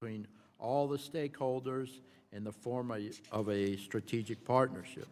between all the stakeholders in the form of a strategic partnership.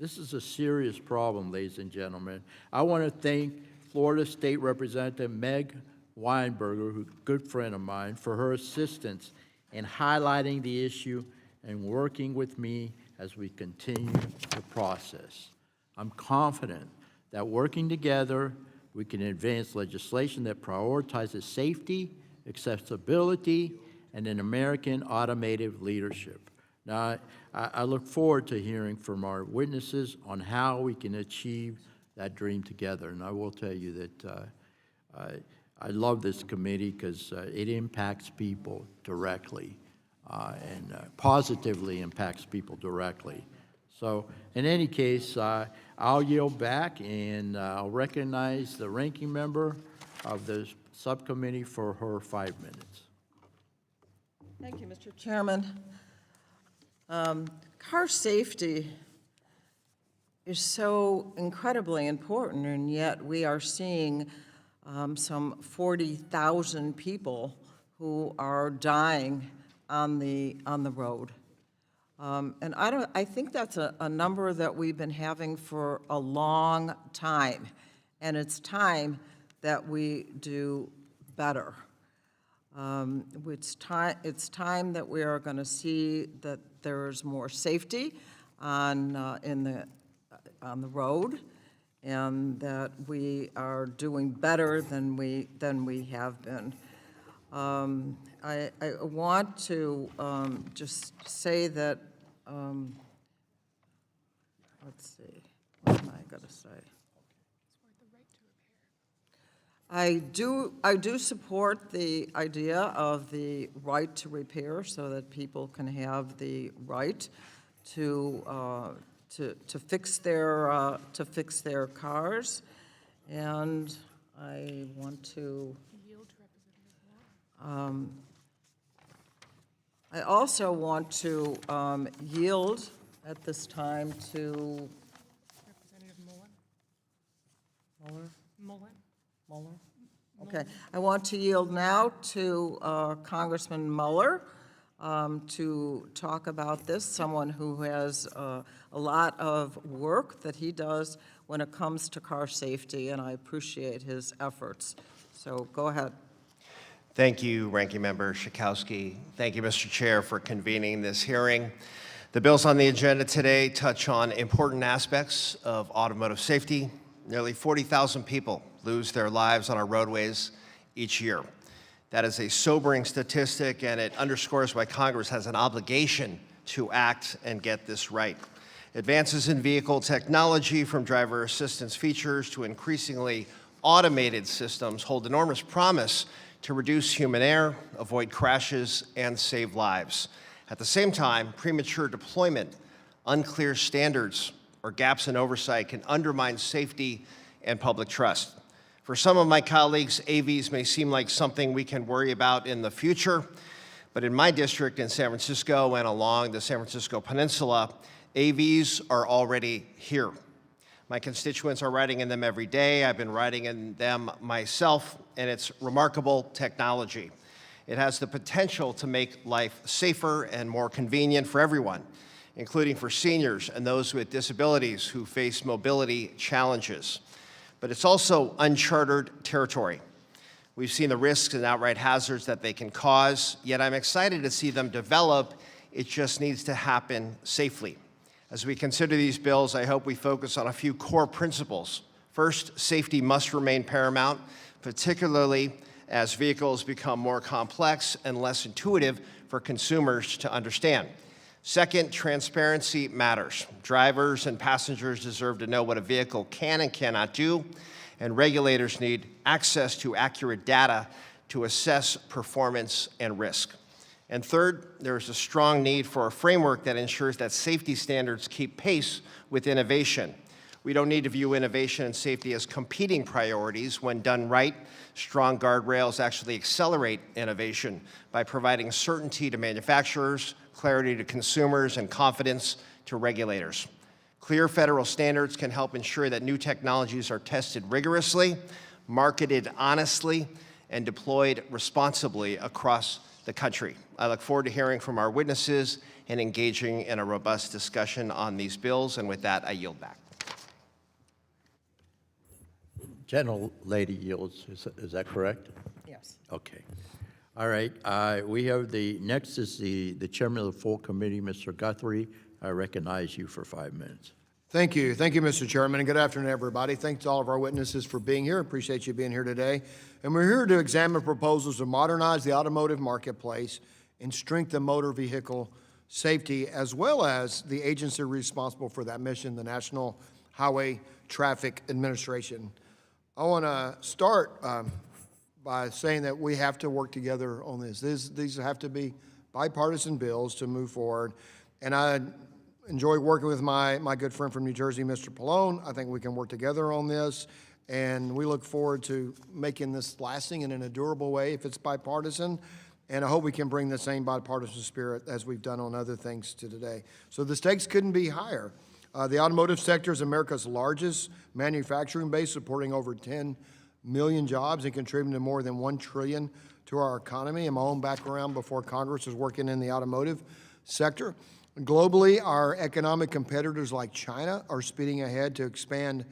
This is a serious problem, ladies and gentlemen. I want to thank Florida State Representative Meg Weinberger, who's a good friend of mine, for her assistance in highlighting the issue and working with me as we continue the process. I'm confident that working together, we can advance legislation that prioritizes safety, accessibility, and an American automotive leadership. Now, I look forward to hearing from our witnesses on how we can achieve that dream together. And I will tell you that I love this committee because it impacts people directly and positively impacts people directly. So in any case, I'll yield back and I'll recognize the ranking member of the subcommittee for her 5 minutes. Thank you, Mr. Chairman. Car safety is so incredibly important, and yet we are seeing some 40,000 people who are dying on the road. And I think that's a number that we've been having for a long time, and it's time that we do better. It's time that we are going to see that there's more safety on the road, and that we are doing better than we have been. I want to just say that, let's see, what am I going to say? I do support the idea of the right to repair, so that people can have the right to fix their cars, and I want to. I also want to yield at this time to Representative Muller. Mullen. Muller? Okay. I want to yield now to Congressman Muller to talk about this, someone who has a lot of work that he does when it comes to car safety, and I appreciate his efforts. So go ahead. Thank you, Ranking Member Schakowsky. Thank you, Mr. Chair, for convening this hearing. The bills on the agenda today touch on important aspects of automotive safety. Nearly 40,000 people lose their lives on our roadways each year. That is a sobering statistic, and it underscores why Congress has an obligation to act and get this right. Advances in vehicle technology, from driver assistance features to increasingly automated systems, hold enormous promise to reduce human error, avoid crashes, and save lives. At the same time, premature deployment, unclear standards, or gaps in oversight can undermine safety and public trust. For some of my colleagues, AVs may seem like something we can worry about in the future, but in my district in San Francisco and along the San Francisco Peninsula, AVs are already here. My constituents are riding in them every day. I've been riding in them myself, and it's remarkable technology. It has the potential to make life safer and more convenient for everyone, including for seniors and those with disabilities who face mobility challenges. But it's also uncharted territory. We've seen the risks and outright hazards that they can cause, yet I'm excited to see them develop. It just needs to happen safely. As we consider these bills, I hope we focus on a few core principles. First, safety must remain paramount, particularly as vehicles become more complex and less intuitive for consumers to understand. Second, transparency matters. Drivers and passengers deserve to know what a vehicle can and cannot do, and regulators need access to accurate data to assess performance and risk. And third, there is a strong need for a framework that ensures that safety standards keep pace with innovation. We don't need to view innovation and safety as competing priorities. When done right, strong guardrails actually accelerate innovation by providing certainty to manufacturers, clarity to consumers, and confidence to regulators. Clear federal standards can help ensure that new technologies are tested rigorously, marketed honestly, and deployed responsibly across the country. I look forward to hearing from our witnesses and engaging in a robust discussion on these bills. And with that, I yield back. Gentlelady yields, is that correct? Yes. Okay. All right, we have next is the chairman of the full committee, Mr. Guthrie. I recognize you for 5 minutes. Thank you, Mr. Chairman, and good afternoon, everybody. Thanks to all of our witnesses for being here. Appreciate you being here today. And we're here to examine proposals to modernize the automotive marketplace and strengthen motor vehicle safety, as well as the agency responsible for that mission, the National Highway Traffic Administration. I want to start by saying that we have to work together on this. These have to be bipartisan bills to move forward. And I enjoy working with my good friend from New Jersey, Mr. Pallone. I think we can work together on this. And we look forward to making this lasting in an endurable way if it's bipartisan. And I hope we can bring the same bipartisan spirit as we've done on other things to today. So the stakes couldn't be higher. The automotive sector is America's largest manufacturing base, supporting over 10 million jobs and contributing to more than $1 trillion to our economy. In my own background before Congress was working in the automotive sector. Globally, our economic competitors like China are speeding ahead to expand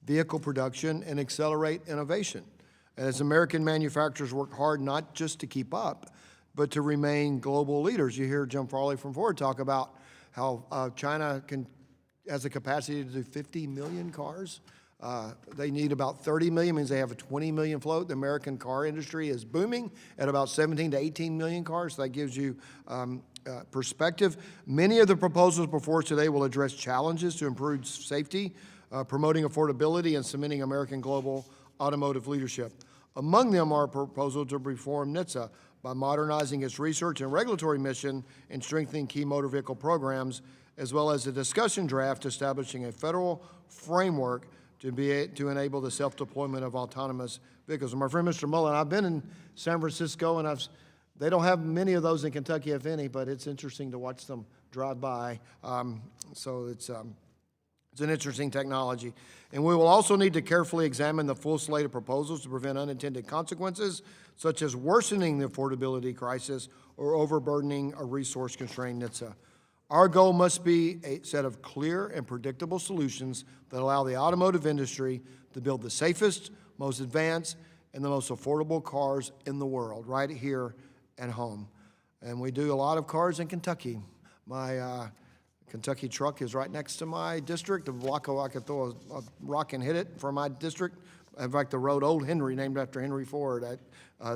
vehicle production and accelerate innovation. As American manufacturers work hard not just to keep up, but to remain global leaders. You hear Jim Farley from Ford talk about how China has the capacity to do 50 million cars. They need about 30 million, means they have a 20 million float. The American car industry is booming at about 17 to 18 million cars. So that gives you perspective. Many of the proposals before us today will address challenges to improve safety, promoting affordability, and cementing American global automotive leadership. Among them are proposals to reform NHTSA by modernizing its research and regulatory mission and strengthening key motor vehicle programs, as well as a discussion draft establishing a federal framework to enable the self-deployment of autonomous vehicles. And my friend Mr. Mullen, I've been in San Francisco, and they don't have many of those in Kentucky, if any, but it's interesting to watch them drive by. So it's an interesting technology. And we will also need to carefully examine the full slate of proposals to prevent unintended consequences, such as worsening the affordability crisis or overburdening a resource-constrained NHTSA. Our goal must be a set of clear and predictable solutions that allow the automotive industry to build the safest, most advanced, and the most affordable cars in the world, right here at home. And we do a lot of cars in Kentucky. My Kentucky truck is right next to my district. The block I could throw a rock and hit it for my district. In fact, the road Old Henry, named after Henry Ford,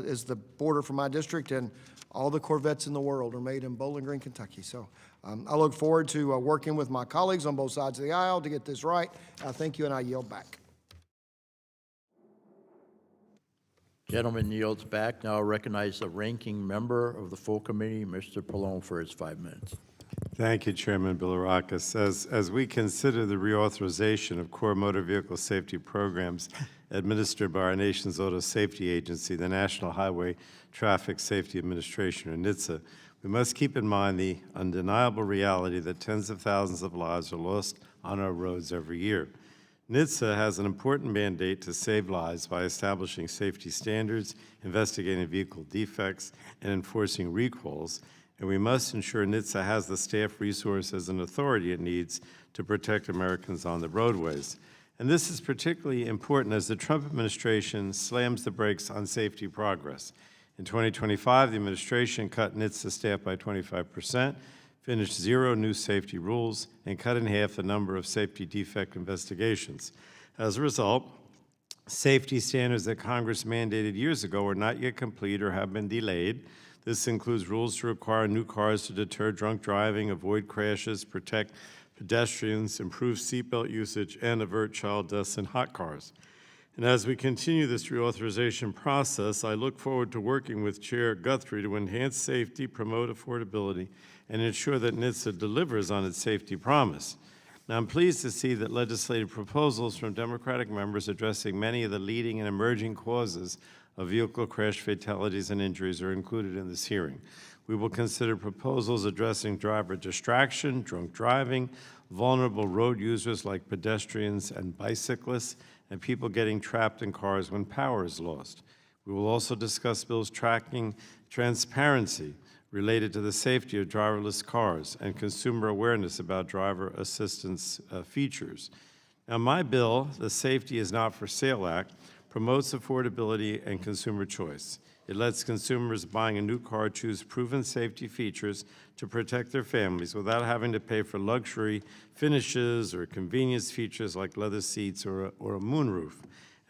is the border for my district, and all the Corvettes in the world are made in Bowling Green, Kentucky. So I look forward to working with my colleagues on both sides of the aisle to get this right. Thank you, and I yield back. Gentleman yields back. Now I recognize the ranking member of the full committee, Mr. Pallone, for his 5 minutes. Thank you, Chairman Bilirakis. As we consider the reauthorization of core motor vehicle safety programs administered by our nation's auto safety agency, the National Highway Traffic Safety Administration, or NHTSA, we must keep in mind the undeniable reality that tens of thousands of lives are lost on our roads every year. NHTSA has an important mandate to save lives by establishing safety standards, investigating vehicle defects, and enforcing recalls, and we must ensure NHTSA has the staff, resources, and authority it needs to protect Americans on the roadways. And this is particularly important as the Trump administration slams the brakes on safety progress. In 2025, the administration cut NHTSA staff by 25%, finished 0 new safety rules, and cut in half the number of safety defect investigations. As a result, safety standards that Congress mandated years ago are not yet complete or have been delayed. This includes rules to require new cars to deter drunk driving, avoid crashes, protect pedestrians, improve seatbelt usage, and avert child deaths in hot cars. And as we continue this reauthorization process, I look forward to working with Chair Guthrie to enhance safety, promote affordability, and ensure that NHTSA delivers on its safety promise. Now, I'm pleased to see that legislative proposals from Democratic members addressing many of the leading and emerging causes of vehicle crash fatalities and injuries are included in this hearing. We will consider proposals addressing driver distraction, drunk driving, vulnerable road users like pedestrians and bicyclists, and people getting trapped in cars when power is lost. We will also discuss bills tracking transparency related to the safety of driverless cars and consumer awareness about driver assistance features. Now, my bill, the Safety is Not for Sale Act, promotes affordability and consumer choice. It lets consumers buying a new car choose proven safety features to protect their families without having to pay for luxury finishes or convenience features like leather seats or a moonroof.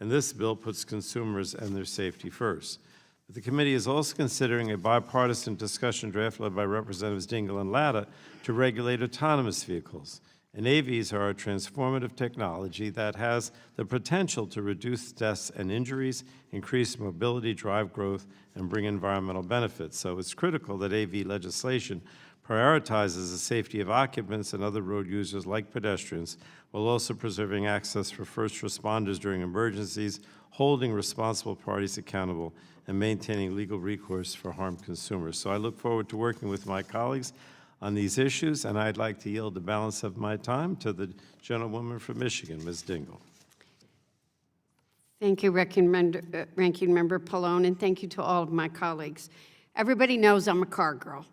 And this bill puts consumers and their safety first. But the committee is also considering a bipartisan discussion draft led by Representatives Dingell and Latta to regulate autonomous vehicles. And AVs are a transformative technology that has the potential to reduce deaths and injuries, increase mobility, drive growth, and bring environmental benefits. So it's critical that AV legislation prioritizes the safety of occupants and other road users like pedestrians, while also preserving access for first responders during emergencies, holding responsible parties accountable, and maintaining legal recourse for harmed consumers. So I look forward to working with my colleagues on these issues, and I'd like to yield the balance of my time to the gentlewoman from Michigan, Ms. Dingell. Thank you, Ranking Member Pallone, and thank you to all of my colleagues. Everybody knows I'm a car girl.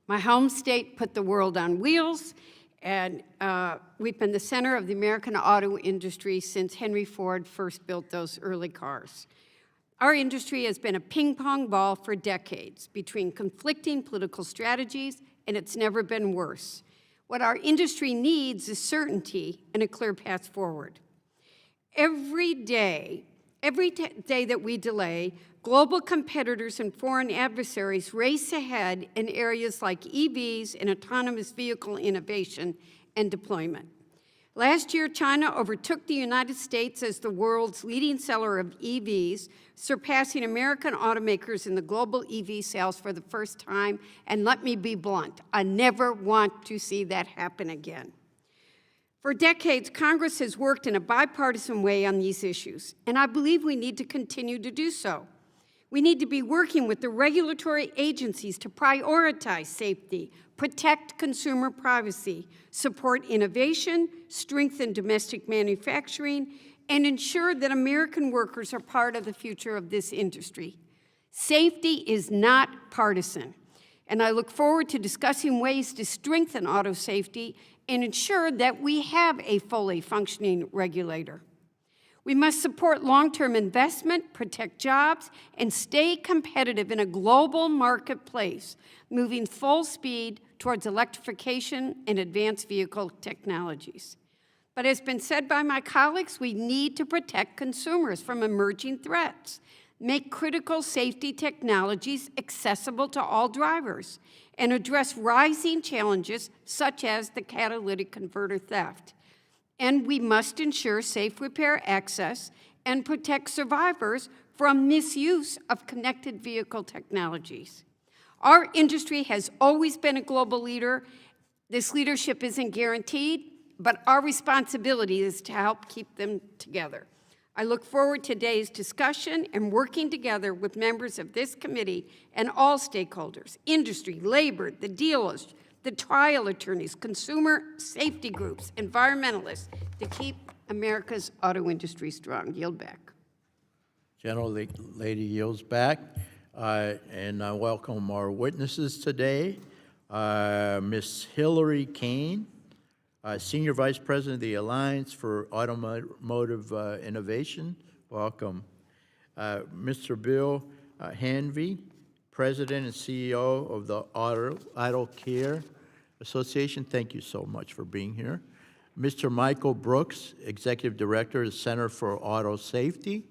My home state put the world on wheels, and we've been the center of the American auto industry since Henry Ford first built those early cars. Our industry has been a ping-pong ball for decades between conflicting political strategies, and it's never been worse. What our industry needs is certainty and a clear path forward. Every day that we delay, global competitors and foreign adversaries race ahead in areas like EVs and autonomous vehicle innovation and deployment. Last year, China overtook the United States as the world's leading seller of EVs, surpassing American automakers in the global EV sales for the first time. And let me be blunt, I never want to see that happen again. For decades, Congress has worked in a bipartisan way on these issues, and I believe we need to continue to do so. We need to be working with the regulatory agencies to prioritize safety, protect consumer privacy, support innovation, strengthen domestic manufacturing, and ensure that American workers are part of the future of this industry. Safety is not partisan, and I look forward to discussing ways to strengthen auto safety and ensure that we have a fully functioning regulator. We must support long-term investment, protect jobs, and stay competitive in a global marketplace, moving full speed towards electrification and advanced vehicle technologies. But as has been said by my colleagues, we need to protect consumers from emerging threats, make critical safety technologies accessible to all drivers, and address rising challenges such as the catalytic converter theft. And we must ensure safe repair access and protect survivors from misuse of connected vehicle technologies. Our industry has always been a global leader. This leadership isn't guaranteed, but our responsibility is to help keep them together. I look forward to today's discussion and working together with members of this committee and all stakeholders, industry, labor, the dealers, the trial attorneys, consumer safety groups, environmentalists, to keep America's auto industry strong. Yield back. Lady yields back, and I welcome our witnesses today. Ms. Hillary Kane, Senior Vice President of the Alliance for Automotive Innovation. Welcome. Mr. Bill Hanvey, President and CEO of the Auto Care Association. Thank you so much for being here. Mr. Michael Brooks, Executive Director of the Center for Auto Safety.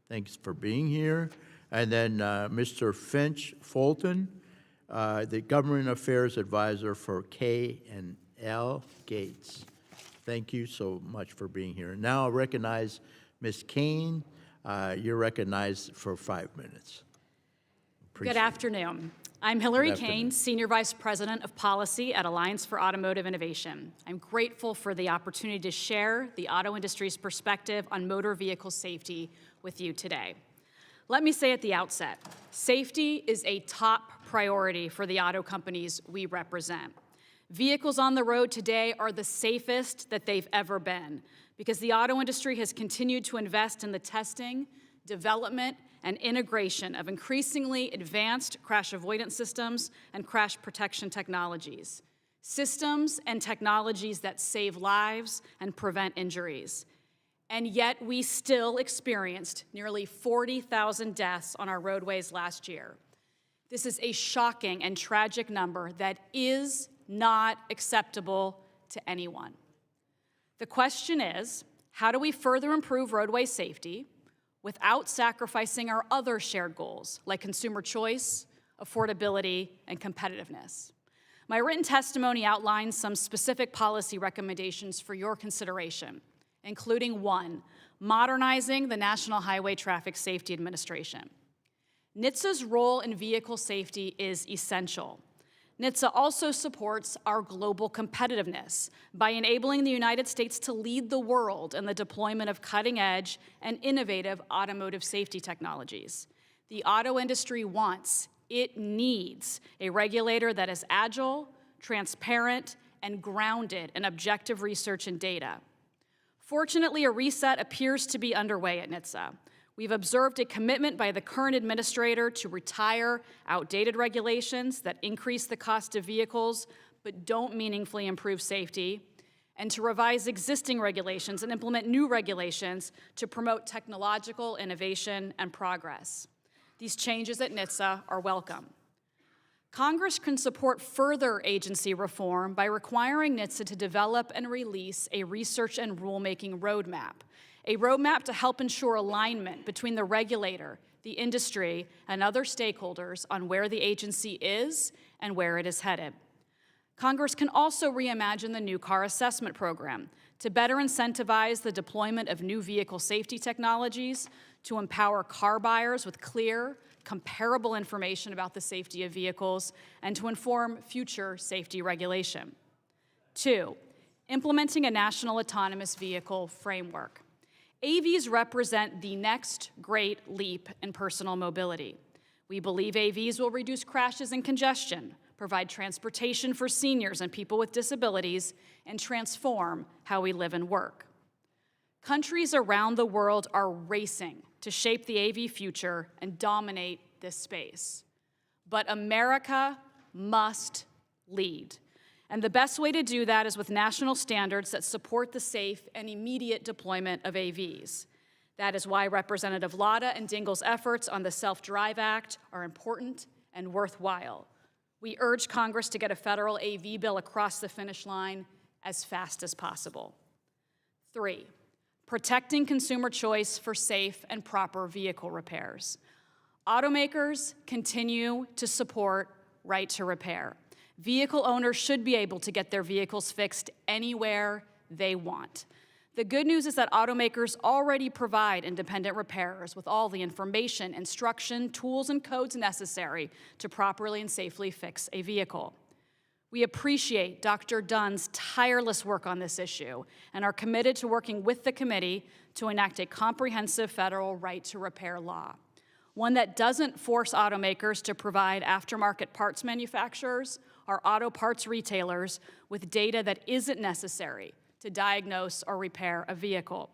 Thanks for being here. And then Mr. Finch Fulton, the Government Affairs Advisor for K&L Gates. Thank you so much for being here. Now I recognize Ms. Kane. You're recognized for 5 minutes. Good afternoon. I'm Hillary Kane, Senior Vice President of Policy at Alliance for Automotive Innovation. I'm grateful for the opportunity to share the auto industry's perspective on motor vehicle safety with you today. Let me say at the outset, safety is a top priority for the auto companies we represent. Vehicles on the road today are the safest that they've ever been because the auto industry has continued to invest in the testing, development, and integration of increasingly advanced crash avoidance systems and crash protection technologies. Systems and technologies that save lives and prevent injuries. And yet we still experienced nearly 40,000 deaths on our roadways last year. This is a shocking and tragic number that is not acceptable to anyone. The question is, how do we further improve roadway safety without sacrificing our other shared goals, like consumer choice, affordability, and competitiveness? My written testimony outlines some specific policy recommendations for your consideration, including 1, modernizing the National Highway Traffic Safety Administration. NHTSA's role in vehicle safety is essential. NHTSA also supports our global competitiveness by enabling the United States to lead the world in the deployment of cutting-edge and innovative automotive safety technologies. The auto industry wants, it needs, a regulator that is agile, transparent, and grounded in objective research and data. Fortunately, a reset appears to be underway at NHTSA. We've observed a commitment by the current administrator to retire outdated regulations that increase the cost of vehicles but don't meaningfully improve safety, and to revise existing regulations and implement new regulations to promote technological innovation and progress. These changes at NHTSA are welcome. Congress can support further agency reform by requiring NHTSA to develop and release a research and rulemaking roadmap, a roadmap to help ensure alignment between the regulator, the industry, and other stakeholders on where the agency is and where it is headed. Congress can also reimagine the new car assessment program to better incentivize the deployment of new vehicle safety technologies, to empower car buyers with clear, comparable information about the safety of vehicles, and to inform future safety regulation. 2, implementing a national autonomous vehicle framework. AVs represent the next great leap in personal mobility. We believe AVs will reduce crashes and congestion, provide transportation for seniors and people with disabilities, and transform how we live and work. Countries around the world are racing to shape the AV future and dominate this space. But America must lead. And the best way to do that is with national standards that support the safe and immediate deployment of AVs. That is why Representative Lada and Dingell's efforts on the Self-Drive Act are important and worthwhile. We urge Congress to get a federal AV bill across the finish line as fast as possible. 3, protecting consumer choice for safe and proper vehicle repairs. Automakers continue to support right to repair. Vehicle owners should be able to get their vehicles fixed anywhere they want. The good news is that automakers already provide independent repairers with all the information, instruction, tools, and codes necessary to properly and safely fix a vehicle. We appreciate Dr. Dunn's tireless work on this issue and are committed to working with the committee to enact a comprehensive federal right to repair law, one that doesn't force automakers to provide aftermarket parts manufacturers or auto parts retailers with data that isn't necessary to diagnose or repair a vehicle,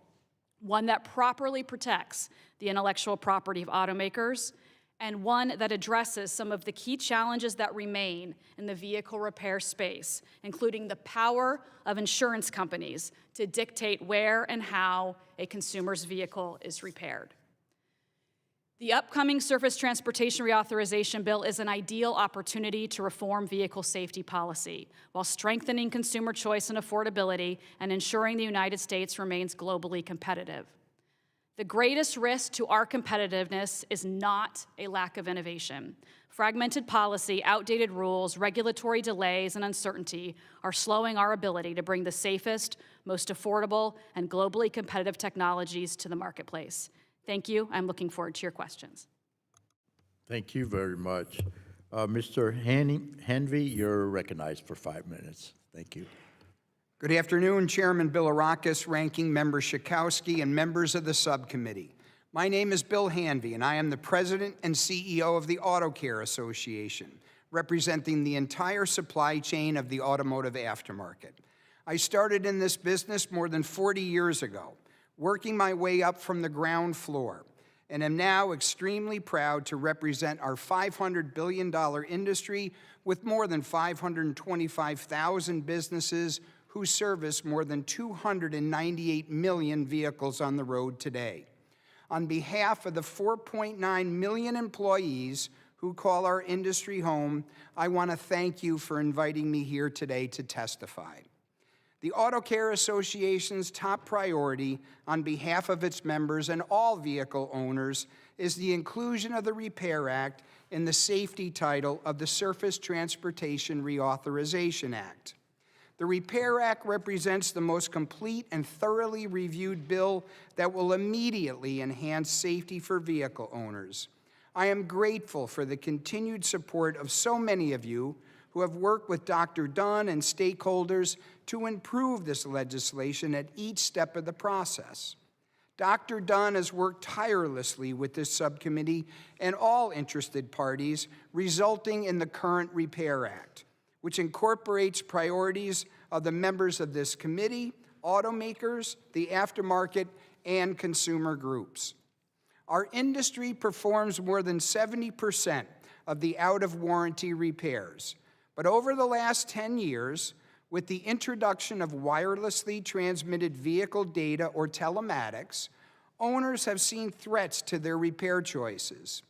one that properly protects the intellectual property of automakers, and one that addresses some of the key challenges that remain in the vehicle repair space, including the power of insurance companies to dictate where and how a consumer's vehicle is repaired. The upcoming Surface Transportation Reauthorization Bill is an ideal opportunity to reform vehicle safety policy while strengthening consumer choice and affordability and ensuring the United States remains globally competitive. The greatest risk to our competitiveness is not a lack of innovation. Fragmented policy, outdated rules, regulatory delays, and uncertainty are slowing our ability to bring the safest, most affordable, and globally competitive technologies to the marketplace. Thank you. I'm looking forward to your questions. Thank you very much. Mr. Hanvey, you're recognized for 5 minutes. Thank you. Good afternoon, Chairman Bilirakis, Ranking Member Schakowsky, and members of the subcommittee. My name is Bill Hanvey, and I am the President and CEO of the Auto Care Association, representing the entire supply chain of the automotive aftermarket. I started in this business more than 40 years ago, working my way up from the ground floor. and am now extremely proud to represent our $500 billion industry with more than 525,000 businesses who service more than 298 million vehicles on the road today. On behalf of the 4.9 million employees who call our industry home, I want to thank you for inviting me here today to testify. The Auto Care Association's top priority on behalf of its members and all vehicle owners is the inclusion of the Repair Act in the safety title of the Surface Transportation Reauthorization Act. The Repair Act represents the most complete and thoroughly reviewed bill that will immediately enhance safety for vehicle owners. I am grateful for the continued support of so many of you who have worked with Dr. Dunn and stakeholders to improve this legislation at each step of the process. Dr. Dunn has worked tirelessly with this subcommittee and all interested parties, resulting in the current Repair Act, which incorporates priorities of the members of this committee, automakers, the aftermarket, and consumer groups. Our industry performs more than 70% of the out-of-warranty repairs. But over the last 10 years, with the introduction of wirelessly transmitted vehicle data or telematics, owners have seen threats to their repair choices.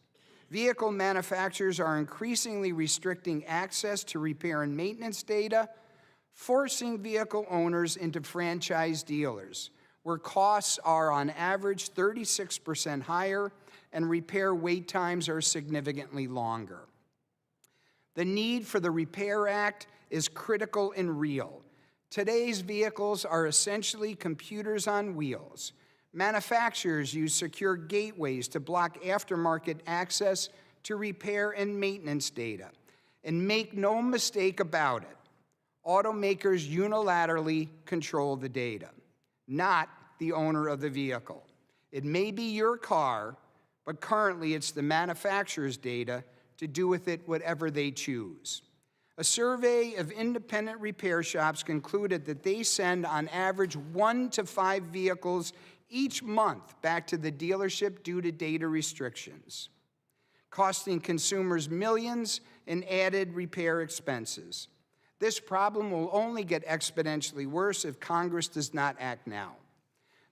Vehicle manufacturers are increasingly restricting access to repair and maintenance data, forcing vehicle owners into franchise dealers, where costs are on average 36% higher and repair wait times are significantly longer. The need for the Repair Act is critical and real. Today's vehicles are essentially computers on wheels. Manufacturers use secure gateways to block aftermarket access to repair and maintenance data. And make no mistake about it, automakers unilaterally control the data, not the owner of the vehicle. It may be your car, but currently it's the manufacturer's data to do with it whatever they choose. A survey of independent repair shops concluded that they send on average 1 to 5 vehicles each month back to the dealership due to data restrictions, costing consumers millions in added repair expenses. This problem will only get exponentially worse if Congress does not act now.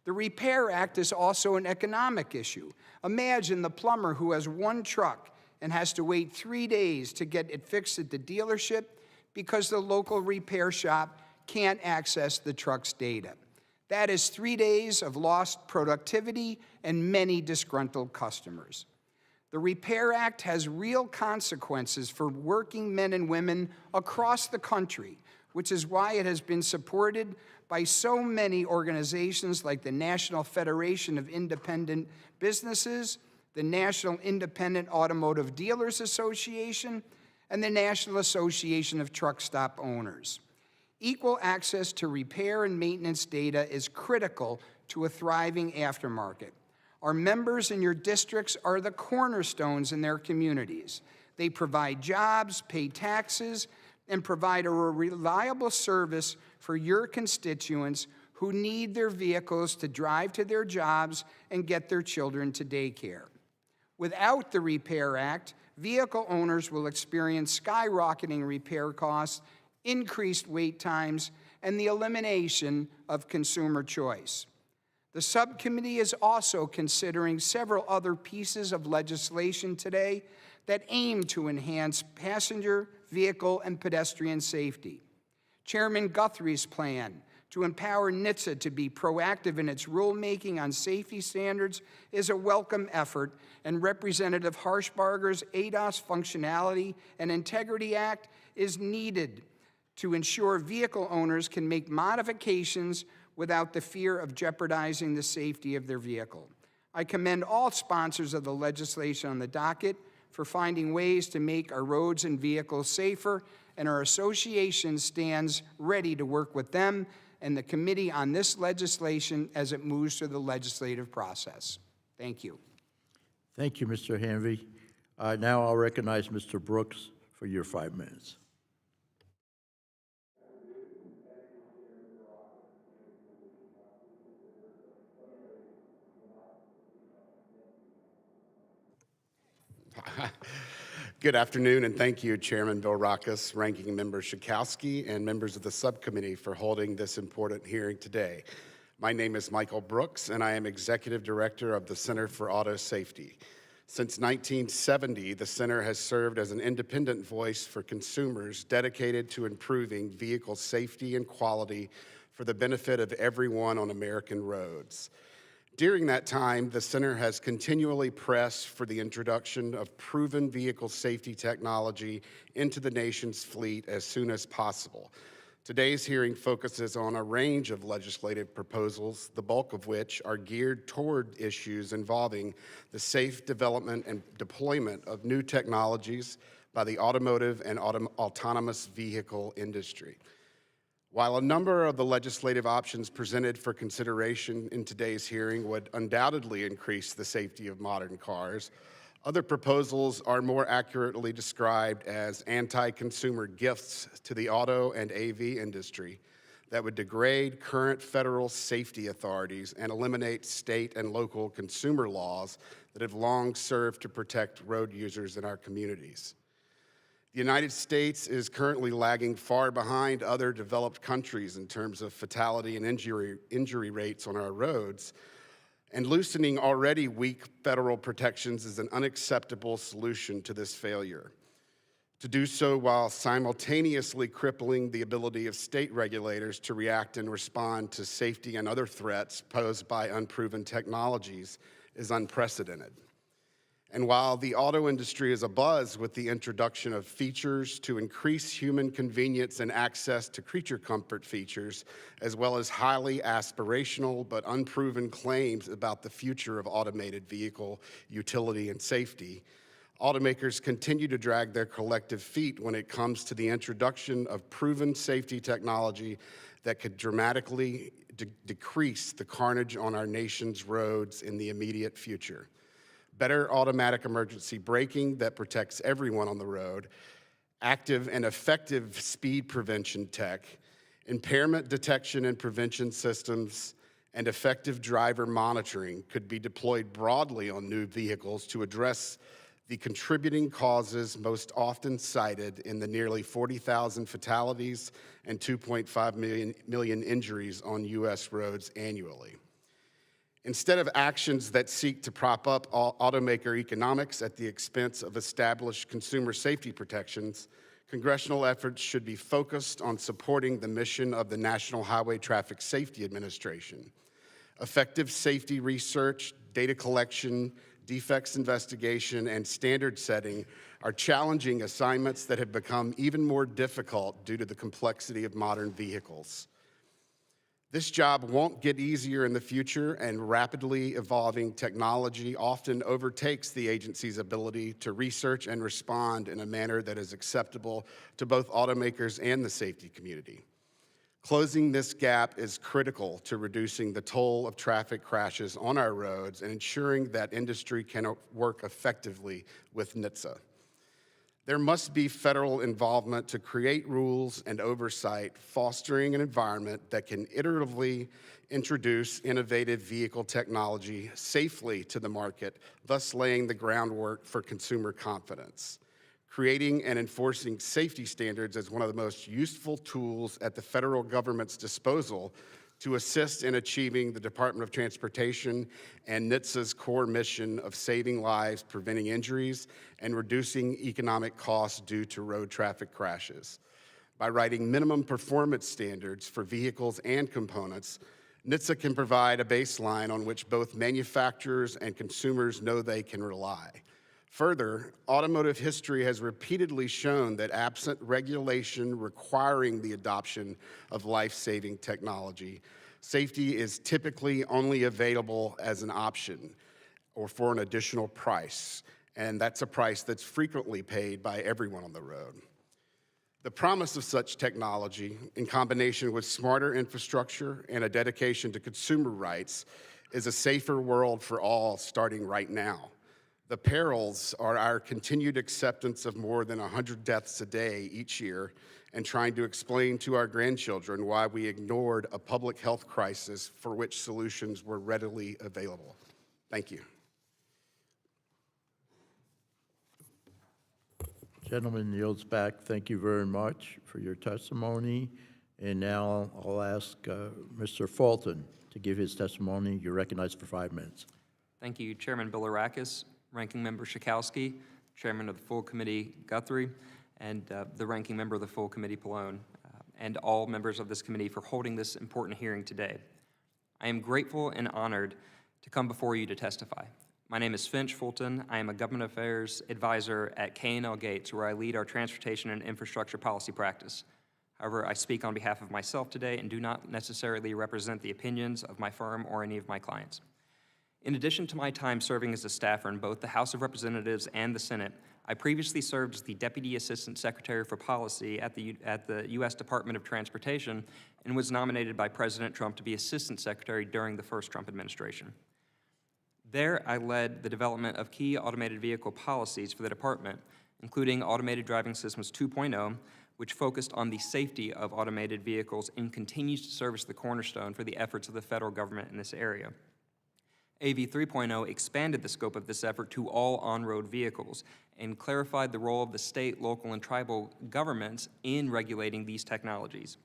The Repair Act is also an economic issue. Imagine the plumber who has one truck and has to wait 3 days to get it fixed at the dealership because the local repair shop can't access the truck's data. That is 3 days of lost productivity and many disgruntled customers. The Repair Act has real consequences for working men and women across the country, which is why it has been supported by so many organizations like the National Federation of Independent Businesses, the National Independent Automotive Dealers Association, and the National Association of Truck Stop Owners. Equal access to repair and maintenance data is critical to a thriving aftermarket. Our members in your districts are the cornerstones in their communities. They provide jobs, pay taxes, and provide a reliable service for your constituents who need their vehicles to drive to their jobs and get their children to daycare. Without the Repair Act, vehicle owners will experience skyrocketing repair costs, increased wait times, and the elimination of consumer choice. The subcommittee is also considering several other pieces of legislation today that aim to enhance passenger, vehicle, and pedestrian safety. Chairman Guthrie's plan to empower NHTSA to be proactive in its rulemaking on safety standards is a welcome effort, and Representative Harshbarger's ADAS Functionality and Integrity Act is needed to ensure vehicle owners can make modifications without the fear of jeopardizing the safety of their vehicle. I commend all sponsors of the legislation on the docket for finding ways to make our roads and vehicles safer, and our association stands ready to work with them and the committee on this legislation as it moves through the legislative process. Thank you. Thank you, Mr. Hanvey. Now I'll recognize Mr. Brooks for your 5 minutes. Good afternoon, and thank you, Chairman Bilrakis, Ranking Member Schakowsky, and members of the subcommittee for holding this important hearing today. My name is Michael Brooks, and I am Executive Director of the Center for Auto Safety. Since 1970, the center has served as an independent voice for consumers dedicated to improving vehicle safety and quality for the benefit of everyone on American roads. During that time, the center has continually pressed for the introduction of proven vehicle safety technology into the nation's fleet as soon as possible. Today's hearing focuses on a range of legislative proposals, the bulk of which are geared toward issues involving the safe development and deployment of new technologies by the automotive and autonomous vehicle industry. While a number of the legislative options presented for consideration in today's hearing would undoubtedly increase the safety of modern cars, other proposals are more accurately described as anti-consumer gifts to the auto and AV industry that would degrade current federal safety authorities and eliminate state and local consumer laws that have long served to protect road users in our communities. The United States is currently lagging far behind other developed countries in terms of fatality and injury rates on our roads, and loosening already weak federal protections is an unacceptable solution to this failure. To do so while simultaneously crippling the ability of state regulators to react and respond to safety and other threats posed by unproven technologies is unprecedented. And while the auto industry is abuzz with the introduction of features to increase human convenience and access to creature comfort features, as well as highly aspirational but unproven claims about the future of automated vehicle utility and safety, automakers continue to drag their collective feet when it comes to the introduction of proven safety technology that could dramatically decrease the carnage on our nation's roads in the immediate future. Better automatic emergency braking that protects everyone on the road, active and effective speed prevention tech, impairment detection and prevention systems, and effective driver monitoring could be deployed broadly on new vehicles to address the contributing causes most often cited in the nearly 40,000 fatalities and 2.5 million injuries on U.S. roads annually. Instead of actions that seek to prop up automaker economics at the expense of established consumer safety protections, congressional efforts should be focused on supporting the mission of the National Highway Traffic Safety Administration. Effective safety research, data collection, defects investigation, and standard setting are challenging assignments that have become even more difficult due to the complexity of modern vehicles. This job won't get easier in the future, and rapidly evolving technology often overtakes the agency's ability to research and respond in a manner that is acceptable to both automakers and the safety community. Closing this gap is critical to reducing the toll of traffic crashes on our roads and ensuring that industry can work effectively with NHTSA. There must be federal involvement to create rules and oversight, fostering an environment that can iteratively introduce innovative vehicle technology safely to the market, thus laying the groundwork for consumer confidence. Creating and enforcing safety standards is one of the most useful tools at the federal government's disposal to assist in achieving the Department of Transportation and NHTSA's core mission of saving lives, preventing injuries, and reducing economic costs due to road traffic crashes. By writing minimum performance standards for vehicles and components, NHTSA can provide a baseline on which both manufacturers and consumers know they can rely. Further, automotive history has repeatedly shown that absent regulation requiring the adoption of life-saving technology, safety is typically only available as an option or for an additional price, and that's a price that's frequently paid by everyone on the road. The promise of such technology, in combination with smarter infrastructure and a dedication to consumer rights, is a safer world for all starting right now. The perils are our continued acceptance of more than 100 deaths a day each year and trying to explain to our grandchildren why we ignored a public health crisis for which solutions were readily available. Thank you. Gentleman yields back. Thank you very much for your testimony. And now I'll ask Mr. Fulton to give his testimony. You're recognized for 5 minutes. Thank you, Chairman Bilirakis, Ranking Member Schakowsky, Chairman of the Full Committee Guthrie, and the Ranking Member of the Full Committee Pallone, and all members of this committee for holding this important hearing today. I am grateful and honored to come before you to testify. My name is Finch Fulton. I am a Government Affairs Advisor at K&L Gates, where I lead our transportation and infrastructure policy practice. However, I speak on behalf of myself today and do not necessarily represent the opinions of my firm or any of my clients. In addition to my time serving as a staffer in both the House of Representatives and the Senate, I previously served as the Deputy Assistant Secretary for Policy at the U.S. Department of Transportation and was nominated by President Trump to be Assistant Secretary during the first Trump administration. There, I led the development of key automated vehicle policies for the department, including Automated Driving Systems 2.0, which focused on the safety of automated vehicles and continues to serve as the cornerstone for the efforts of the federal government in this area. AV 3.0 expanded the scope of this effort to all on-road vehicles and clarified the role of the state, local, and tribal governments in regulating these technologies.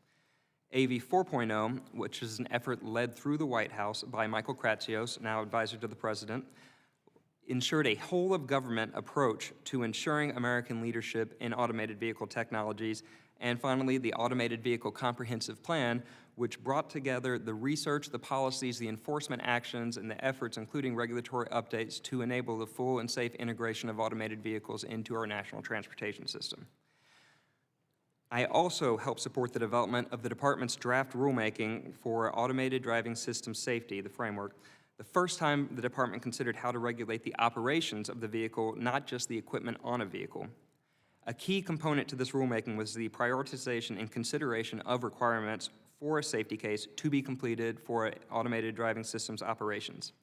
AV 4.0, which is an effort led through the White House by Michael Kratsios, now advisor to the president, ensured a whole-of-government approach to ensuring American leadership in automated vehicle technologies. And finally, the Automated Vehicle Comprehensive Plan, which brought together the research, the policies, the enforcement actions, and the efforts, including regulatory updates, to enable the full and safe integration of automated vehicles into our national transportation system. I also helped support the development of the department's draft rulemaking for automated driving system safety, the framework, the first time the department considered how to regulate the operations of the vehicle, not just the equipment on a vehicle. A key component to this rulemaking was the prioritization and consideration of requirements for a safety case to be completed for automated driving systems operations.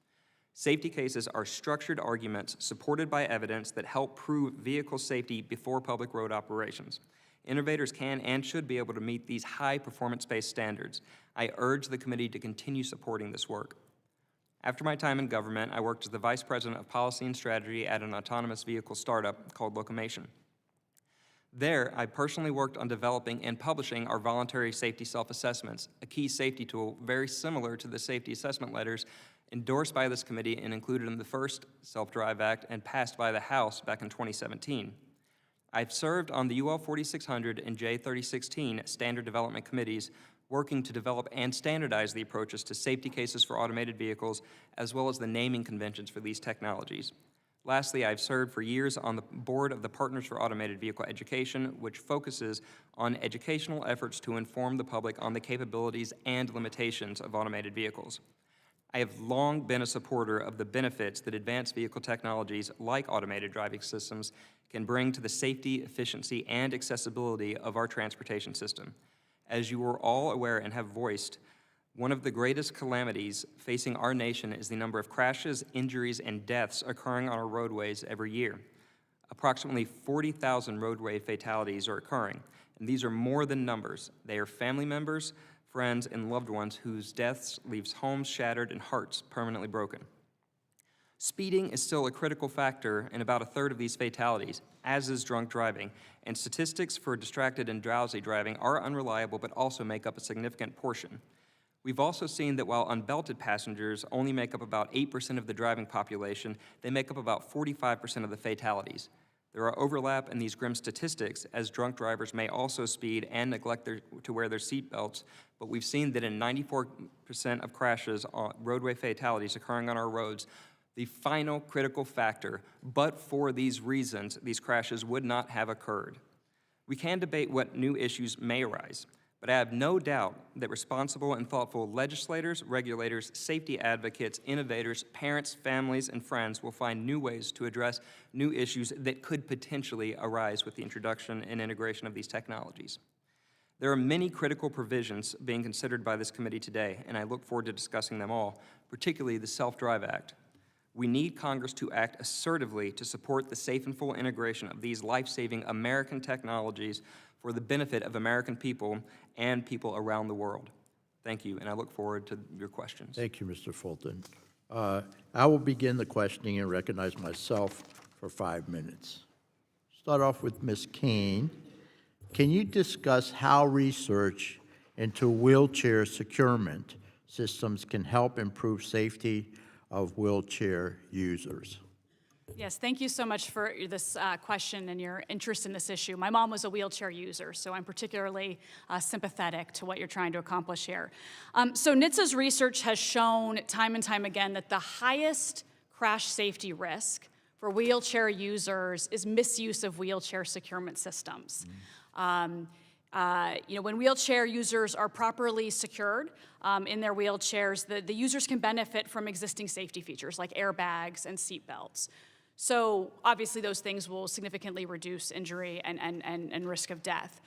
Safety cases are structured arguments supported by evidence that help prove vehicle safety before public road operations. Innovators can and should be able to meet these high performance-based standards. I urge the committee to continue supporting this work. After my time in government, I worked as the Vice President of Policy and Strategy at an autonomous vehicle startup called Locomotion. There, I personally worked on developing and publishing our voluntary safety self-assessments, a key safety tool very similar to the safety assessment letters endorsed by this committee and included in the first Self-Drive Act and passed by the House back in 2017. I've served on the UL 4600 and J3016 standard development committees, working to develop and standardize the approaches to safety cases for automated vehicles, as well as the naming conventions for these technologies. Lastly, I've served for years on the board of the Partners for Automated Vehicle Education, which focuses on educational efforts to inform the public on the capabilities and limitations of automated vehicles. I have long been a supporter of the benefits that advanced vehicle technologies like automated driving systems can bring to the safety, efficiency, and accessibility of our transportation system. As you are all aware and have voiced, one of the greatest calamities facing our nation is the number of crashes, injuries, and deaths occurring on our roadways every year. Approximately 40,000 roadway fatalities are occurring, and these are more than numbers. They are family members, friends, and loved ones whose deaths leaves homes shattered and hearts permanently broken. Speeding is still a critical factor in about a third of these fatalities, as is drunk driving, and statistics for distracted and drowsy driving are unreliable but also make up a significant portion. We've also seen that while unbelted passengers only make up about 8% of the driving population, they make up about 45% of the fatalities. There are overlap in these grim statistics, as drunk drivers may also speed and neglect to wear their seatbelts, but we've seen that in 94% of crashes, roadway fatalities occurring on our roads, the final critical factor, but for these reasons, these crashes would not have occurred. We can debate what new issues may arise, but I have no doubt that responsible and thoughtful legislators, regulators, safety advocates, innovators, parents, families, and friends will find new ways to address new issues that could potentially arise with the introduction and integration of these technologies. There are many critical provisions being considered by this committee today, and I look forward to discussing them all, particularly the Self-Drive Act. We need Congress to act assertively to support the safe and full integration of these life-saving American technologies for the benefit of American people and people around the world. Thank you, and I look forward to your questions. Thank you, Mr. Fulton. I will begin the questioning and recognize myself for 5 minutes. start off with Ms. Keene. Can you discuss how research into wheelchair securement systems can help improve safety of wheelchair users? Yes, thank you so much for this question and your interest in this issue. My mom was a wheelchair user, so I'm particularly sympathetic to what you're trying to accomplish here. So NHTSA's research has shown time and time again that the highest crash safety risk for wheelchair users is misuse of wheelchair securement systems. When wheelchair users are properly secured in their wheelchairs, the users can benefit from existing safety features like airbags and seat belts. So obviously those things will significantly reduce injury and risk of death.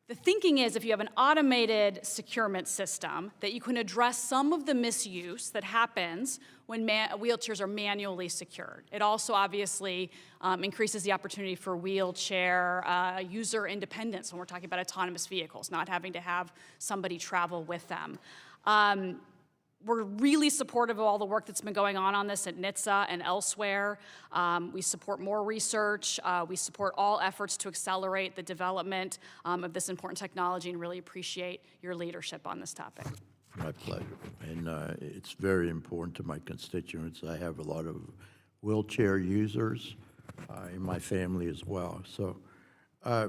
The thinking is if you have an automated securement system that you can address some of the misuse that happens when wheelchairs are manually secured. It also obviously increases the opportunity for wheelchair user independence when we're talking about autonomous vehicles, not having to have somebody travel with them. We're really supportive of all the work that's been going on this at NHTSA and elsewhere. We support more research. We support all efforts to accelerate the development of this important technology and really appreciate your leadership on this topic. My pleasure. And it's very important to my constituents. I have a lot of wheelchair users in my family as well. So,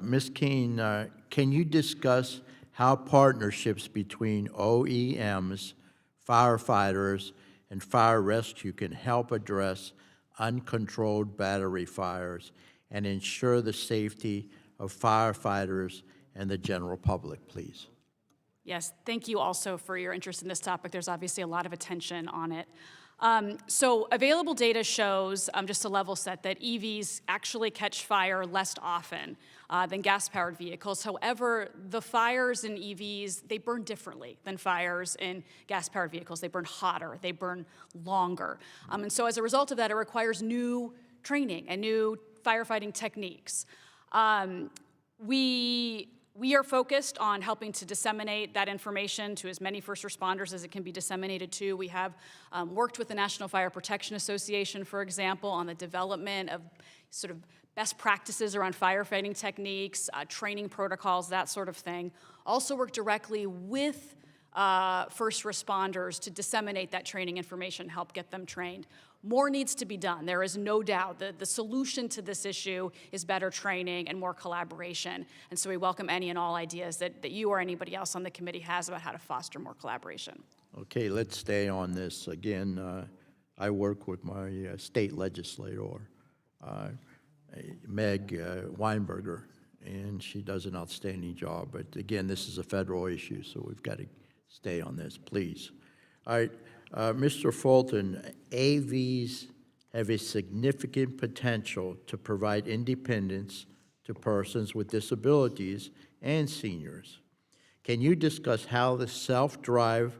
Ms. Keene, can you discuss how partnerships between OEMs, firefighters, and fire rescue can help address uncontrolled battery fires and ensure the safety of firefighters and the general public, please? Yes, thank you also for your interest in this topic. There's obviously a lot of attention on it. So available data shows, just to level set, that EVs actually catch fire less often than gas-powered vehicles. However, the fires in EVs, they burn differently than fires in gas-powered vehicles. They burn hotter, they burn longer. And so as a result of that, it requires new training and new firefighting techniques. We are focused on helping to disseminate that information to as many first responders as it can be disseminated to. We have worked with the National Fire Protection Association, for example, on the development of sort of best practices around firefighting techniques, training protocols, that sort of thing. Also work directly with first responders to disseminate that training information, help get them trained. More needs to be done. There is no doubt that the solution to this issue is better training and more collaboration. And so we welcome any and all ideas that you or anybody else on the committee has about how to foster more collaboration. Okay, let's stay on this. Again, I work with my state legislator, Meg Weinberger, and she does an outstanding job. But again, this is a federal issue, so we've got to stay on this, please. All right, Mr. Fulton, AVs have a significant potential to provide independence to persons with disabilities and seniors. Can you discuss how the self-drive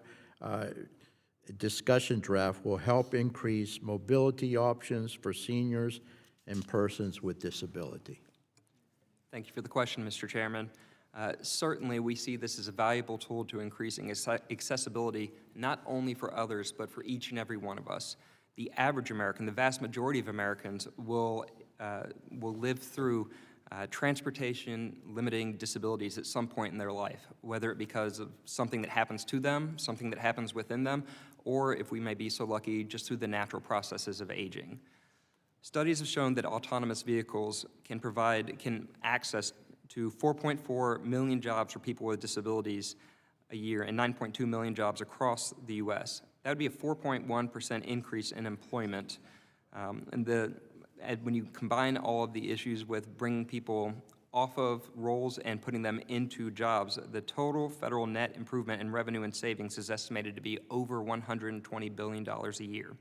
discussion draft will help increase mobility options for seniors and persons with disability? Thank you for the question, Mr. Chairman. Certainly, we see this as a valuable tool to increasing accessibility, not only for others, but for each and every one of us. The average American, the vast majority of Americans, will live through transportation-limiting disabilities at some point in their life, whether it because of something that happens to them, something that happens within them, or if we may be so lucky, just through the natural processes of aging. Studies have shown that autonomous vehicles can access to 4.4 million jobs for people with disabilities a year and 9.2 million jobs across the U.S. That would be a 4.1% increase in employment. And when you combine all of the issues with bringing people off of roles and putting them into jobs, the total federal net improvement in revenue and savings is estimated to be over $120 billion a year.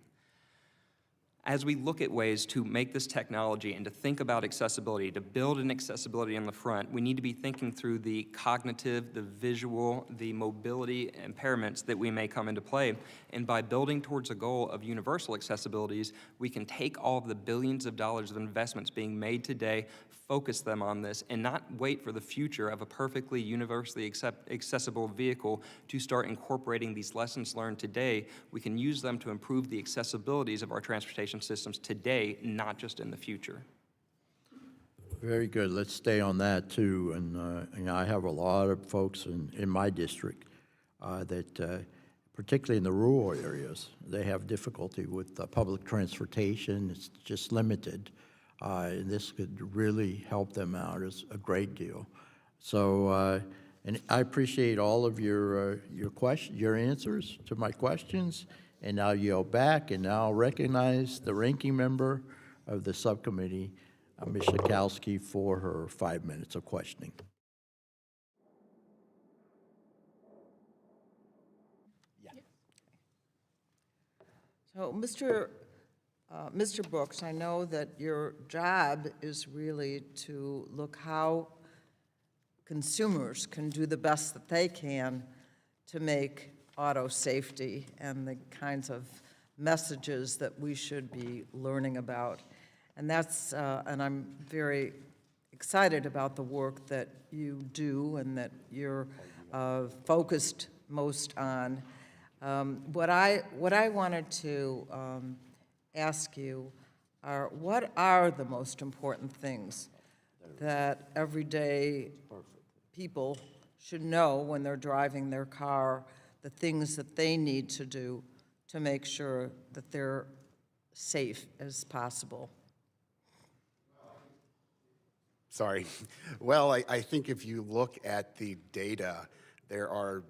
As we look at ways to make this technology and to think about accessibility, to build an accessibility on the front, we need to be thinking through the cognitive, the visual, the mobility impairments that we may come into play. And by building towards a goal of universal accessibilities, we can take all of the billions of dollars of investments being made today, focus them on this, and not wait for the future of a perfectly universally accessible vehicle to start incorporating these lessons learned today. We can use them to improve the accessibilities of our transportation systems today, not just in the future. Very good. Let's stay on that too. And I have a lot of folks in my district that, particularly in the rural areas, they have difficulty with public transportation. It's just limited. And this could really help them out. It's a great deal. So, and I appreciate all of your answers to my questions. And now yield back, and now recognize the ranking member of the subcommittee, Ms. Schakowsky, for her 5 minutes of questioning. So, Mr. Brooks, I know that your job is really to look how consumers can do the best that they can to make auto safety and the kinds of messages that we should be learning about. And that's, and I'm very excited about the work that you do and that you're focused most on. What I wanted to ask you are, what are the most important things that everyday people should know when they're driving their car, the things that they need to do to make sure that they're safe as possible? Sorry. Well, I think if you look at the data, there are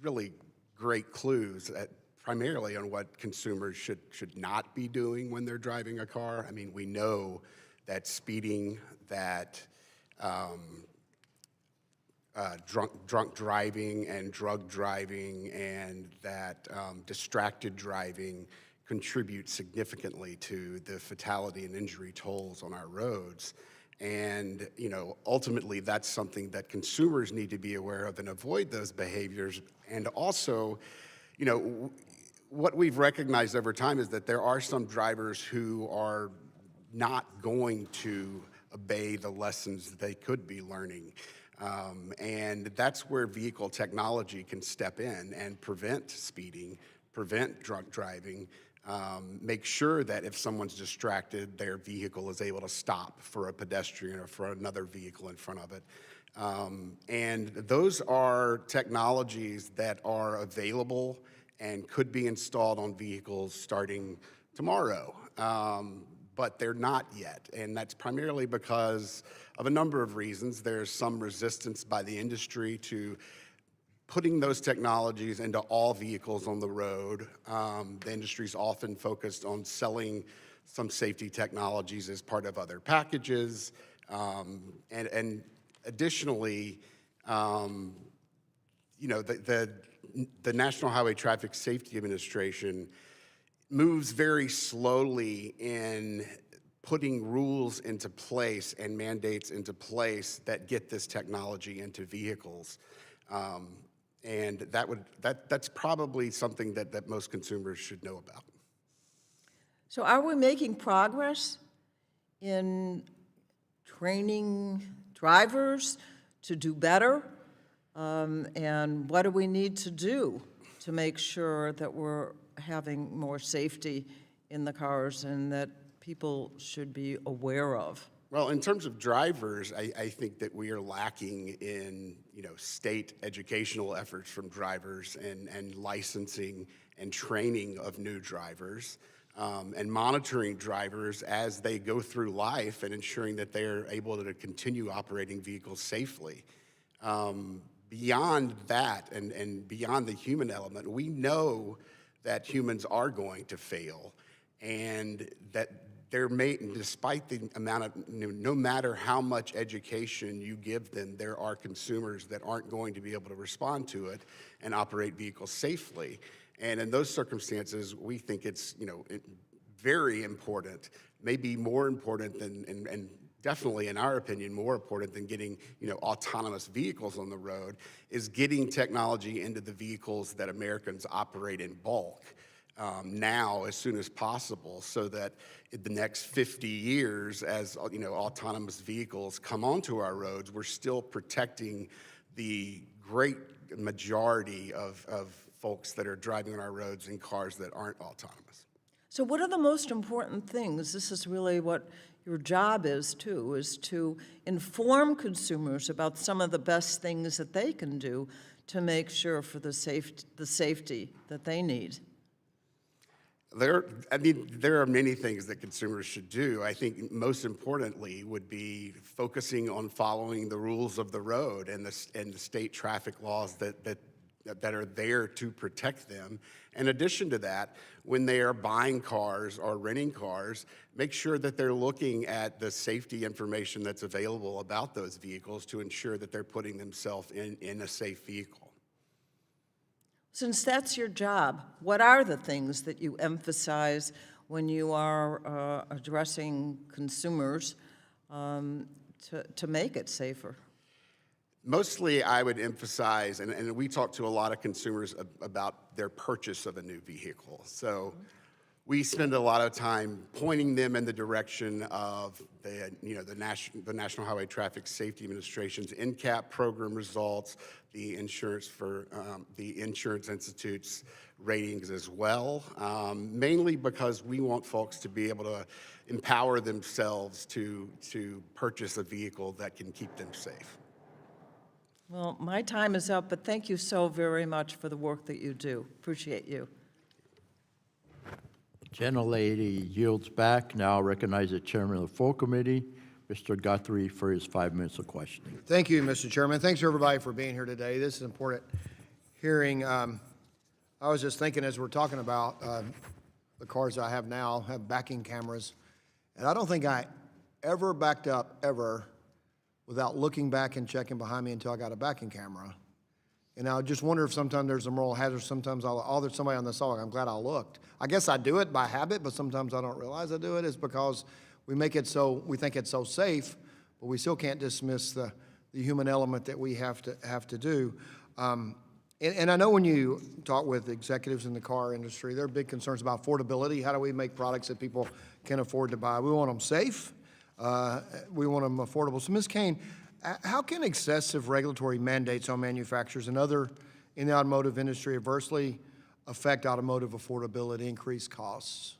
really great clues primarily on what consumers should not be doing when they're driving a car. I mean, we know that speeding, that drunk driving and drug driving, and that distracted driving contribute significantly to the fatality and injury tolls on our roads. And, you know, ultimately that's something that consumers need to be aware of and avoid those behaviors. And also, you know, what we've recognized over time is that there are some drivers who are not going to obey the lessons that they could be learning. And that's where vehicle technology can step in and prevent speeding, prevent drunk driving, make sure that if someone's distracted, their vehicle is able to stop for a pedestrian or for another vehicle in front of it. And those are technologies that are available and could be installed on vehicles starting tomorrow. But they're not yet, and that's primarily because of a number of reasons. There's some resistance by the industry to putting those technologies into all vehicles on the road. The industry's often focused on selling some safety technologies as part of other packages. And additionally, you know, the National Highway Traffic Safety Administration moves very slowly in putting rules into place and mandates into place that get this technology into vehicles. And that's probably something that most consumers should know about. So are we making progress in training drivers to do better? And what do we need to do to make sure that we're having more safety in the cars and that people should be aware of? Well, in terms of drivers, I think that we are lacking in, you know, state educational efforts from drivers and licensing and training of new drivers, and monitoring drivers as they go through life and ensuring that they're able to continue operating vehicles safely. Beyond that and beyond the human element, we know that humans are going to fail, and that despite the amount of, no matter how much education you give them, there are consumers that aren't going to be able to respond to it and operate vehicles safely. And in those circumstances, we think it's, you know, very important, maybe more important than, and definitely in our opinion, more important than getting, you know, autonomous vehicles on the road, is getting technology into the vehicles that Americans operate in bulk. Now as soon as possible, so that in the next 50 years, as you know, autonomous vehicles come onto our roads, we're still protecting the great majority of folks that are driving on our roads in cars that aren't autonomous. So what are the most important things? This is really what your job is too, is to inform consumers about some of the best things that they can do to make sure for the safety that they need. There are many things that consumers should do. I think most importantly would be focusing on following the rules of the road and the state traffic laws that are there to protect them. In addition to that, when they are buying cars or renting cars, make sure that they're looking at the safety information that's available about those vehicles to ensure that they're putting themselves in a safe vehicle. Since that's your job, what are the things that you emphasize when you are addressing consumers to make it safer? Mostly, I would emphasize, and we talk to a lot of consumers about their purchase of a new vehicle. So we spend a lot of time pointing them in the direction of the National Highway Traffic Safety Administration's NCAP program results, the Insurance Institute's ratings as well, mainly because we want folks to be able to empower themselves to purchase a vehicle that can keep them safe. Well, my time is up, but thank you so very much for the work that you do. Appreciate you. Gentlelady yields back. Now I recognize the chairman of the full committee, Mr. Guthrie, for his 5 minutes of questioning. Thank you, Mr. Chairman. Thanks, everybody, for being here today. This is an important hearing. I was just thinking as we're talking about the cars I have now have backing cameras, and I don't think I ever backed up, ever, without looking back and checking behind me until I got a backing camera. And I just wonder if sometimes there's a moral hazard. Sometimes there's somebody on the sidewalk. I'm glad I looked. I guess I do it by habit, but sometimes I don't realize I do it. It's because we think it's so safe, but we still can't dismiss the human element that we have to do. And I know when you talk with executives in the car industry, there are big concerns about affordability. How do we make products that people can afford to buy? We want them safe. We want them affordable. So, Ms. Kane, how can excessive regulatory mandates on manufacturers and other in the automotive industry adversely affect automotive affordability, increase costs?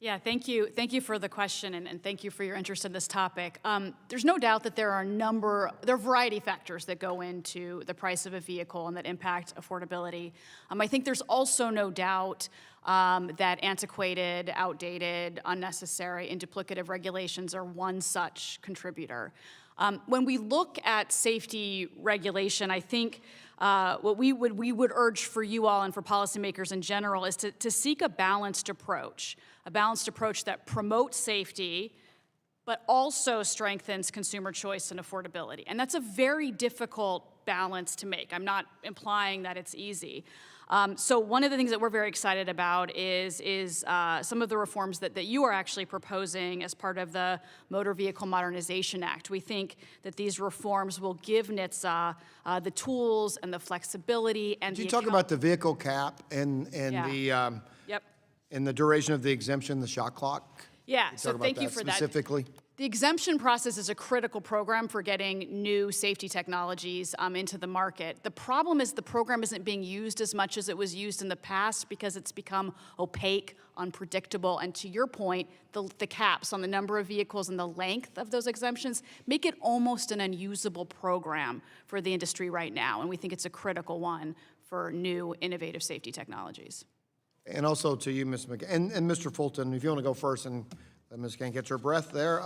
Yeah, thank you. Thank you for the question, and thank you for your interest in this topic. There's no doubt that there are a variety of factors that go into the price of a vehicle and that impact affordability. I think there's also no doubt that antiquated, outdated, unnecessary, and duplicative regulations are one such contributor. When we look at safety regulation, I think what we would urge for you all and for policymakers in general is to seek a balanced approach that promotes safety, but also strengthens consumer choice and affordability. And that's a very difficult balance to make. I'm not implying that it's easy. So one of the things that we're very excited about is some of the reforms that you are actually proposing as part of the Motor Vehicle Modernization Act. We think that these reforms will give NHTSA the tools and the flexibility and Did you talk about the vehicle cap and Yep. and the duration of the exemption, the shot clock? Yeah, so thank you for that. Specifically? The exemption process is a critical program for getting new safety technologies into the market. The problem is the program isn't being used as much as it was used in the past because it's become opaque, unpredictable, and to your point, the caps on the number of vehicles and the length of those exemptions make it almost an unusable program for the industry right now, and we think it's a critical one for new, innovative safety technologies. And also to you, Ms. McCain, and Mr. Fulton, if you want to go first and let Ms. Kane catch her breath there.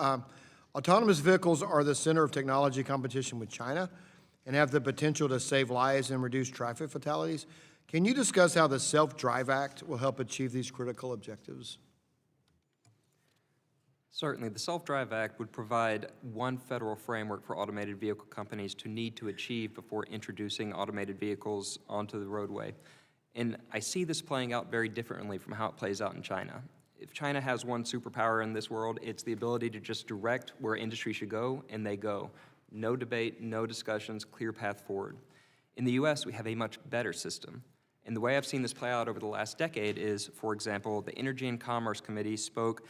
Autonomous vehicles are the center of technology competition with China and have the potential to save lives and reduce traffic fatalities. Can you discuss how the Self-Drive Act will help achieve these critical objectives? Certainly, the Self-Drive Act would provide one federal framework for automated vehicle companies to need to achieve before introducing automated vehicles onto the roadway. And I see this playing out very differently from how it plays out in China. If China has one superpower in this world, it's the ability to just direct where industry should go, and they go. No debate, no discussions, clear path forward. In the US, we have a much better system. And the way I've seen this play out over the last decade is, for example, the Energy and Commerce Committee spoke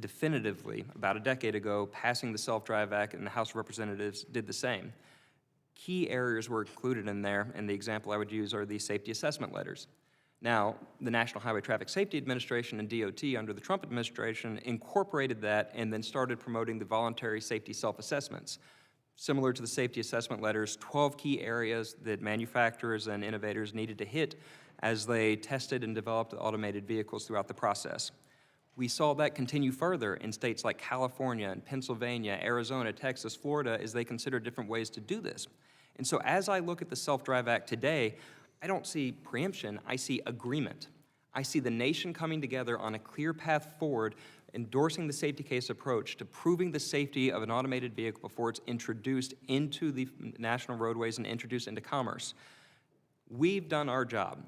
definitively about a decade ago, passing the Self-Drive Act, and the House of Representatives did the same. Key areas were included in there, and the example I would use are the safety assessment letters. Now, the National Highway Traffic Safety Administration and DOT under the Trump administration incorporated that and then started promoting the voluntary safety self-assessments. Similar to the safety assessment letters, 12 key areas that manufacturers and innovators needed to hit as they tested and developed automated vehicles throughout the process. We saw that continue further in states like California and Pennsylvania, Arizona, Texas, Florida, as they consider different ways to do this. And so as I look at the Self-Drive Act today, I don't see preemption, I see agreement. I see the nation coming together on a clear path forward, endorsing the safety case approach to proving the safety of an automated vehicle before it's introduced into the national roadways and introduced into commerce. We've done our job.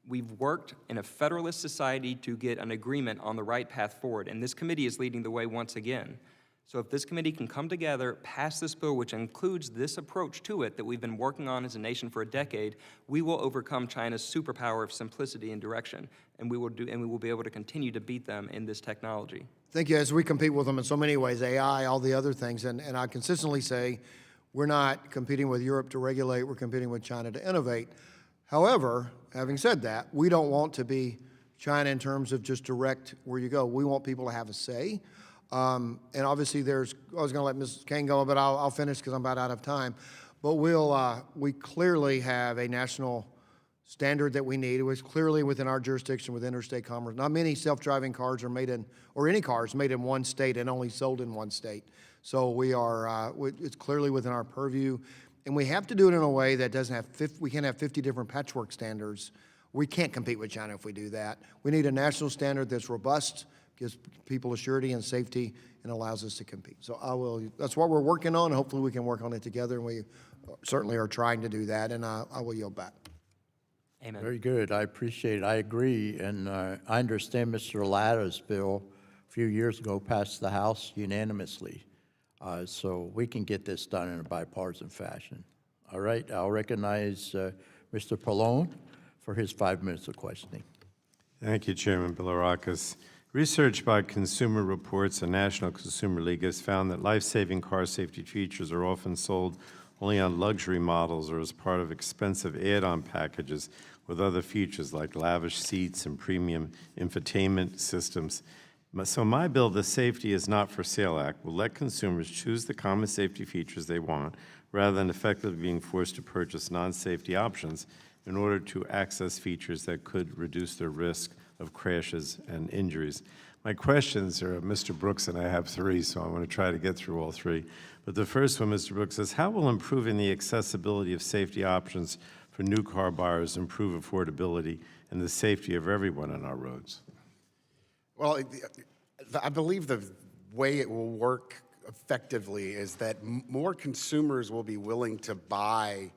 We've worked in a federalist society to get an agreement on the right path forward, and this committee is leading the way once again. So if this committee can come together, pass this bill, which includes this approach to it that we've been working on as a nation for a decade, we will overcome China's superpower of simplicity and direction, and we will be able to continue to beat them in this technology. Thank you. As we compete with them in so many ways, AI, all the other things, and I consistently say we're not competing with Europe to regulate, we're competing with China to innovate. However, having said that, we don't want to be China in terms of just direct where you go. We want people to have a say. And obviously I was going to let Ms. Kane go, but I'll finish because I'm about out of time. But we clearly have a national standard that we need. It was clearly within our jurisdiction with interstate commerce. Not many self-driving cars are made in, or any cars made in one state and only sold in one state. So it's clearly within our purview. And we have to do it in a way that doesn't have, we can't have 50 different patchwork standards. We can't compete with China if we do that. We need a national standard that's robust, gives people assurity and safety, and allows us to compete. So that's what we're working on. Hopefully we can work on it together, and we certainly are trying to do that, and I will yield back. Amen. Very good. I appreciate it. I agree. And I understand Mr. Latter's bill a few years ago passed the House unanimously. So we can get this done in a bipartisan fashion. All right, I'll recognize Mr. Pallone for his 5 minutes of questioning. Thank you, Chairman Bilirakis. Research by Consumer Reports and National Consumer League has found that life-saving car safety features are often sold only on luxury models or as part of expensive add-on packages with other features like lavish seats and premium infotainment systems. So my bill, the Safety is Not for Sale Act, will let consumers choose the common safety features they want rather than effectively being forced to purchase non-safety options in order to access features that could reduce their risk of crashes and injuries. My questions are of Mr. Brooks, and I have three, so I want to try to get through all three. But the first one, Mr. Brooks, is how will improving the accessibility of safety options for new car buyers improve affordability and the safety of everyone on our roads? Well, I believe the way it will work effectively is that more consumers will be willing to buy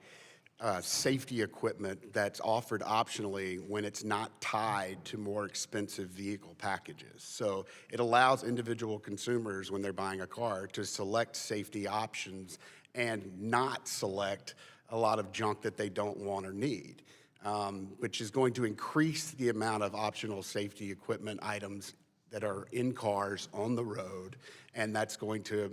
safety equipment that's offered optionally when it's not tied to more expensive vehicle packages. So it allows individual consumers, when they're buying a car, to select safety options and not select a lot of junk that they don't want or need, which is going to increase the amount of optional safety equipment items that are in cars on the road, and that's going to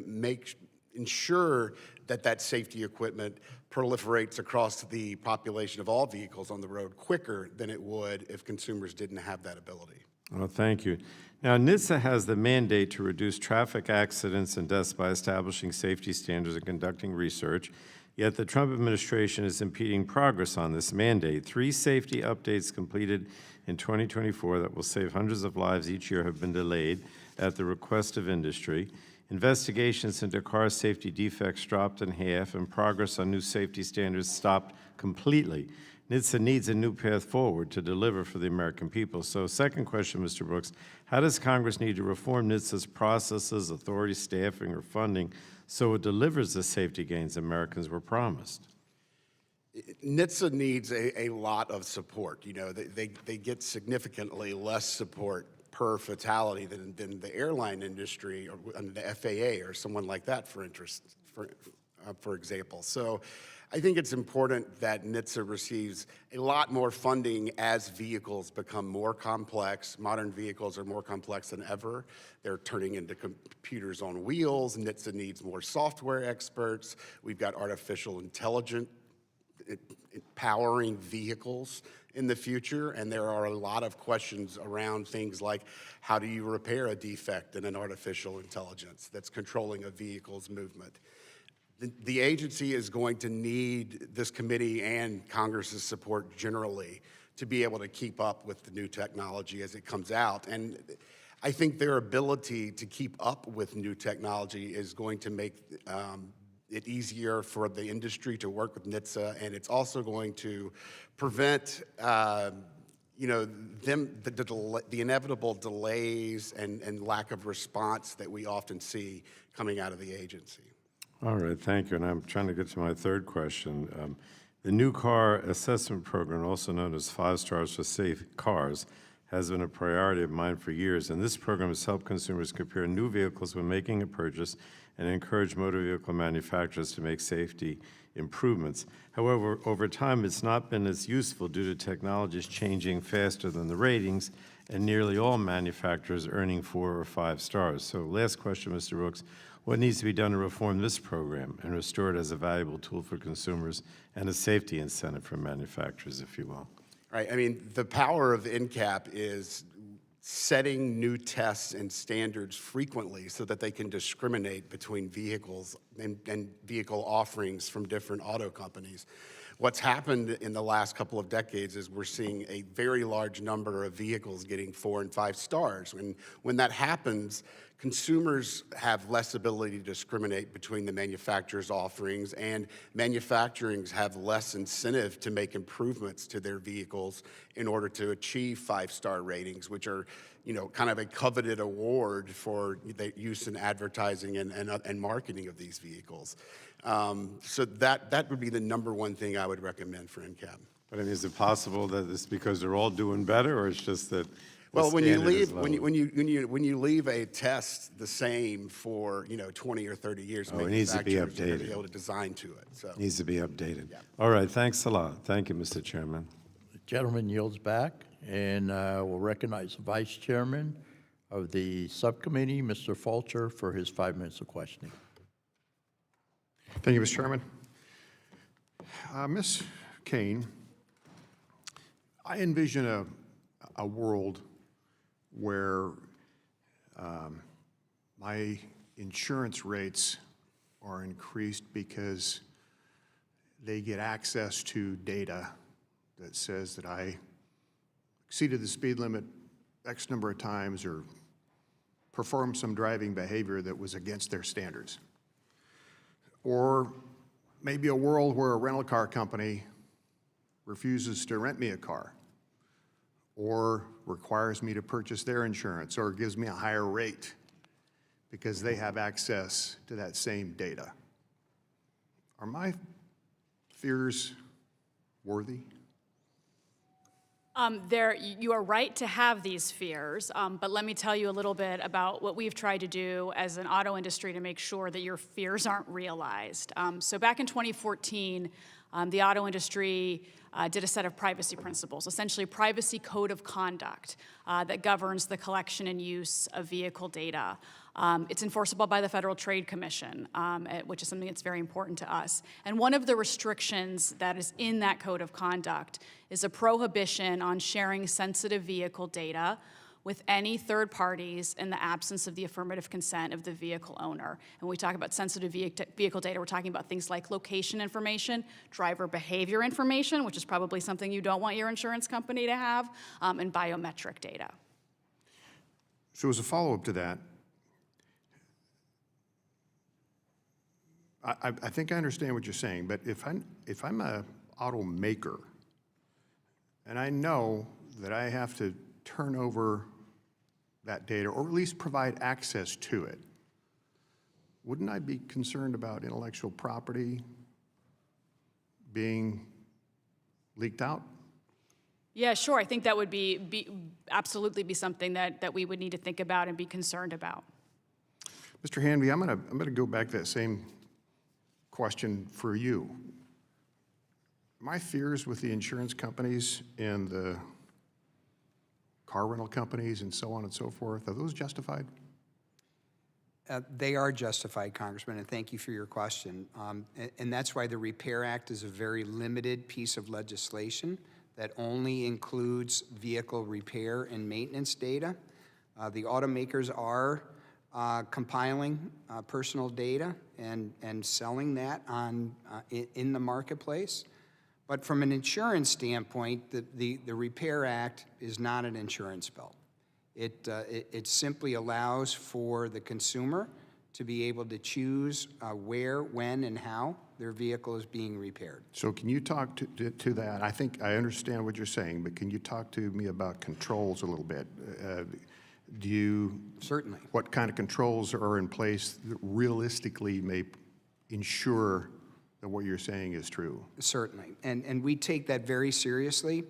ensure that that safety equipment proliferates across the population of all vehicles on the road quicker than it would if consumers didn't have that ability. Well, thank you. Now, NHTSA has the mandate to reduce traffic accidents and deaths by establishing safety standards and conducting research, yet the Trump administration is impeding progress on this mandate. 3 safety updates completed in 2024 that will save hundreds of lives each year have been delayed at the request of industry. Investigations into car safety defects dropped in half, and progress on new safety standards stopped completely. NHTSA needs a new path forward to deliver for the American people. So, second question, Mr. Brooks, how does Congress need to reform NHTSA's processes, authority, staffing, or funding so it delivers the safety gains Americans were promised? NHTSA needs a lot of support. You know, they get significantly less support per fatality than the airline industry or the FAA or someone like that, for example. So I think it's important that NHTSA receives a lot more funding as vehicles become more complex. Modern vehicles are more complex than ever. They're turning into computers on wheels. NHTSA needs more software experts. We've got artificial intelligence powering vehicles in the future, and there are a lot of questions around things like how do you repair a defect in an artificial intelligence that's controlling a vehicle's movement. The agency is going to need this committee and Congress's support generally to be able to keep up with the new technology as it comes out. And I think their ability to keep up with new technology is going to make it easier for the industry to work with NHTSA, and it's also going to prevent the inevitable delays and lack of response that we often see coming out of the agency. All right, thank you. And I'm trying to get to my third question. The new car assessment program, also known as 5 Stars for Safe Cars, has been a priority of mine for years, and this program has helped consumers compare new vehicles when making a purchase and encourage motor vehicle manufacturers to make safety improvements. However, over time, it's not been as useful due to technologies changing faster than the ratings and nearly all manufacturers earning 4 or 5 stars. So last question, Mr. Brooks, what needs to be done to reform this program and restore it as a valuable tool for consumers and a safety incentive for manufacturers, if you will? Right, I mean, the power of NCAP is setting new tests and standards frequently so that they can discriminate between vehicles and vehicle offerings from different auto companies. What's happened in the last couple of decades is we're seeing a very large number of vehicles getting 4 and 5 stars. And when that happens, consumers have less ability to discriminate between the manufacturer's offerings, and manufacturers have less incentive to make improvements to their vehicles in order to achieve 5-star ratings, which are, kind of a coveted award for the use in advertising and marketing of these vehicles. So that would be the number one thing I would recommend for NCAP. But I mean, is it possible that it's because they're all doing better, or it's just that Well, the when you standard is leave lower? when you leave a test the same for 20 or 30 years, Oh, it needs to be manufacturers are going to updated. be able to design to it. So Needs to be updated. Yeah. All right, thanks a lot. Thank you, Mr. Chairman. The gentleman yields back, and we'll recognize the Vice Chairman of the Subcommittee, Mr. Fulcher, for his 5 minutes of questioning. Thank you, Mr. Chairman. Ms. Kane, I envision a world where my insurance rates are increased because they get access to data that says that I exceeded the speed limit X number of times or performed some driving behavior that was against their standards. Or maybe a world where a rental car company refuses to rent me a car, or requires me to purchase their insurance, or gives me a higher rate because they have access to that same data. Are my fears worthy? You are right to have these fears, but let me tell you a little bit about what we've tried to do as an auto industry to make sure that your fears aren't realized. So back in 2014, the auto industry did a set of privacy principles, essentially a privacy code of conduct that governs the collection and use of vehicle data. It's enforceable by the Federal Trade Commission, which is something that's very important to us. And one of the restrictions that is in that code of conduct is a prohibition on sharing sensitive vehicle data with any third parties in the absence of the affirmative consent of the vehicle owner. And when we talk about sensitive vehicle data, we're talking about things like location information, driver behavior information, which is probably something you don't want your insurance company to have, and biometric data. So as a follow-up to that, I think I understand what you're saying, but if I'm an automaker and I know that I have to turn over that data, or at least provide access to it, wouldn't I be concerned about intellectual property being leaked out? Yeah, sure. I think that would absolutely be something that we would need to think about and be concerned about. Mr. Hanvey, I'm gonna go back to that same question for you. My fears with the insurance companies and the car rental companies and so on and so forth, are those justified? They are justified, Congressman, and thank you for your question. And that's why the Repair Act is a very limited piece of legislation that only includes vehicle repair and maintenance data. The automakers are compiling personal data and selling that in the marketplace. But from an insurance standpoint, the Repair Act is not an insurance bill. It simply allows for the consumer to be able to choose where, when, and how their vehicle is being repaired. So can you talk to that? I think I understand what you're saying, but can you talk to me about controls a little bit? Do you... Certainly. What kind of controls are in place that realistically may ensure that what you're saying is true? Certainly. And we take that very seriously.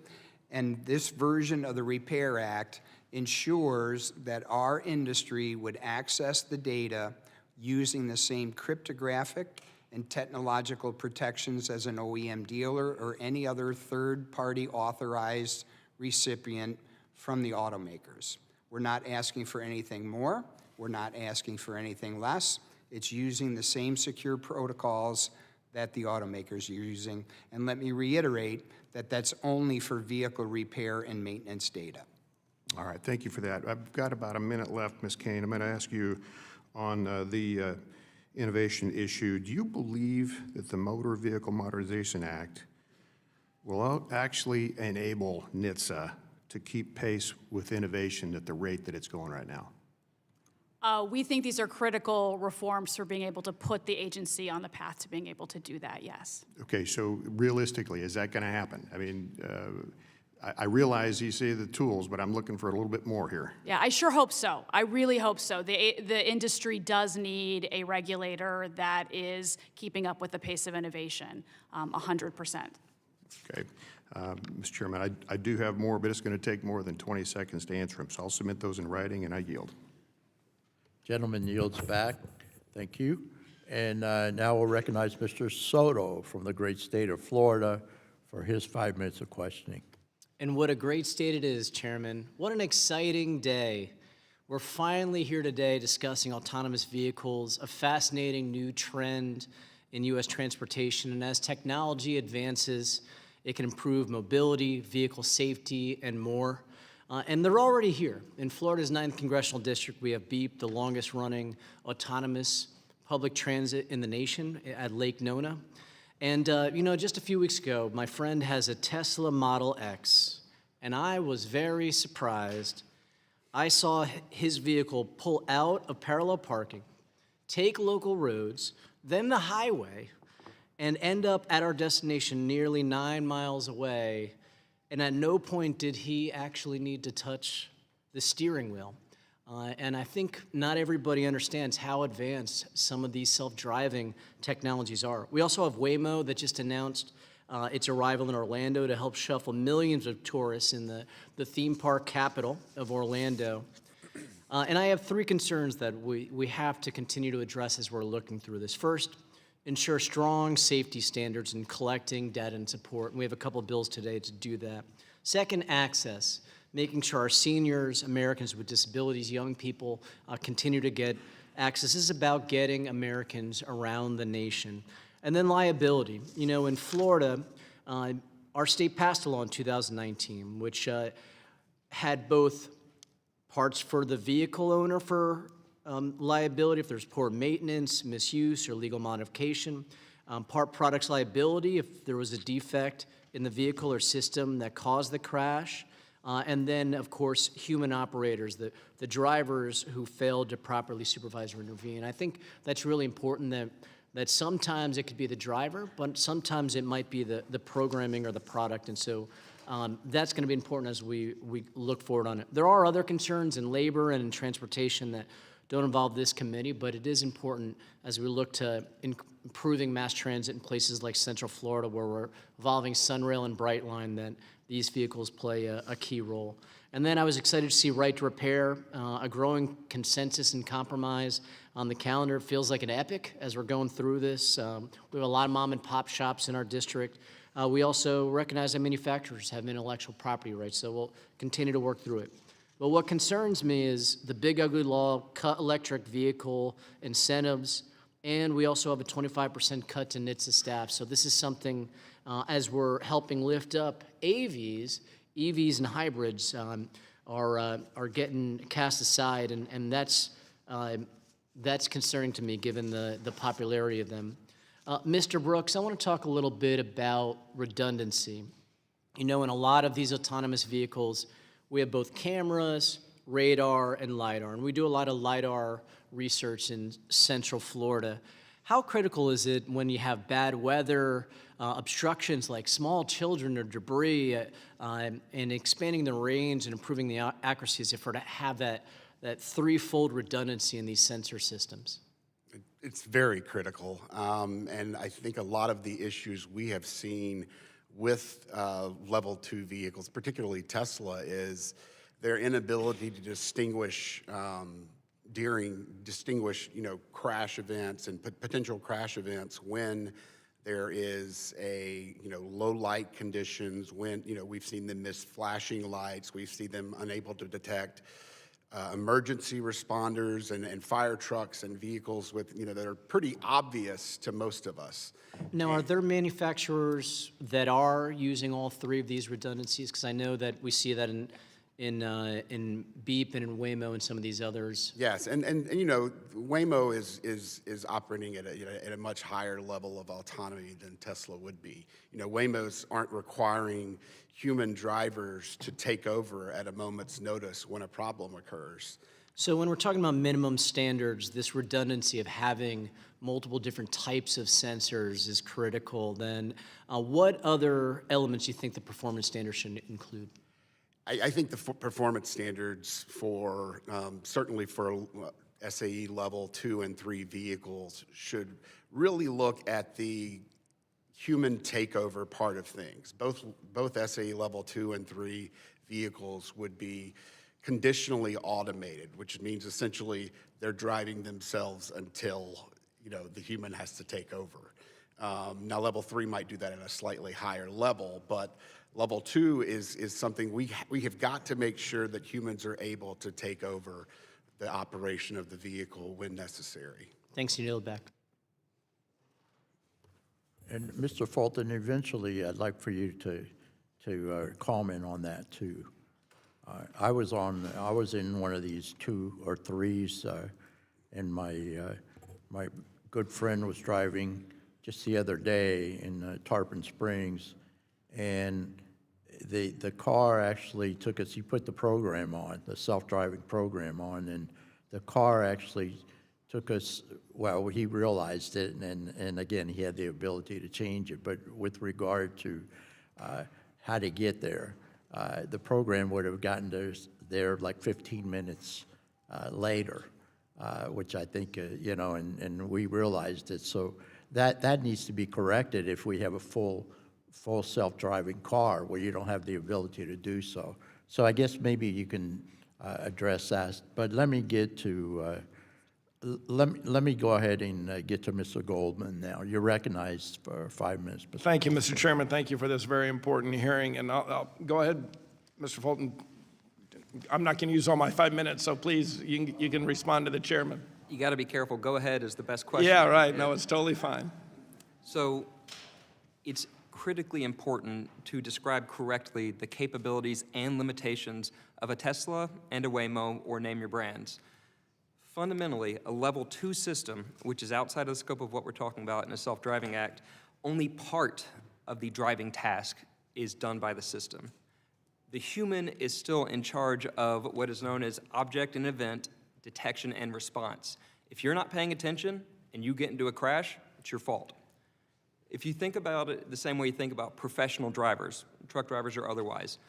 And this version of the Repair Act ensures that our industry would access the data using the same cryptographic and technological protections as an OEM dealer or any other third-party authorized recipient from the automakers. We're not asking for anything more. We're not asking for anything less. It's using the same secure protocols that the automakers are using. And let me reiterate that that's only for vehicle repair and maintenance data. All right, thank you for that. I've got about a minute left, Ms. Kane. I'm going to ask you on the innovation issue. Do you believe that the Motor Vehicle Modernization Act will actually enable NHTSA to keep pace with innovation at the rate that it's going right now? We think these are critical reforms for being able to put the agency on the path to being able to do that, yes. Okay, so realistically, is that going to happen? I mean, I realize you say the tools, but I'm looking for a little bit more here. Yeah, I sure hope so. I really hope so. The industry does need a regulator that is keeping up with the pace of innovation, 100%. Okay. Mr. Chairman, I do have more, but it's going to take more than 20 seconds to answer them, so I'll submit those in writing, and I yield. Gentleman yields back. Thank you. And now we'll recognize Mr. Soto from the great state of Florida for his 5 minutes of questioning. And what a great state it is, Chairman. What an exciting day. We're finally here today discussing autonomous vehicles, a fascinating new trend in U.S. transportation. And as technology advances, it can improve mobility, vehicle safety, and more. And they're already here. In Florida's 9th Congressional District, we have BEEP, the longest-running autonomous public transit in the nation at Lake Nona. And, just a few weeks ago, my friend has a Tesla Model X, and I was very surprised. I saw his vehicle pull out of parallel parking, take local roads, then the highway, and end up at our destination nearly 9 miles away. And at no point did he actually need to touch the steering wheel. And I think not everybody understands how advanced some of these self-driving technologies are. We also have Waymo that just announced its arrival in Orlando to help shuffle millions of tourists in the theme park capital of Orlando. And I have 3 concerns that we have to continue to address as we're looking through this. First, ensure strong safety standards in collecting data and support. And we have a couple of bills today to do that. Second, access, making sure our seniors, Americans with disabilities, young people continue to get access. This is about getting Americans around the nation. And then liability. In Florida, our state passed a law in 2019, which had both parts for the vehicle owner for liability if there's poor maintenance, misuse, or legal modification, part products liability if there was a defect in the vehicle or system that caused the crash, and then, of course, human operators, the drivers who failed to properly supervise or intervene. I think that's really important that sometimes it could be the driver, but sometimes it might be the programming or the product, and so that's going to be important as we look forward on it. There are other concerns in labor and in transportation that don't involve this committee, but it is important as we look to improving mass transit in places like Central Florida, where we're evolving Sunrail and Brightline, that these vehicles play a key role. And then I was excited to see Right to Repair, a growing consensus and compromise on the calendar. It feels like an epic as we're going through this. We have a lot of mom and pop shops in our district. We also recognize that manufacturers have intellectual property rights, so we'll continue to work through it. But what concerns me is the big ugly law, cut electric vehicle incentives, and we also have a 25% cut to NHTSA staff. So this is something, as we're helping lift up EVs and hybrids are getting cast aside, and that's concerning to me given the popularity of them. Mr. Brooks, I want to talk a little bit about redundancy. You know, in a lot of these autonomous vehicles, we have both cameras, radar, and LiDAR, and we do a lot of LiDAR research in Central Florida. How critical is it when you have bad weather, obstructions like small children or debris, and expanding the range and improving the accuracy, as if we're to have that threefold redundancy in these sensor systems? It's very critical, and I think a lot of the issues we have seen with level 2 vehicles, particularly Tesla, is their inability to distinguish crash events and potential crash events when there is low light conditions, when, we've seen them miss flashing lights, we've seen them unable to detect emergency responders and fire trucks and vehicles with, that are pretty obvious to most of us. Now, are there manufacturers that are using all three of these redundancies? Because I know that we see that in Beep and in Waymo and some of these others. Yes, and Waymo is operating at a much higher level of autonomy than Tesla would be. Waymos aren't requiring human drivers to take over at a moment's notice when a problem occurs. So when we're talking about minimum standards, this redundancy of having multiple different types of sensors is critical. Then what other elements do you think the performance standards should include? I think the performance standards for, certainly for SAE level 2 and 3 vehicles should really look at the human takeover part of things. Both SAE level 2 and 3 vehicles would be conditionally automated, which means essentially they're driving themselves until the human has to take over. Now level 3 might do that at a slightly higher level, but level 2 is something we have got to make sure that humans are able to take over the operation of the vehicle when necessary. Thanks, you nailed it back. And Mr. Fulton, eventually I'd like for you to comment on that too. I was in one of these 2 or 3s, and my good friend was driving just the other day in Tarpon Springs, and the car actually took us. He put the program on, the self-driving program on, and the car actually took us. Well, he realized it, and again, he had the ability to change it. But with regard to how to get there, the program would have gotten there like 15 minutes later, which I think, and we realized it. So that needs to be corrected if we have a full self-driving car where you don't have the ability to do so. So I guess maybe you can address that. But let me get to. Let me go ahead and get to Mr. Goldman now. You're recognized for 5 minutes. Thank you, Mr. Chairman. Thank you for this very important hearing. And I'll go ahead, Mr. Fulton. I'm not going to use all my 5 minutes, so please, you can respond to the chairman. You got to be careful. Go ahead is the best question. Yeah, right. No, it's totally fine. So it's critically important to describe correctly the capabilities and limitations of a Tesla and a Waymo, or name your brands. Fundamentally, a level 2 system, which is outside of the scope of what we're talking about in a self-driving act, only part of the driving task is done by the system. The human is still in charge of what is known as object and event detection and response. If you're not paying attention and you get into a crash, it's your fault. If you think about it the same way you think about professional drivers, truck drivers or otherwise,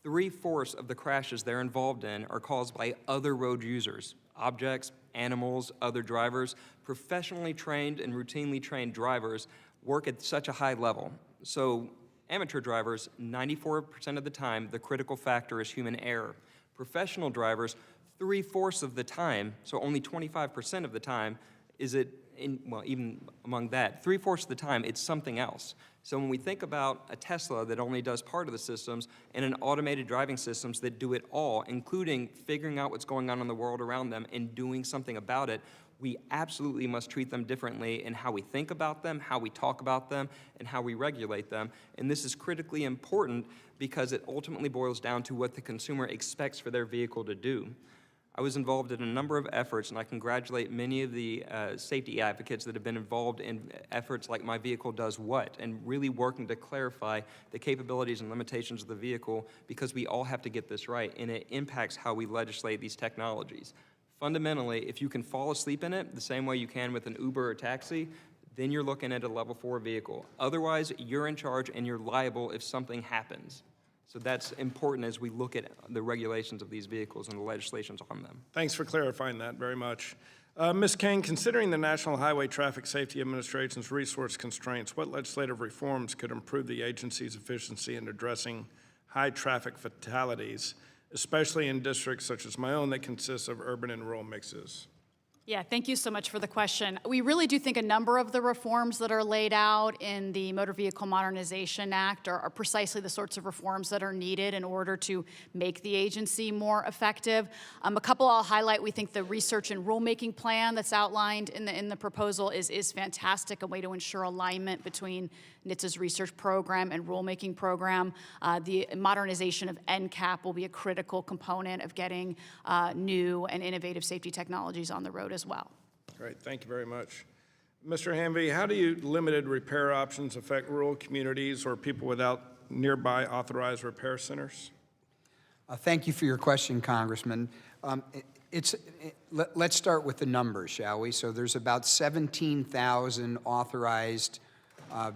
3/4 of the crashes they're involved in are caused by other road users, objects, animals, other drivers. Professionally trained and routinely trained drivers work at such a high level. So amateur drivers, 94% of the time, the critical factor is human error. Professional drivers, 3/4 of the time, so only 25% of the time, is it even among that, 3/4 of the time, it's something else. So when we think about a Tesla that only does part of the systems and an automated driving systems that do it all, including figuring out what's going on in the world around them and doing something about it, we absolutely must treat them differently in how we think about them, how we talk about them, and how we regulate them. And this is critically important because it ultimately boils down to what the consumer expects for their vehicle to do. I was involved in a number of efforts, and I congratulate many of the safety advocates that have been involved in efforts like My Vehicle Does What, and really working to clarify the capabilities and limitations of the vehicle, because we all have to get this right, and it impacts how we legislate these technologies. Fundamentally, if you can fall asleep in it the same way you can with an Uber or taxi, then you're looking at a level 4 vehicle. Otherwise, you're in charge and you're liable if something happens. So that's important as we look at the regulations of these vehicles and the legislations on them. Thanks for clarifying that very much. Ms. Kane, considering the National Highway Traffic Safety Administration's resource constraints, what legislative reforms could improve the agency's efficiency in addressing high traffic fatalities, especially in districts such as my own that consists of urban and rural mixes? Yeah, thank you so much for the question. We really do think a number of the reforms that are laid out in the Motor Vehicle Modernization Act are precisely the sorts of reforms that are needed in order to make the agency more effective. A couple I'll highlight. We think the research and rulemaking plan that's outlined in the proposal is fantastic, a way to ensure alignment between NHTSA's research program and rulemaking program. The modernization of NCAP will be a critical component of getting new and innovative safety technologies on the road as well. Great, thank you very much. Mr. Hanvey, how do limited repair options affect rural communities or people without nearby authorized repair centers? Thank you for your question, Congressman. Let's start with the numbers, shall we? So there's about 17,000 authorized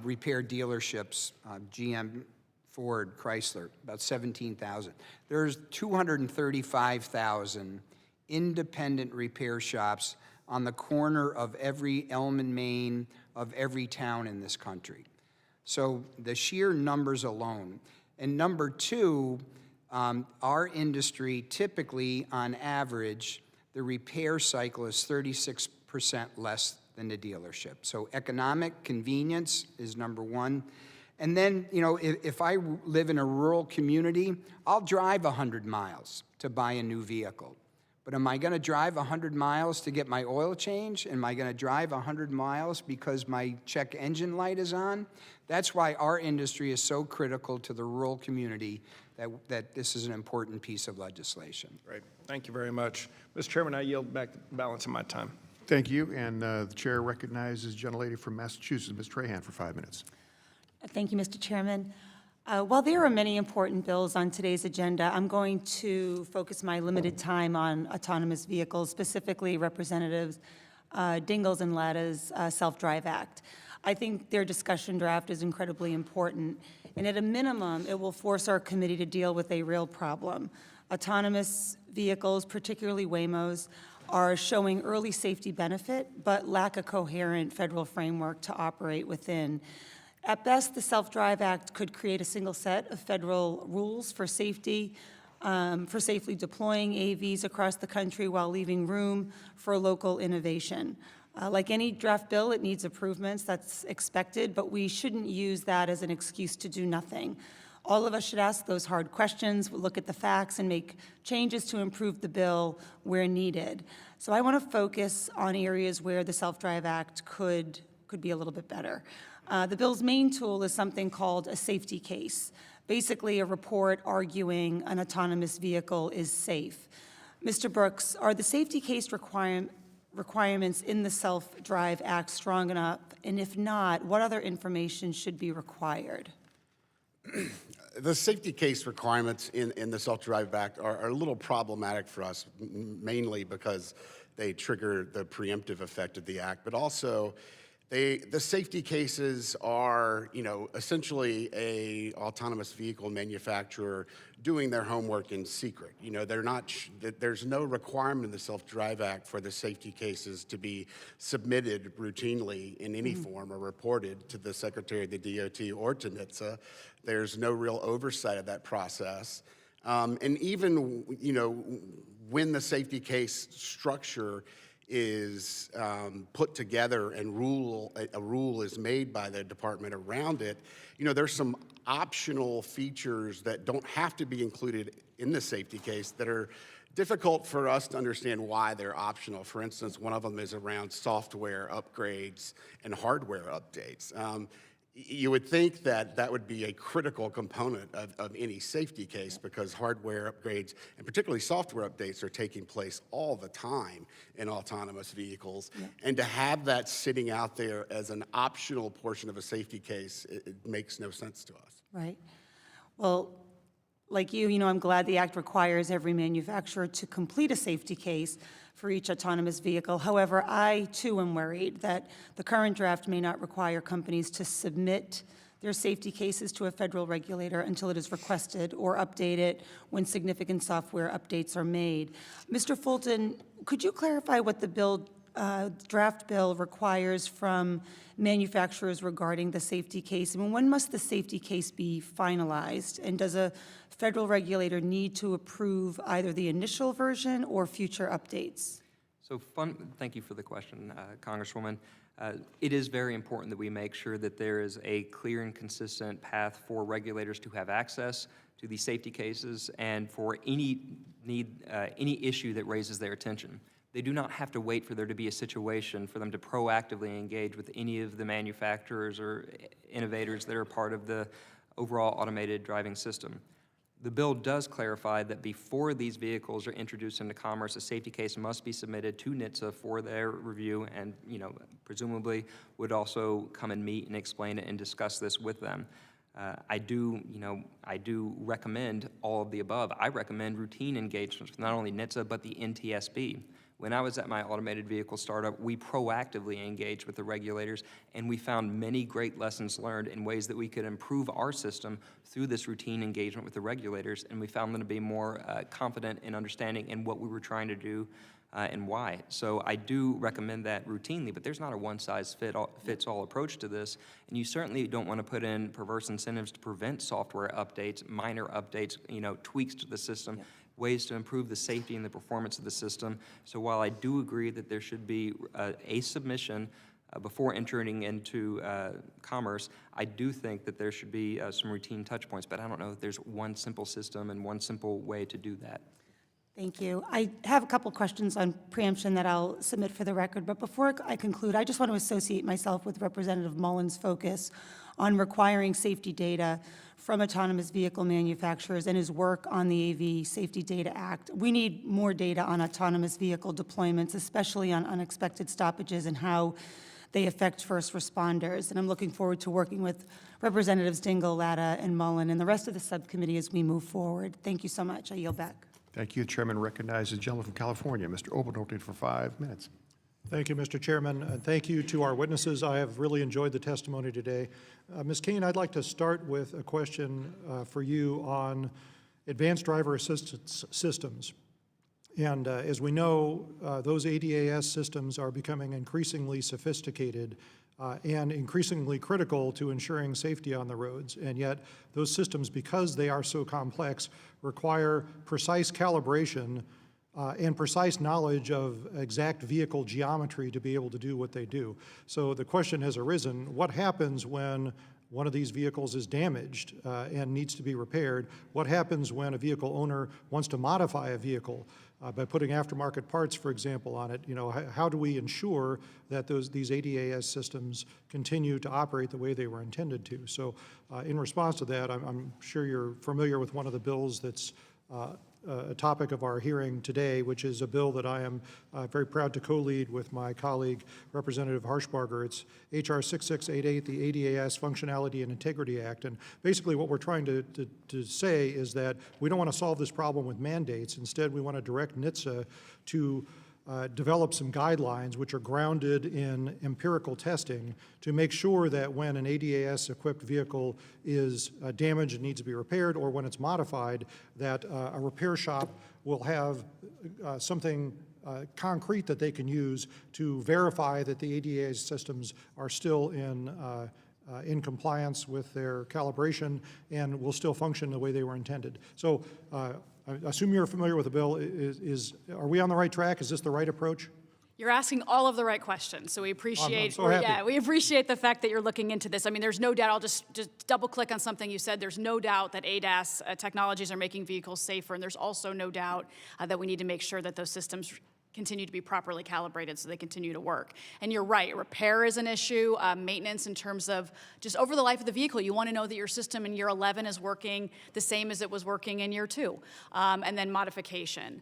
repair dealerships, GM, Ford, Chrysler, about 17,000. There's 235,000 independent repair shops on the corner of every elm and main of every town in this country. So the sheer numbers alone. And number two, our industry typically, on average, the repair cycle is 36% less than the dealership. So economic convenience is number one. And then, you know, if I live in a rural community, I'll drive 100 miles to buy a new vehicle. But am I going to drive 100 miles to get my oil change? Am I going to drive 100 miles because my check engine light is on? That's why our industry is so critical to the rural community that this is an important piece of legislation. Great, thank you very much. Mr. Chairman, I yield back the balance of my time. Thank you, and the chair recognizes the gentlelady from Massachusetts, Ms. Trahan, for 5 minutes. Thank you, Mr. Chairman. While there are many important bills on today's agenda, I'm going to focus my limited time on autonomous vehicles, specifically Representatives Dingell's and Latta's Self-Drive Act. I think their discussion draft is incredibly important, and at a minimum, it will force our committee to deal with a real problem. Autonomous vehicles, particularly Waymos, are showing early safety benefit, but lack a coherent federal framework to operate within. At best, the Self-Drive Act could create a single set of federal rules for safely deploying AVs across the country while leaving room for local innovation. Like any draft bill, it needs improvements, that's expected, but we shouldn't use that as an excuse to do nothing. All of us should ask those hard questions, look at the facts, and make changes to improve the bill where needed. So I want to focus on areas where the Self-Drive Act could be a little bit better. The bill's main tool is something called a safety case, basically a report arguing an autonomous vehicle is safe. Mr. Brooks, are the safety case requirements in the Self-Drive Act strong enough? And if not, what other information should be required? The safety case requirements in the Self-Drive Act are a little problematic for us, mainly because they trigger the preemptive effect of the act, but also the safety cases are, you know, essentially a autonomous vehicle manufacturer doing their homework in secret. You know, there's no requirement in the Self-Drive Act for the safety cases to be submitted routinely in any form or reported to the Secretary of the DOT or to NHTSA. There's no real oversight of that process. And even, you know, when the safety case structure is put together and a rule is made by the department around it, there's some optional features that don't have to be included in the safety case that are difficult for us to understand why they're optional. For instance, one of them is around software upgrades and hardware updates. You would think that that would be a critical component of any safety case because hardware upgrades and particularly software updates are taking place all the time in autonomous vehicles. Yeah. And to have that sitting out there as an optional portion of a safety case, it makes no sense to us. Right. Well, like you, I'm glad the Act requires every manufacturer to complete a safety case for each autonomous vehicle. However, I too am worried that the current draft may not require companies to submit their safety cases to a federal regulator until it is requested or updated when significant software updates are made. Mr. Fulton, could you clarify what the draft bill requires from manufacturers regarding the safety case? I mean, when must the safety case be finalized? And does a federal regulator need to approve either the initial version or future updates? So thank you for the question, Congresswoman. It is very important that we make sure that there is a clear and consistent path for regulators to have access to these safety cases and for any issue that raises their attention. They do not have to wait for there to be a situation for them to proactively engage with any of the manufacturers or innovators that are part of the overall automated driving system. The bill does clarify that before these vehicles are introduced into commerce, a safety case must be submitted to NHTSA for their review and, presumably would also come and meet and explain it and discuss this with them. I do recommend all of the above. I recommend routine engagements with not only NHTSA, but the NTSB. When I was at my automated vehicle startup, we proactively engaged with the regulators, and we found many great lessons learned in ways that we could improve our system through this routine engagement with the regulators, and we found them to be more confident in understanding in what we were trying to do and why. So I do recommend that routinely, but there's not a one-size-fits-all approach to this, and you certainly don't want to put in perverse incentives to prevent software updates, minor updates, tweaks to the system. Yeah. Ways to improve the safety and the performance of the system. So while I do agree that there should be a submission before entering into commerce, I do think that there should be some routine touch points, but I don't know if there's one simple system and one simple way to do that. Thank you. I have a couple questions on preemption that I'll submit for the record, but before I conclude, I just want to associate myself with Representative Mullen's focus on requiring safety data from autonomous vehicle manufacturers and his work on the AV Safety Data Act. We need more data on autonomous vehicle deployments, especially on unexpected stoppages and how they affect first responders. And I'm looking forward to working with Representatives Dingell, Latta, and Mullen and the rest of the subcommittee as we move forward. Thank you so much. I yield back. Thank you. The chairman recognizes the gentleman from California, Mr. Obernolte, for 5 minutes. Thank you, Mr. Chairman, and thank you to our witnesses. I have really enjoyed the testimony today. Ms. Kane, I'd like to start with a question for you on advanced driver assistance systems. And as we know, those ADAS systems are becoming increasingly sophisticated and increasingly critical to ensuring safety on the roads. And yet those systems, because they are so complex, require precise calibration and precise knowledge of exact vehicle geometry to be able to do what they do. So the question has arisen, what happens when one of these vehicles is damaged and needs to be repaired? What happens when a vehicle owner wants to modify a vehicle by putting aftermarket parts, for example, on it? How do we ensure that these ADAS systems continue to operate the way they were intended to? So in response to that, I'm sure you're familiar with one of the bills that's a topic of our hearing today, which is a bill that I am very proud to co-lead with my colleague, Representative Harshbarger. It's H.R. 6688, the ADAS Functionality and Integrity Act. And basically what we're trying to say is that we don't want to solve this problem with mandates. Instead, we want to direct NHTSA to develop some guidelines which are grounded in empirical testing to make sure that when an ADAS-equipped vehicle is damaged and needs to be repaired, or when it's modified, that a repair shop will have something concrete that they can use to verify that the ADAS systems are still in compliance with their calibration and will still function the way they were intended. So I assume you're familiar with the bill. Are we on the right track? Is this the right approach? You're asking all of the right questions, so we appreciate. so happy. Yeah, we appreciate the fact that you're looking into this. I mean, there's no doubt. I'll just double click on something you said. There's no doubt that ADAS technologies are making vehicles safer, and there's also no doubt that we need to make sure that those systems continue to be properly calibrated so they continue to work. And you're right, repair is an issue, maintenance in terms of just over the life of the vehicle. You want to know that your system in year 11 is working the same as it was working in year 2, and then modification.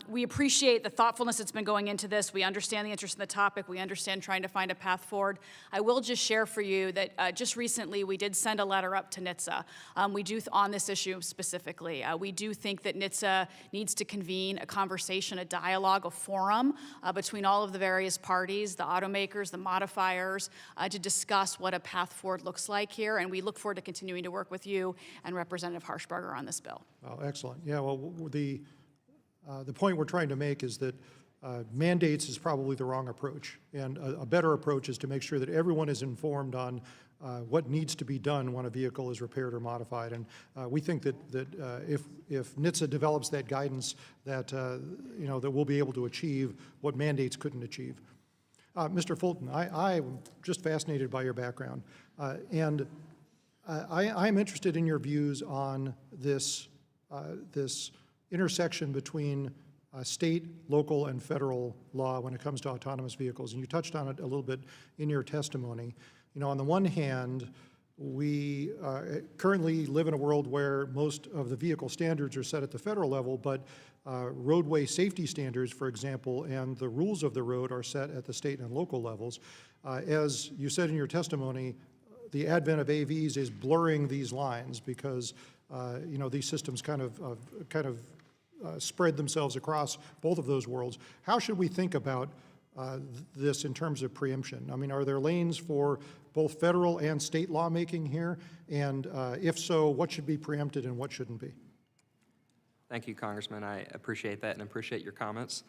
We appreciate the thoughtfulness that's been going into this. We understand the interest in the topic. We understand trying to find a path forward. I will just share for you that just recently we did send a letter up to NHTSA. We do, on this issue specifically, we do think that NHTSA needs to convene a conversation, a dialogue, a forum between all of the various parties, the automakers, the modifiers, to discuss what a path forward looks like here. And we look forward to continuing to work with you and Representative Harshbarger on this bill. Oh, excellent. Yeah, well, the point we're trying to make is that mandates is probably the wrong approach. And a better approach is to make sure that everyone is informed on what needs to be done when a vehicle is repaired or modified. And we think that if NHTSA develops that guidance, that that we'll be able to achieve what mandates couldn't achieve. Mr. Fulton, I'm just fascinated by your background, and I'm interested in your views on this intersection between state, local, and federal law when it comes to autonomous vehicles. And you touched on it a little bit in your testimony. You know, on the one hand, we currently live in a world where most of the vehicle standards are set at the federal level, but roadway safety standards, for example, and the rules of the road are set at the state and local levels. As you said in your testimony, the advent of AVs is blurring these lines because these systems kind of spread themselves across both of those worlds. How should we think about this in terms of preemption? I mean, are there lanes for both federal and state lawmaking here? And if so, what should be preempted and what shouldn't be? Thank you, Congressman. I appreciate that and appreciate your comments.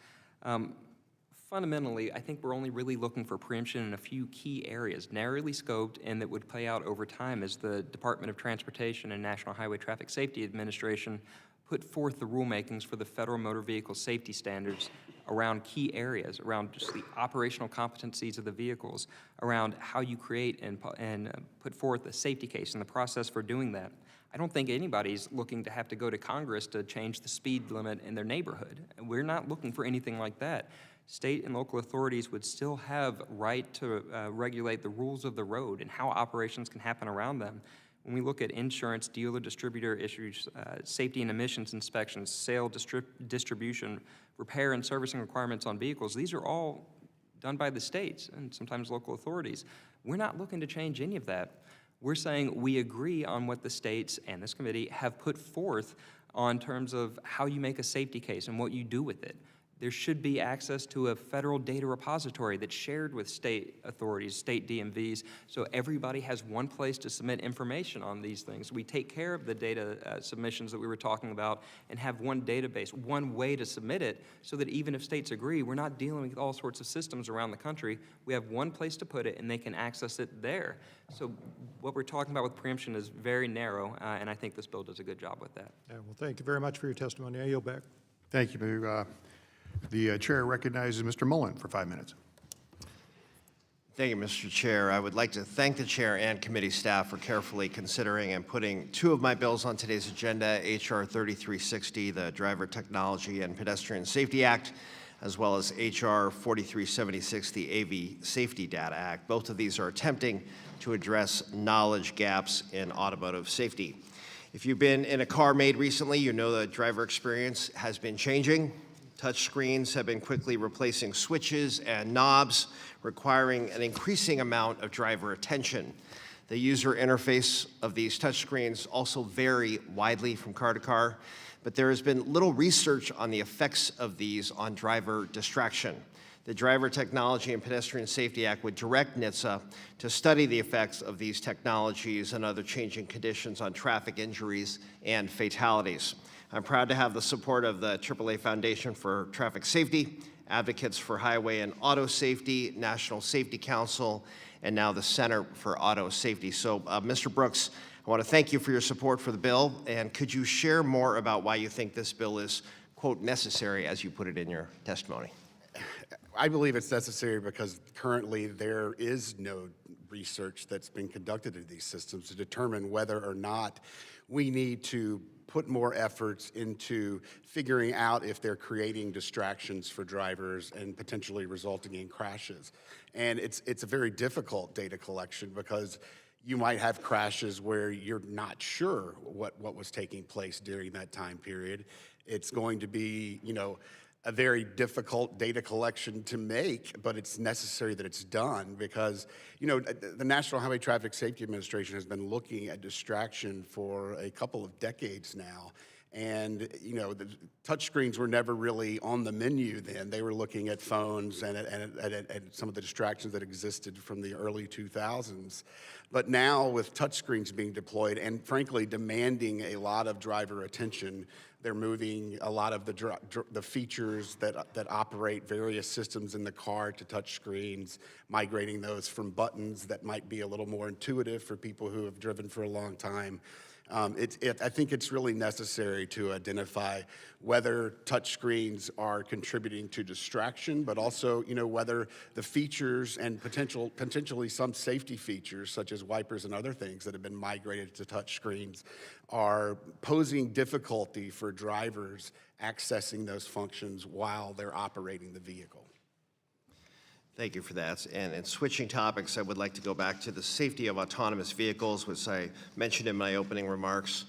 Fundamentally, I think we're only really looking for preemption in a few key areas, narrowly scoped and that would play out over time as the Department of Transportation and National Highway Traffic Safety Administration put forth the rulemakings for the federal motor vehicle safety standards around key areas, around just the operational competencies of the vehicles, around how you create and put forth a safety case and the process for doing that. I don't think anybody's looking to have to go to Congress to change the speed limit in their neighborhood. We're not looking for anything like that. State and local authorities would still have right to regulate the rules of the road and how operations can happen around them. When we look at insurance, dealer, distributor issues, safety and emissions inspections, sale, distribution, repair and servicing requirements on vehicles, these are all done by the states and sometimes local authorities. We're not looking to change any of that. We're saying we agree on what the states and this committee have put forth on terms of how you make a safety case and what you do with it. There should be access to a federal data repository that's shared with state authorities, state DMVs, so everybody has one place to submit information on these things. We take care of the data submissions that we were talking about and have one database, one way to submit it, so that even if states agree, we're not dealing with all sorts of systems around the country. We have one place to put it, and they can access it there. So what we're talking about with preemption is very narrow, and I think this bill does a good job with that. Yeah, well, thank you very much for your testimony. I yield back. Thank you. The chair recognizes Mr. Mullen for 5 minutes. Thank you, Mr. Chair. I would like to thank the chair and committee staff for carefully considering and putting two of my bills on today's agenda, H.R. 3360, the Driver Technology and Pedestrian Safety Act, as well as H.R. 4376, the AV Safety Data Act. Both of these are attempting to address knowledge gaps in automotive safety. If you've been in a car made recently, you know the driver experience has been changing. Touch screens have been quickly replacing switches and knobs, requiring an increasing amount of driver attention. The user interface of these touchscreens also vary widely from car to car, but there has been little research on the effects of these on driver distraction. The Driver Technology and Pedestrian Safety Act would direct NHTSA to study the effects of these technologies and other changing conditions on traffic injuries and fatalities. I'm proud to have the support of the AAA Foundation for Traffic Safety, Advocates for Highway and Auto Safety, National Safety Council, and now the Center for Auto Safety. So, Mr. Brooks, I want to thank you for your support for the bill, and could you share more about why you think this bill is, quote, necessary, as you put it in your testimony? I believe it's necessary because currently there is no research that's been conducted in these systems to determine whether or not we need to put more efforts into figuring out if they're creating distractions for drivers and potentially resulting in crashes. And it's a very difficult data collection because you might have crashes where you're not sure what was taking place during that time period. It's going to be, a very difficult data collection to make, but it's necessary that it's done because, the National Highway Traffic Safety Administration has been looking at distraction for a couple of decades now. And, the touchscreens were never really on the menu then. They were looking at phones and at some of the distractions that existed from the early 2000s. But now with touchscreens being deployed and frankly demanding a lot of driver attention, they're moving a lot of the features that operate various systems in the car to touch screens, migrating those from buttons that might be a little more intuitive for people who have driven for a long time. I think it's really necessary to identify whether touchscreens are contributing to distraction, but also, whether the features and potentially some safety features, such as wipers and other things that have been migrated to touchscreens, are posing difficulty for drivers accessing those functions while they're operating the vehicle. Thank you for that. And switching topics, I would like to go back to the safety of autonomous vehicles, which I mentioned in my opening remarks.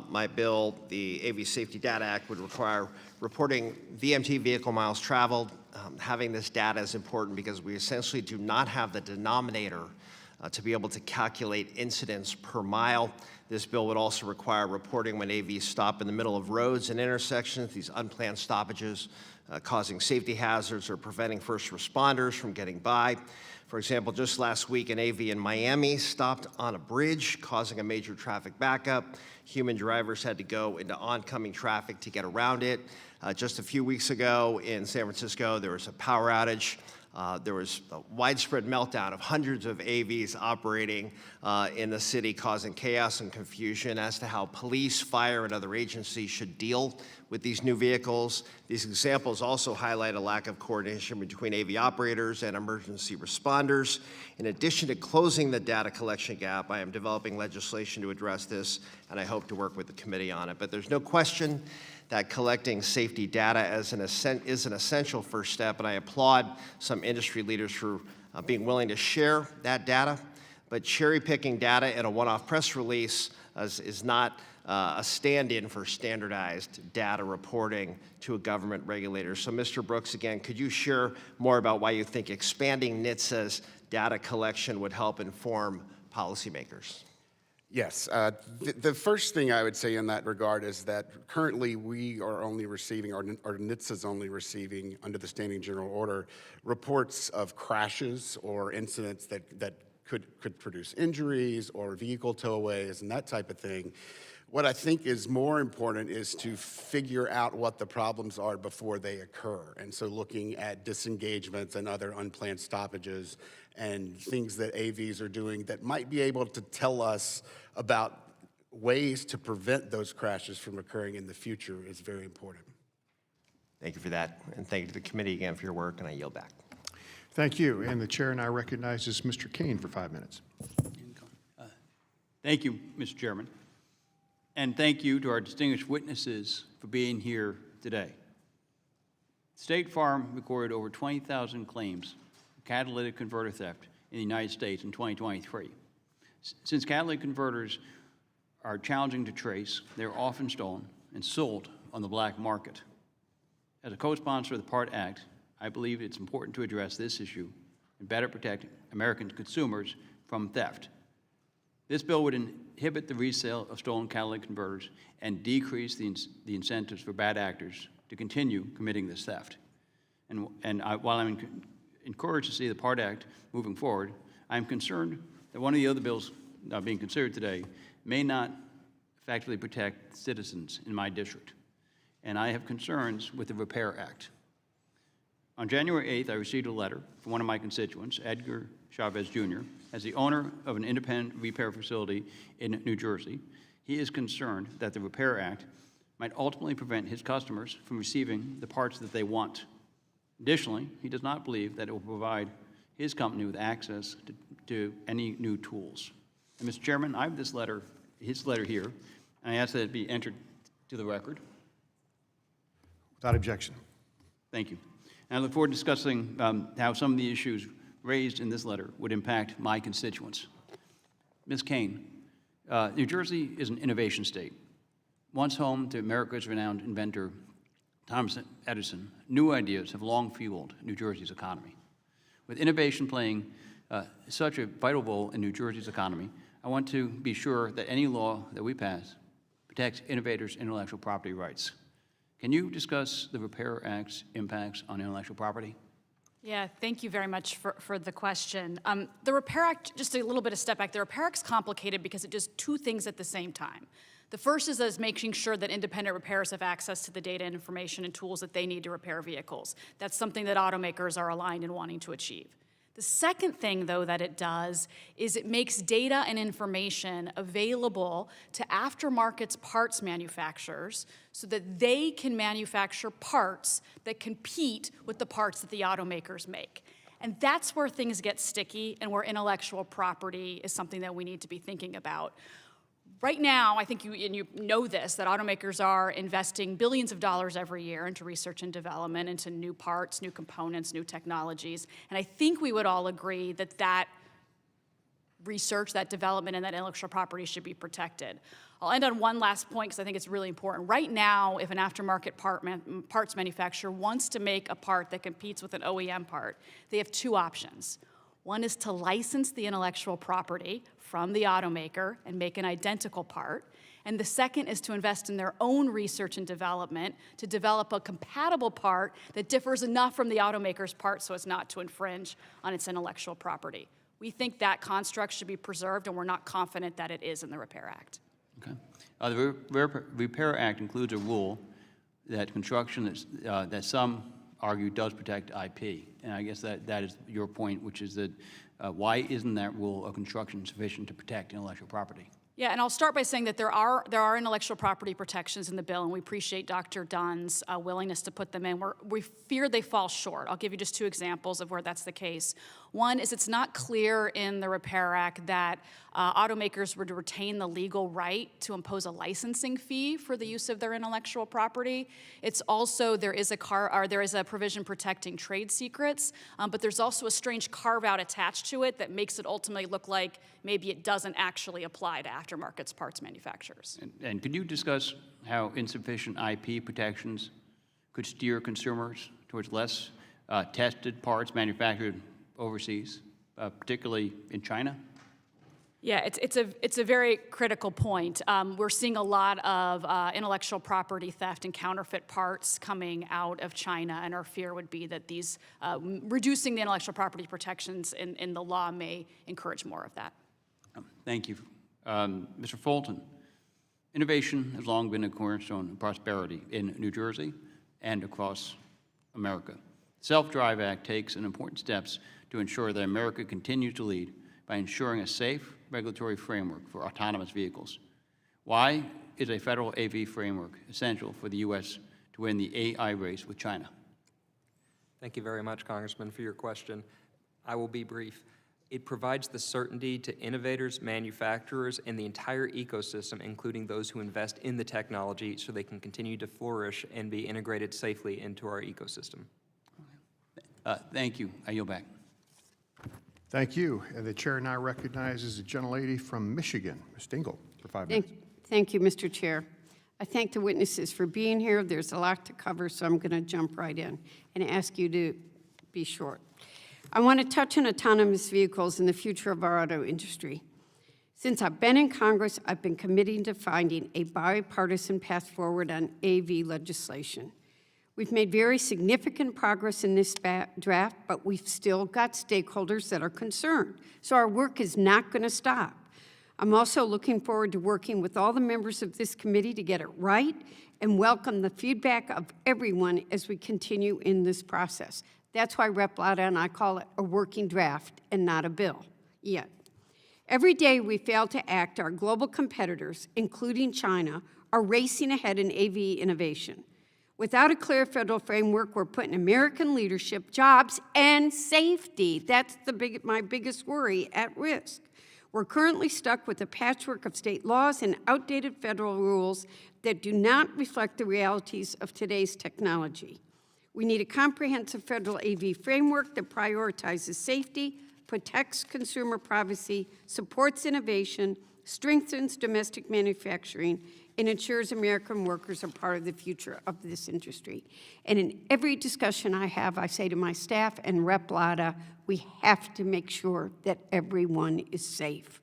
My bill, the AV Safety Data Act, would require reporting VMT vehicle miles traveled. Having this data is important because we essentially do not have the denominator to be able to calculate incidents per mile. This bill would also require reporting when AVs stop in the middle of roads and intersections, these unplanned stoppages causing safety hazards or preventing first responders from getting by. For example, just last week, an AV in Miami stopped on a bridge, causing a major traffic backup. Human drivers had to go into oncoming traffic to get around it. Just a few weeks ago in San Francisco, there was a power outage. There was a widespread meltdown of hundreds of AVs operating in the city, causing chaos and confusion as to how police, fire, and other agencies should deal with these new vehicles. These examples also highlight a lack of coordination between AV operators and emergency responders. In addition to closing the data collection gap, I am developing legislation to address this, and I hope to work with the committee on it. But there's no question that collecting safety data is an essential first step, and I applaud some industry leaders for being willing to share that data. But cherry-picking data in a one-off press release is not a stand-in for standardized data reporting to a government regulator. So, Mr. Brooks, again, could you share more about why you think expanding NHTSA's data collection would help inform policymakers? Yes. The first thing I would say in that regard is that currently we are only receiving, or NHTSA is only receiving, under the Standing General Order, reports of crashes or incidents that could produce injuries or vehicle towaways and that type of thing. What I think is more important is to figure out what the problems are before they occur. And so looking at disengagements and other unplanned stoppages and things that AVs are doing that might be able to tell us about ways to prevent those crashes from occurring in the future is very important. Thank you for that. And thank you to the committee again for your work, and I yield back. Thank you. And the chair now recognizes Mr. Kane for 5 minutes. Thank you, Mr. Chairman. And thank you to our distinguished witnesses for being here today. State Farm recorded over 20,000 claims of catalytic converter theft in the United States in 2023. Since catalytic converters are challenging to trace, they're often stolen and sold on the black market. As a co-sponsor of the PART Act, I believe it's important to address this issue and better protect American consumers from theft. This bill would inhibit the resale of stolen catalytic converters and decrease the incentives for bad actors to continue committing this theft. While I'm encouraged to see the PART Act moving forward, I'm concerned that one of the other bills being considered today may not effectively protect citizens in my district. And I have concerns with the Repair Act. On January 8th, I received a letter from one of my constituents, Edgar Chavez Jr., as the owner of an independent repair facility in New Jersey. He is concerned that the Repair Act might ultimately prevent his customers from receiving the parts that they want. Additionally, he does not believe that it will provide his company with access to any new tools. And Mr. Chairman, I have his letter here, and I ask that it be entered to the record. Without objection. Thank you. And I look forward to discussing how some of the issues raised in this letter would impact my constituents. Ms. Kane, New Jersey is an innovation state. Once home to America's renowned inventor Thomas Edison, new ideas have long fueled New Jersey's economy. With innovation playing such a vital role in New Jersey's economy, I want to be sure that any law that we pass protects innovators' intellectual property rights. Can you discuss the Repair Act's impacts on intellectual property? Yeah, thank you very much for the question. The Repair Act, just a little bit of step back, the Repair Act's complicated because it does two things at the same time. The first is making sure that independent repairers have access to the data and information and tools that they need to repair vehicles. That's something that automakers are aligned in wanting to achieve. The second thing, though, that it does is it makes data and information available to aftermarket parts manufacturers so that they can manufacture parts that compete with the parts that the automakers make. And that's where things get sticky and where intellectual property is something that we need to be thinking about. Right now, I think you know this, that automakers are investing billions of dollars every year into research and development, into new parts, new components, new technologies. And I think we would all agree that that research, that development, and that intellectual property should be protected. I'll end on one last point because I think it's really important. Right now, if an aftermarket parts manufacturer wants to make a part that competes with an OEM part, they have two options. One is to license the intellectual property from the automaker and make an identical part. And the second is to invest in their own research and development to develop a compatible part that differs enough from the automaker's part so as not to infringe on its intellectual property. We think that construct should be preserved, and we're not confident that it is in the Repair Act. Okay. The Repair Act includes a rule that construction that some argue does protect IP. And I guess that is your point, which is that why isn't that rule of construction sufficient to protect intellectual property? Yeah, and I'll start by saying that there are intellectual property protections in the bill, and we appreciate Dr. Dunn's willingness to put them in. We fear they fall short. I'll give you just two examples of where that's the case. One is it's not clear in the Repair Act that automakers would retain the legal right to impose a licensing fee for the use of their intellectual property. It's also, there is a provision protecting trade secrets, but there's also a strange carve-out attached to it that makes it ultimately look like maybe it doesn't actually apply to aftermarket parts manufacturers. And could you discuss how insufficient IP protections could steer consumers towards less tested parts manufactured overseas, particularly in China? Yeah, it's a very critical point. We're seeing a lot of intellectual property theft and counterfeit parts coming out of China, and our fear would be that these reducing the intellectual property protections in the law may encourage more of that. Thank you. Mr. Fulton, innovation has long been a cornerstone of prosperity in New Jersey and across America. The Self-Drive Act takes important steps to ensure that America continues to lead by ensuring a safe regulatory framework for autonomous vehicles. Why is a federal AV framework essential for the U.S. to win the AI race with China? Thank you very much, Congressman, for your question. I will be brief. It provides the certainty to innovators, manufacturers, and the entire ecosystem, including those who invest in the technology, so they can continue to flourish and be integrated safely into our ecosystem. Thank you. I yield back. Thank you. And the chair now recognizes the gentlelady from Michigan, Ms. Dingell, for 5 minutes. Thank you, Mr. Chair. I thank the witnesses for being here. There's a lot to cover, so I'm going to jump right in and ask you to be short. I want to touch on autonomous vehicles and the future of our auto industry. Since I've been in Congress, I've been committing to finding a bipartisan path forward on AV legislation. We've made very significant progress in this draft, but we've still got stakeholders that are concerned. So our work is not going to stop. I'm also looking forward to working with all the members of this committee to get it right and welcome the feedback of everyone as we continue in this process. That's why Rep. Lada and I call it a working draft and not a bill yet. Every day we fail to act, our global competitors, including China, are racing ahead in AV innovation. Without a clear federal framework, we're putting American leadership, jobs, and safety, that's my biggest worry, at risk. We're currently stuck with a patchwork of state laws and outdated federal rules that do not reflect the realities of today's technology. We need a comprehensive federal AV framework that prioritizes safety, protects consumer privacy, supports innovation, strengthens domestic manufacturing, and ensures American workers are part of the future of this industry. And in every discussion I have, I say to my staff and Rep. Lada, we have to make sure that everyone is safe.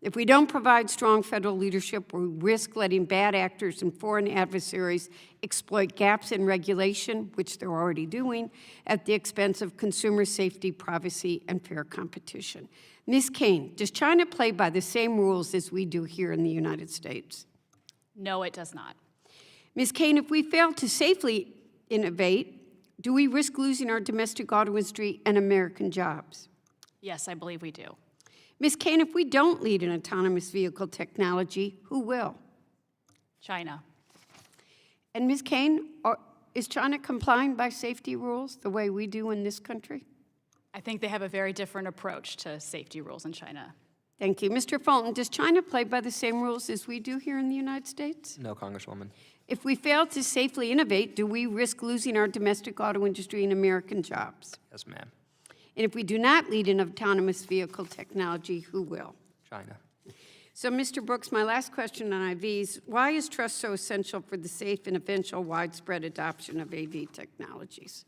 If we don't provide strong federal leadership, we risk letting bad actors and foreign adversaries exploit gaps in regulation, which they're already doing, at the expense of consumer safety, privacy, and fair competition. Ms. Kane, does China play by the same rules as we do here in the United States? No, it does not. Ms. Kane, if we fail to safely innovate, do we risk losing our domestic auto industry and American jobs? Yes, I believe we do. Ms. Kane, if we don't lead in autonomous vehicle technology, who will? China. And Ms. Kane, is China complying by safety rules the way we do in this country? I think they have a very different approach to safety rules in China. Thank you. Mr. Fulton, does China play by the same rules as we do here in the United States? No, Congresswoman. If we fail to safely innovate, do we risk losing our domestic auto industry and American jobs? Yes, ma'am. And if we do not lead in autonomous vehicle technology, who will? China. So, Mr. Brooks, my last question on IVs, why is trust so essential for the safe and eventual widespread adoption of AV technologies?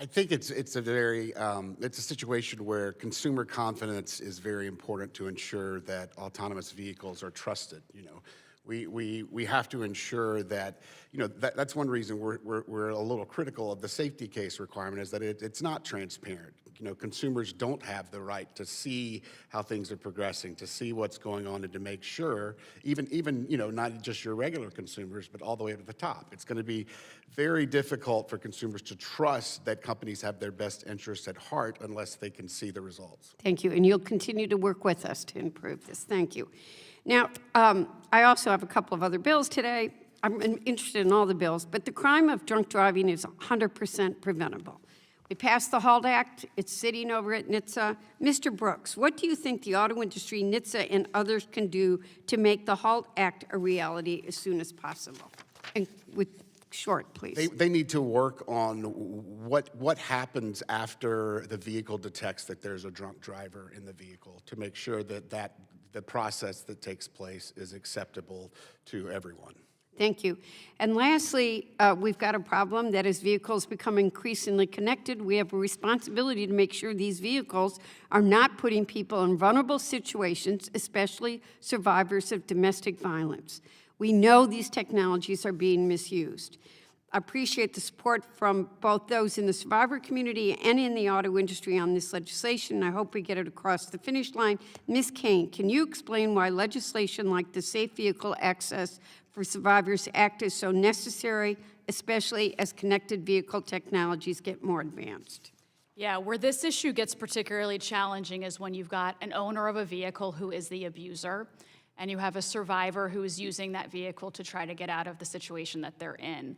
I think it's a very it's a situation where consumer confidence is very important to ensure that autonomous vehicles are trusted. You know, we have to ensure that, you know, that's one reason we're a little critical of the safety case requirement, is that it's not transparent. You know, consumers don't have the right to see how things are progressing, to see what's going on, and to make sure, even you know, not just your regular consumers, but all the way up to the top. It's going to be very difficult for consumers to trust that companies have their best interests at heart unless they can see the results. Thank you, and you'll continue to work with us to improve this. Thank you. Now, I also have a couple of other bills today. I'm interested in all the bills, but the crime of drunk driving is 100% preventable. We passed the HALT Act. It's sitting over at NHTSA. Mr. Brooks, what do you think the auto industry, NHTSA, and others can do to make the HALT Act a reality as soon as possible? And with short, please. They need to work on what happens after the vehicle detects that there's a drunk driver in the vehicle, to make sure that the process that takes place is acceptable to everyone. Thank you. And lastly, we've got a problem that as vehicles become increasingly connected, we have a responsibility to make sure these vehicles are not putting people in vulnerable situations, especially survivors of domestic violence. We know these technologies are being misused. I appreciate the support from both those in the survivor community and in the auto industry on this legislation. I hope we get it across the finish line. Ms. Kane, can you explain why legislation like the Safe Vehicle Access for Survivors Act is so necessary, especially as connected vehicle technologies get more advanced? Yeah, where this issue gets particularly challenging is when you've got an owner of a vehicle who is the abuser, and you have a survivor who is using that vehicle to try to get out of the situation that they're in.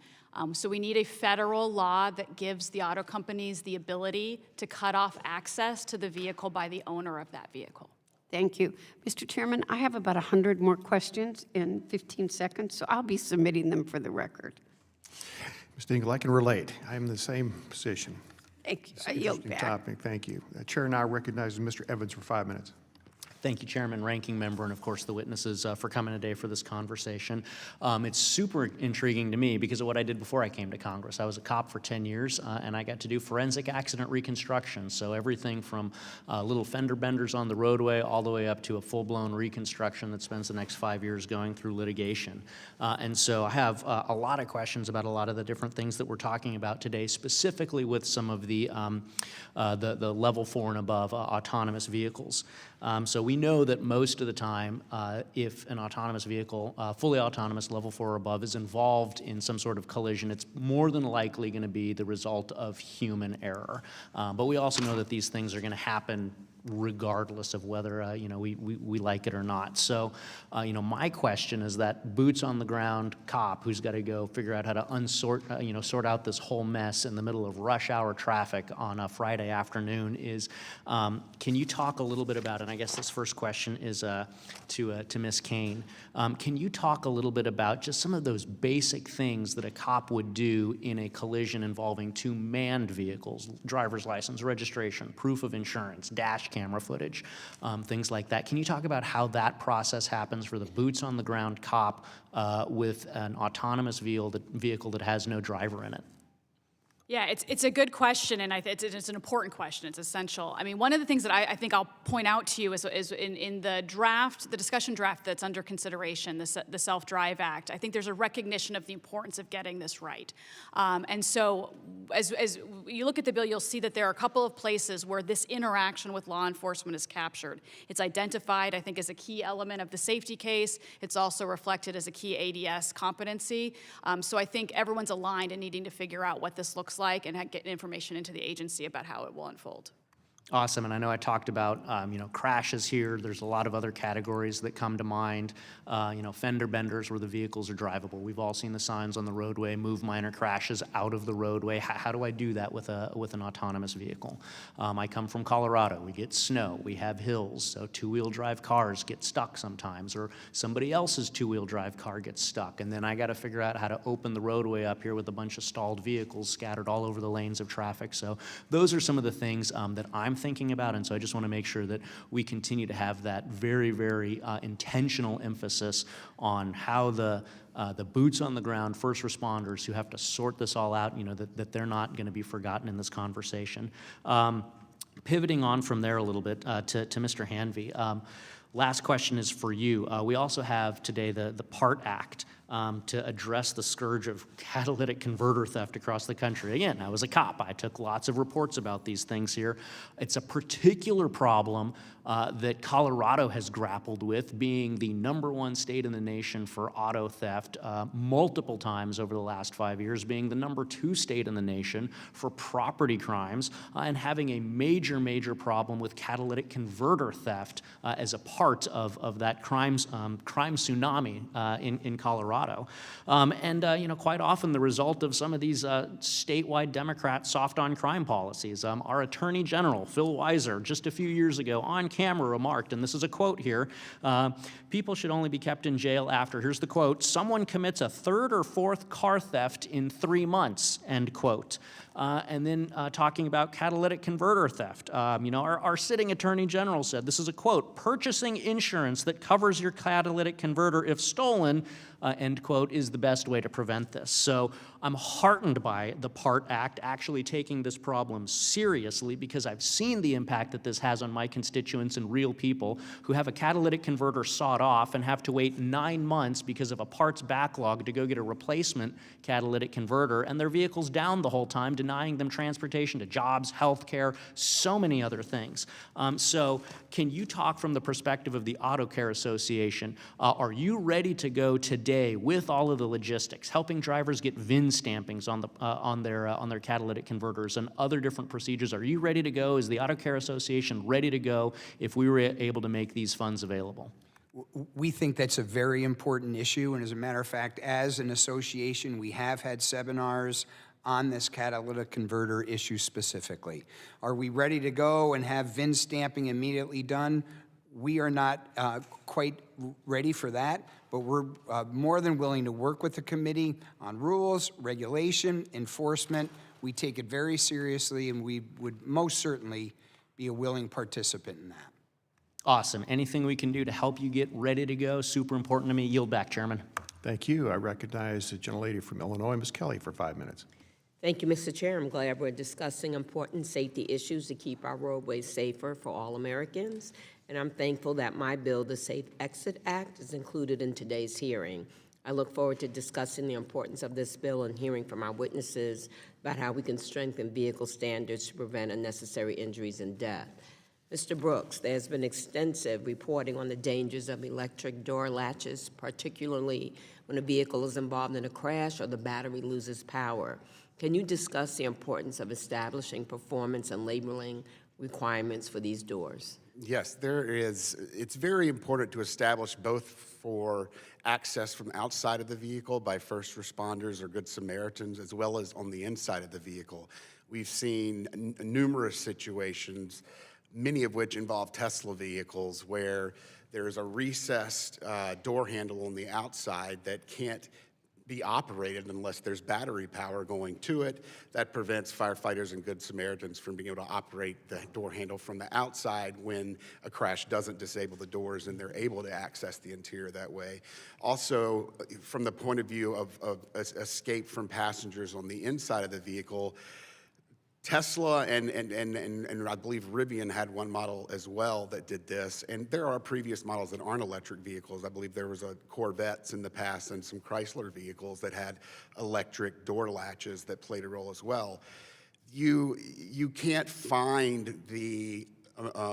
So we need a federal law that gives the auto companies the ability to cut off access to the vehicle by the owner of that vehicle. Thank you. Mr. Chairman, I have about 100 more questions in 15 seconds, so I'll be submitting them for the record. Ms. Dingell, I can relate. I'm in the same position. Thank It's you. an I yield interesting back. topic. Thank you. Chair now recognizes Mr. Evans for 5 minutes. Thank you, Chairman, Ranking Member, and of course the witnesses for coming today for this conversation. It's super intriguing to me because of what I did before I came to Congress. I was a cop for 10 years, and I got to do forensic accident reconstruction. So everything from little fender benders on the roadway all the way up to a full-blown reconstruction that spends the next 5 years going through litigation. And so I have a lot of questions about a lot of the different things that we're talking about today, specifically with some of the level 4 and above autonomous vehicles. So we know that most of the time, if an autonomous vehicle, fully autonomous level 4 or above, is involved in some sort of collision, it's more than likely going to be the result of human error. But we also know that these things are going to happen regardless of whether, you know, we like it or not. So, you know, my question is that boots on the ground cop who's got to go figure out how to sort out this whole mess in the middle of rush hour traffic on a Friday afternoon is, can you talk a little bit about, and I guess this first question is to Ms. Kane, can you talk a little bit about just some of those basic things that a cop would do in a collision involving two manned vehicles, driver's license, registration, proof of insurance, dash camera footage, things like that. Can you talk about how that process happens for the boots on the ground cop with an autonomous vehicle that has no driver in it? Yeah, it's a good question, and it's an important question. It's essential. I mean, one of the things that I think I'll point out to you is in the draft, the discussion draft that's under consideration, the Self-Drive Act, I think there's a recognition of the importance of getting this right. And so as you look at the bill, you'll see that there are a couple of places where this interaction with law enforcement is captured. It's identified, I think, as a key element of the safety case. It's also reflected as a key ADS competency. So I think everyone's aligned in needing to figure out what this looks like and get information into the agency about how it will unfold. Awesome, and I know I talked about you know, crashes here. There's a lot of other categories that come to mind. You know, fender benders where the vehicles are drivable. We've all seen the signs on the roadway, move minor crashes out of the roadway. How do I do that with an autonomous vehicle? I come from Colorado. We get snow. We have hills, so two-wheel drive cars get stuck sometimes, or somebody else's two-wheel drive car gets stuck, and then I got to figure out how to open the roadway up here with a bunch of stalled vehicles scattered all over the lanes of traffic. So those are some of the things that I'm thinking about, and so I just want to make sure that we continue to have that very, very intentional emphasis on how the boots on the ground first responders who have to sort this all out, you know, that they're not going to be forgotten in this conversation. Pivoting on from there a little bit to Mr. Hanvey. Last question is for you. We also have today the PART Act to address the scourge of catalytic converter theft across the country. Again, I was a cop. I took lots of reports about these things here. It's a particular problem that Colorado has grappled with, being the #1 state in the nation for auto theft multiple times over the last 5 years, being the #2 state in the nation for property crimes, and having a major, major problem with catalytic converter theft as a part of that crime tsunami in Colorado. You know, quite often the result of some of these statewide Democrat soft-on-crime policies. Our Attorney General, Phil Weiser, just a few years ago on camera remarked, and this is a quote here, people should only be kept in jail after, here's the quote, someone commits a 3rd or 4th car theft in 3 months, end quote. And then talking about catalytic converter theft. You know, our sitting Attorney General said, this is a quote, purchasing insurance that covers your catalytic converter if stolen, end quote, is the best way to prevent this. So I'm heartened by the PART Act actually taking this problem seriously, because I've seen the impact that this has on my constituents and real people who have a catalytic converter sawed off and have to wait 9 months because of a parts backlog to go get a replacement catalytic converter, and their vehicle's down the whole time, denying them transportation to jobs, health care, so many other things. So can you talk from the perspective of the Auto Care Association? Are you ready to go today with all of the logistics, helping drivers get VIN stampings on their catalytic converters and other different procedures? Are you ready to go? Is the Auto Care Association ready to go if we were able to make these funds available? We think that's a very important issue, and as a matter of fact, as an association, we have had seminars on this catalytic converter issue specifically. Are we ready to go and have VIN stamping immediately done? We are not quite ready for that, but we're more than willing to work with the committee on rules, regulation, enforcement. We take it very seriously, and we would most certainly be a willing participant in that. Awesome. Anything we can do to help you get ready to go, super important to me. Yield back, Chairman. Thank you. I recognize the gentlelady from Illinois, Ms. Kelly, for 5 minutes. Thank you, Mr. Chair. I'm glad we're discussing important safety issues to keep our roadways safer for all Americans. And I'm thankful that my bill, the Safe Exit Act, is included in today's hearing. I look forward to discussing the importance of this bill and hearing from our witnesses about how we can strengthen vehicle standards to prevent unnecessary injuries and death. Mr. Brooks, there's been extensive reporting on the dangers of electric door latches, particularly when a vehicle is involved in a crash or the battery loses power. Can you discuss the importance of establishing performance and labeling requirements for these doors? Yes, there is. It's very important to establish both for access from outside of the vehicle by first responders or Good Samaritans, as well as on the inside of the vehicle. We've seen numerous situations, many of which involve Tesla vehicles, where there is a recessed door handle on the outside that can't be operated unless there's battery power going to it. That prevents firefighters and Good Samaritans from being able to operate the door handle from the outside when a crash doesn't disable the doors and they're able to access the interior that way. Also, from the point of view of escape from passengers on the inside of the vehicle, Tesla and I believe Rivian had one model as well that did this, and there are previous models that aren't electric vehicles. I believe there was a Corvettes in the past and some Chrysler vehicles that had electric door latches that played a role as well. You can't find the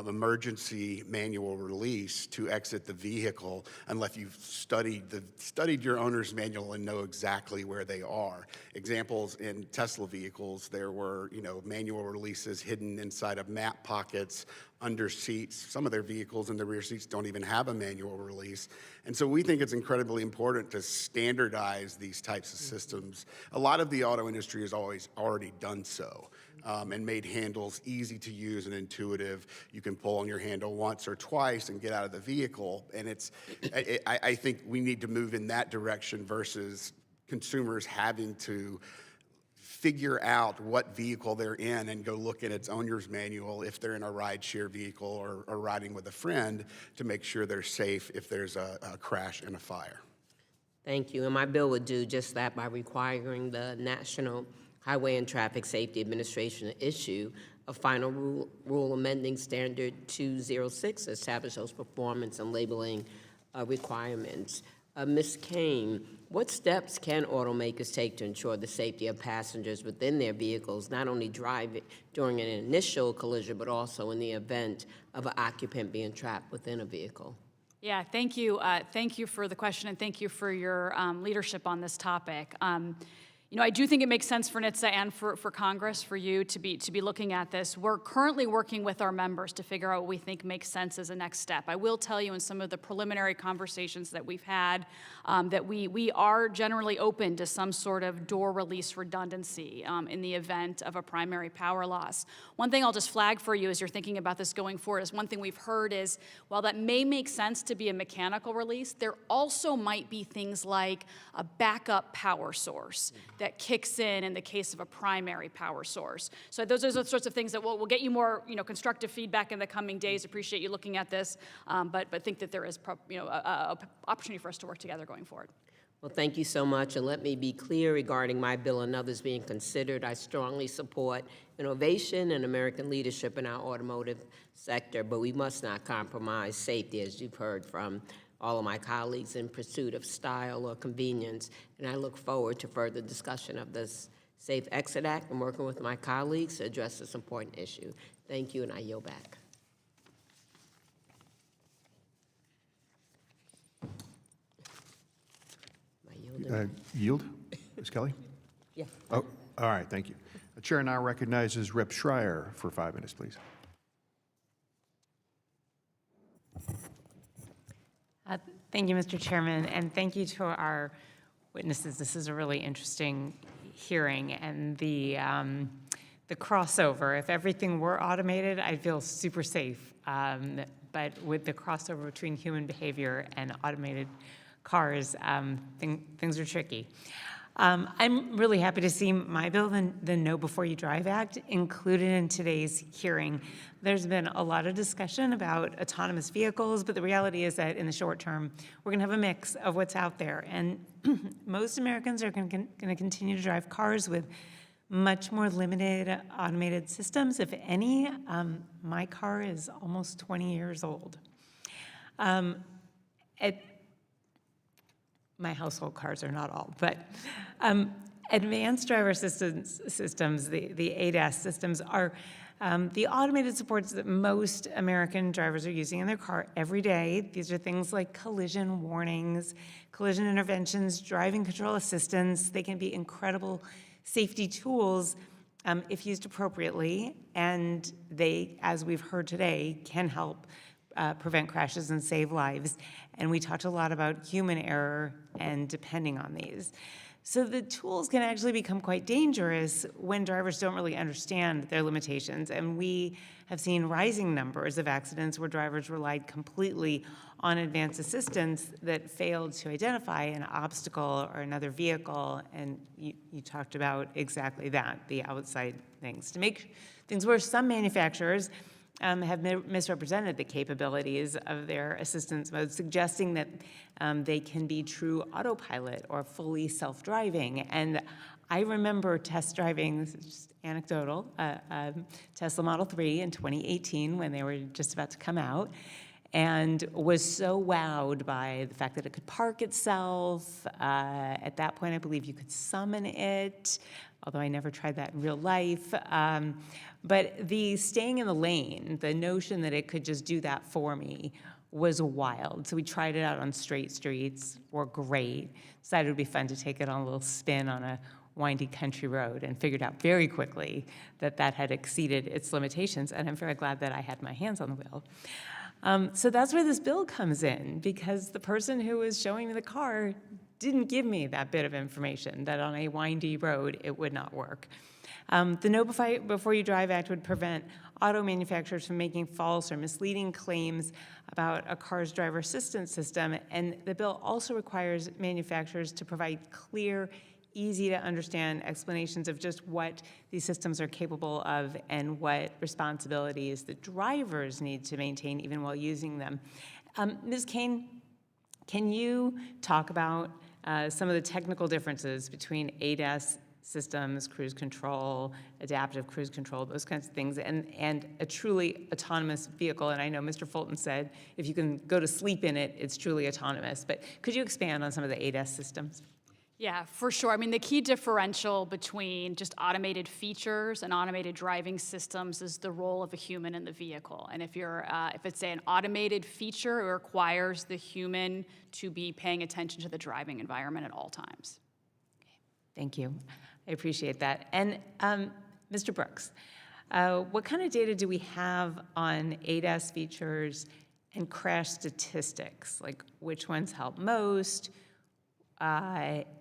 emergency manual release to exit the vehicle unless you've studied your owner's manual and know exactly where they are. Examples in Tesla vehicles, there were manual releases hidden inside of map pockets, under seats. Some of their vehicles in the rear seats don't even have a manual release. And so we think it's incredibly important to standardize these types of systems. A lot of the auto industry has already done so. And made handles easy to use and intuitive. You can pull on your handle once or twice and get out of the vehicle. And I think we need to move in that direction versus consumers having to figure out what vehicle they're in and go look at its owner's manual if they're in a rideshare vehicle or riding with a friend to make sure they're safe if there's a crash and a fire. Thank you. And my bill would do just that by requiring the National Highway and Traffic Safety Administration to issue a final rule amending Standard 206 to establish those performance and labeling requirements. Ms. Kane, what steps can automakers take to ensure the safety of passengers within their vehicles, not only driving during an initial collision, but also in the event of an occupant being trapped within a vehicle? Yeah, thank you. Thank you for the question, and thank you for your leadership on this topic. I do think it makes sense for NHTSA and for Congress, for you to be looking at this. We're currently working with our members to figure out what we think makes sense as a next step. I will tell you in some of the preliminary conversations that we've had that we are generally open to some sort of door release redundancy in the event of a primary power loss. One thing I'll just flag for you as you're thinking about this going forward is one thing we've heard is, while that may make sense to be a mechanical release, there also might be things like a backup power source that kicks in the case of a primary power source. So those are the sorts of things that will get you more constructive feedback in the coming days. Appreciate you looking at this, but think that there is a opportunity for us to work together going forward. Well, thank you so much, and let me be clear regarding my bill and others being considered. I strongly support innovation and American leadership in our automotive sector, but we must not compromise safety, as you've heard from all of my colleagues, in pursuit of style or convenience, and I look forward to further discussion of this Safe Exit Act and working with my colleagues to address this important issue. Thank you, and I yield back. Yield? Ms. Kelly? Yeah. Oh, all right, thank you. The chair now recognizes Rep. Schreier for 5 minutes, please. Thank you, Mr. Chairman, and thank you to our witnesses. This is a really interesting hearing, and the crossover. If everything were automated, I'd feel super safe. But with the crossover between human behavior and automated cars, things are tricky. I'm really happy to see my bill, the Know Before You Drive Act, included in today's hearing. There's been a lot of discussion about autonomous vehicles, but the reality is that in the short term, we're going to have a mix of what's out there. And most Americans are going to continue to drive cars with much more limited automated systems, if any. My car is almost 20 years old. My household cars are not all, but advanced driver systems, the ADAS systems, are the automated supports that most American drivers are using in their car every day. These are things like collision warnings, collision interventions, driving control assistance. They can be incredible safety tools, if used appropriately, and they, as we've heard today, can help prevent crashes and save lives. And we talked a lot about human error and depending on these. So the tools can actually become quite dangerous when drivers don't really understand their limitations. And we have seen rising numbers of accidents where drivers relied completely on advanced assistance that failed to identify an obstacle or another vehicle. And you talked about exactly that, the outside things. To make things worse, some manufacturers have misrepresented the capabilities of their assistance modes, suggesting that they can be true autopilot or fully self-driving. And I remember test driving, this is just anecdotal, Tesla Model 3 in 2018 when they were just about to come out, and was so wowed by the fact that it could park itself. At that point, I believe you could summon it, although I never tried that in real life. But the staying in the lane, the notion that it could just do that for me was wild. So we tried it out on straight streets, were great. Decided it would be fun to take it on a little spin on a windy country road, and figured out very quickly that that had exceeded its limitations, and I'm very glad that I had my hands on the wheel. So that's where this bill comes in, because the person who was showing me the car didn't give me that bit of information, that on a windy road it would not work. The Know Before You Drive Act would prevent auto manufacturers from making false or misleading claims about a car's driver assistance system, and the bill also requires manufacturers to provide clear, easy to understand explanations of just what these systems are capable of and what responsibilities the drivers need to maintain even while using them. Ms. Kane, can you talk about some of the technical differences between ADAS systems, cruise control, adaptive cruise control, those kinds of things, and a truly autonomous vehicle? And I know Mr. Fulton said if you can go to sleep in it, it's truly autonomous. But could you expand on some of the ADAS systems? Yeah, for sure. I mean, the key differential between just automated features and automated driving systems is the role of a human in the vehicle. And if it's an automated feature, it requires the human to be paying attention to the driving environment at all times. Thank you. I appreciate that. And Mr. Brooks, what kind of data do we have on ADAS features and crash statistics? Like which ones help most?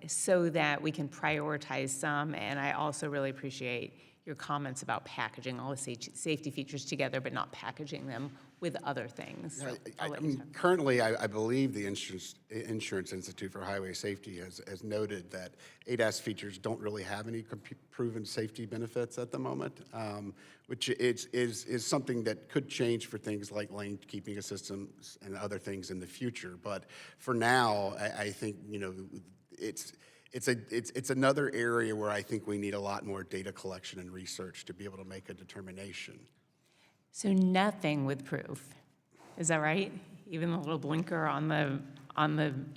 So that we can prioritize some. And I also really appreciate your comments about packaging all the safety features together, but not packaging them with other things. So currently, I believe the Insurance Institute for Highway Safety has noted that ADAS features don't really have any proven safety benefits at the moment, which is something that could change for things like lane keeping systems and other things in the future. But for now, I think it's another area where I think we need a lot more data collection and research to be able to make a determination. So nothing with proof, is that right? Even the little blinker on the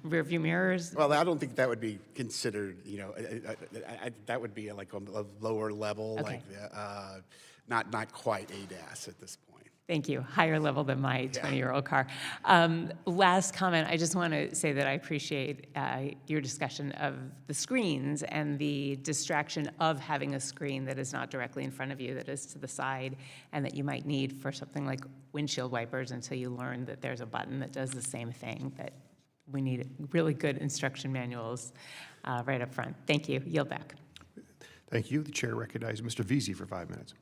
rearview mirrors? Well, I don't think that would be considered, that would be like a lower level, Okay. like not quite ADAS at this point. Thank you. Higher level than my 20-year-old car. Last comment, I just want to say that I appreciate your discussion of the screens and the distraction of having a screen that is not directly in front of you, that is to the side, and that you might need for something like windshield wipers until you learn that there's a button that does the same thing, that we need really good instruction manuals right up front. Thank you. Yield back. Thank you. The chair recognizes Mr. Veazey for 5 minutes.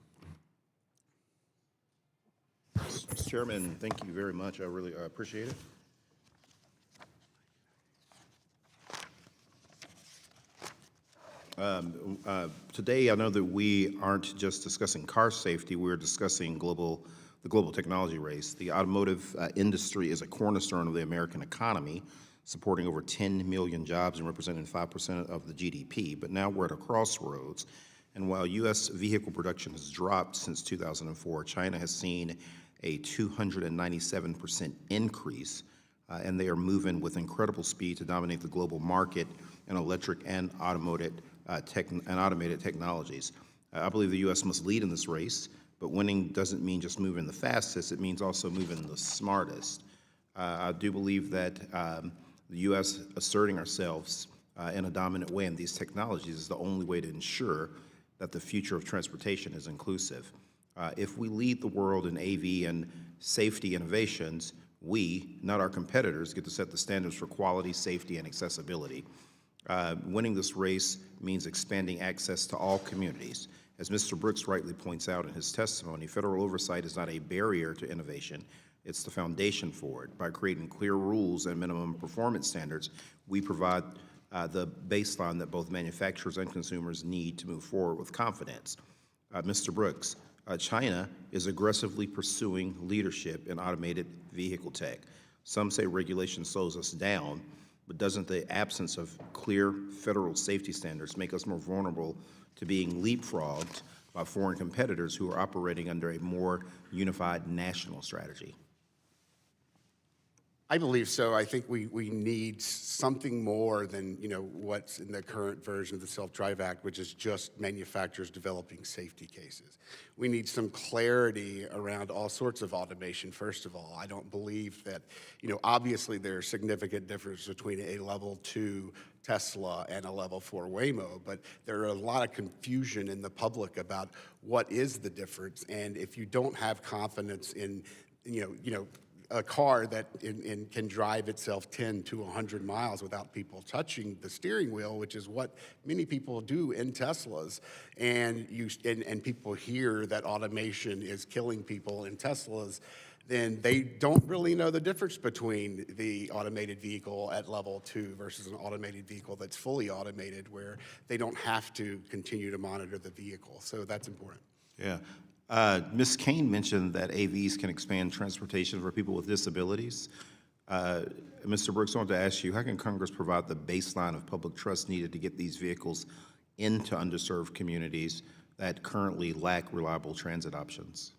Mr. Chairman, thank you very much. I really appreciate it. Today, I know that we aren't just discussing car safety, we're discussing the global technology race. The automotive industry is a cornerstone of the American economy, supporting over 10 million jobs and representing 5% of the GDP. But now we're at a crossroads. And while U.S. vehicle production has dropped since 2004, China has seen a 297% increase, and they are moving with incredible speed to dominate the global market in electric and automated technologies. I believe the U.S. must lead in this race, but winning doesn't mean just moving the fastest, it means also moving the smartest. I do believe that the U.S. asserting ourselves in a dominant way in these technologies is the only way to ensure that the future of transportation is inclusive. If we lead the world in AV and safety innovations, we, not our competitors, get to set the standards for quality, safety, and accessibility. Winning this race means expanding access to all communities. As Mr. Brooks rightly points out in his testimony, federal oversight is not a barrier to innovation, it's the foundation for it. By creating clear rules and minimum performance standards, we provide the baseline that both manufacturers and consumers need to move forward with confidence. Mr. Brooks, China is aggressively pursuing leadership in automated vehicle tech. Some say regulation slows us down, but doesn't the absence of clear federal safety standards make us more vulnerable to being leapfrogged by foreign competitors who are operating under a more unified national strategy? I believe so. I think we need something more than, what's in the current version of the Self-Drive Act, which is just manufacturers developing safety cases. We need some clarity around all sorts of automation, first of all. I don't believe that, obviously there's significant difference between a level 2 Tesla and a level 4 Waymo, but there are a lot of confusion in the public about what is the difference. And if you don't have confidence in, a car that can drive itself 10 to 100 miles without people touching the steering wheel, which is what many people do in Teslas, and people hear that automation is killing people in Teslas, then they don't really know the difference between the automated vehicle at level 2 versus an automated vehicle that's fully automated, where they don't have to continue to monitor the vehicle. So that's important. Yeah. Ms. Kane mentioned that AVs can expand transportation for people with disabilities. Mr. Brooks, I wanted to ask you, how can Congress provide the baseline of public trust needed to get these vehicles into underserved communities that currently lack reliable transit options?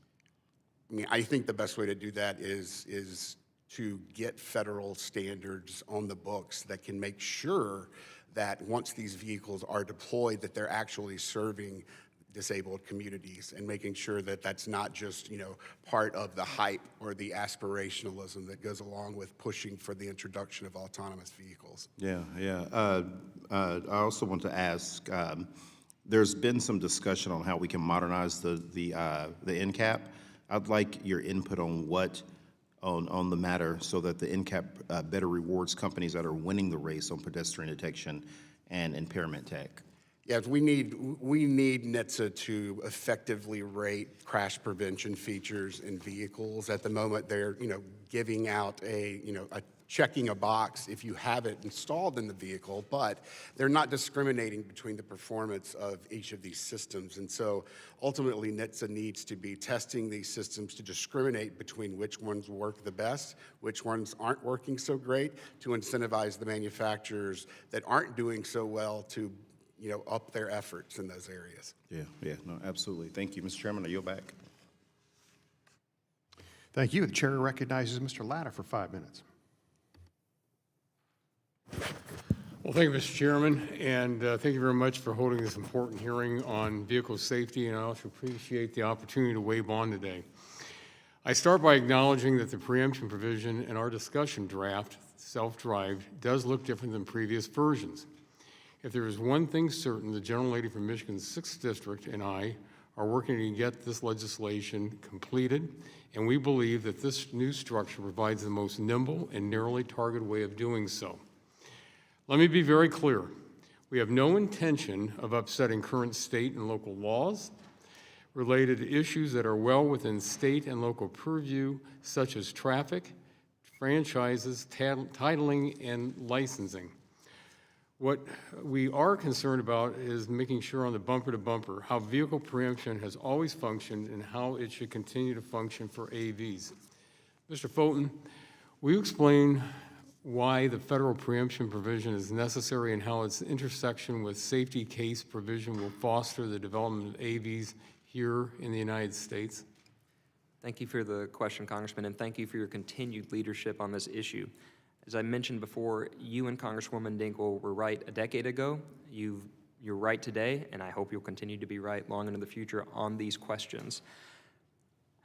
I think the best way to do that is to get federal standards on the books that can make sure that once these vehicles are deployed, that they're actually serving disabled communities, and making sure that that's not just, part of the hype or the aspirationalism that goes along with pushing for the introduction of autonomous vehicles. Yeah. I also want to ask, there's been some discussion on how we can modernize the NCAP. I'd like your input on on the matter so that the NCAP better rewards companies that are winning the race on pedestrian detection and impairment tech. Yeah, we need NHTSA to effectively rate crash prevention features in vehicles. At the moment, they're giving out checking a box if you have it installed in the vehicle, but they're not discriminating between the performance of each of these systems. And so ultimately, NHTSA needs to be testing these systems to discriminate between which ones work the best, which ones aren't working so great, to incentivize the manufacturers that aren't doing so well to up their efforts in those areas. Yeah, no, absolutely. Thank you, Mr. Chairman. I yield back. Thank you. The chair recognizes Mr. Latta for 5 minutes. Well, thank you, Mr. Chairman, and thank you very much for holding this important hearing on vehicle safety, and I also appreciate the opportunity to weigh in today. I start by acknowledging that the preemption provision in our discussion draft, self-drive, does look different than previous versions. If there is one thing certain, the gentlelady from Michigan's 6th District and I are working to get this legislation completed, and we believe that this new structure provides the most nimble and narrowly targeted way of doing so. Let me be very clear. We have no intention of upsetting current state and local laws related to issues that are well within state and local purview, such as traffic, franchises, titling, and licensing. What we are concerned about is making sure on the bumper-to-bumper how vehicle preemption has always functioned and how it should continue to function for AVs. Mr. Fulton, will you explain why the federal preemption provision is necessary and how its intersection with safety case provision will foster the development of AVs here in the United States? Thank you for the question, Congressman, and thank you for your continued leadership on this issue. As I mentioned before, you and Congresswoman Dingell were right a decade ago. You're right today, and I hope you'll continue to be right long into the future on these questions.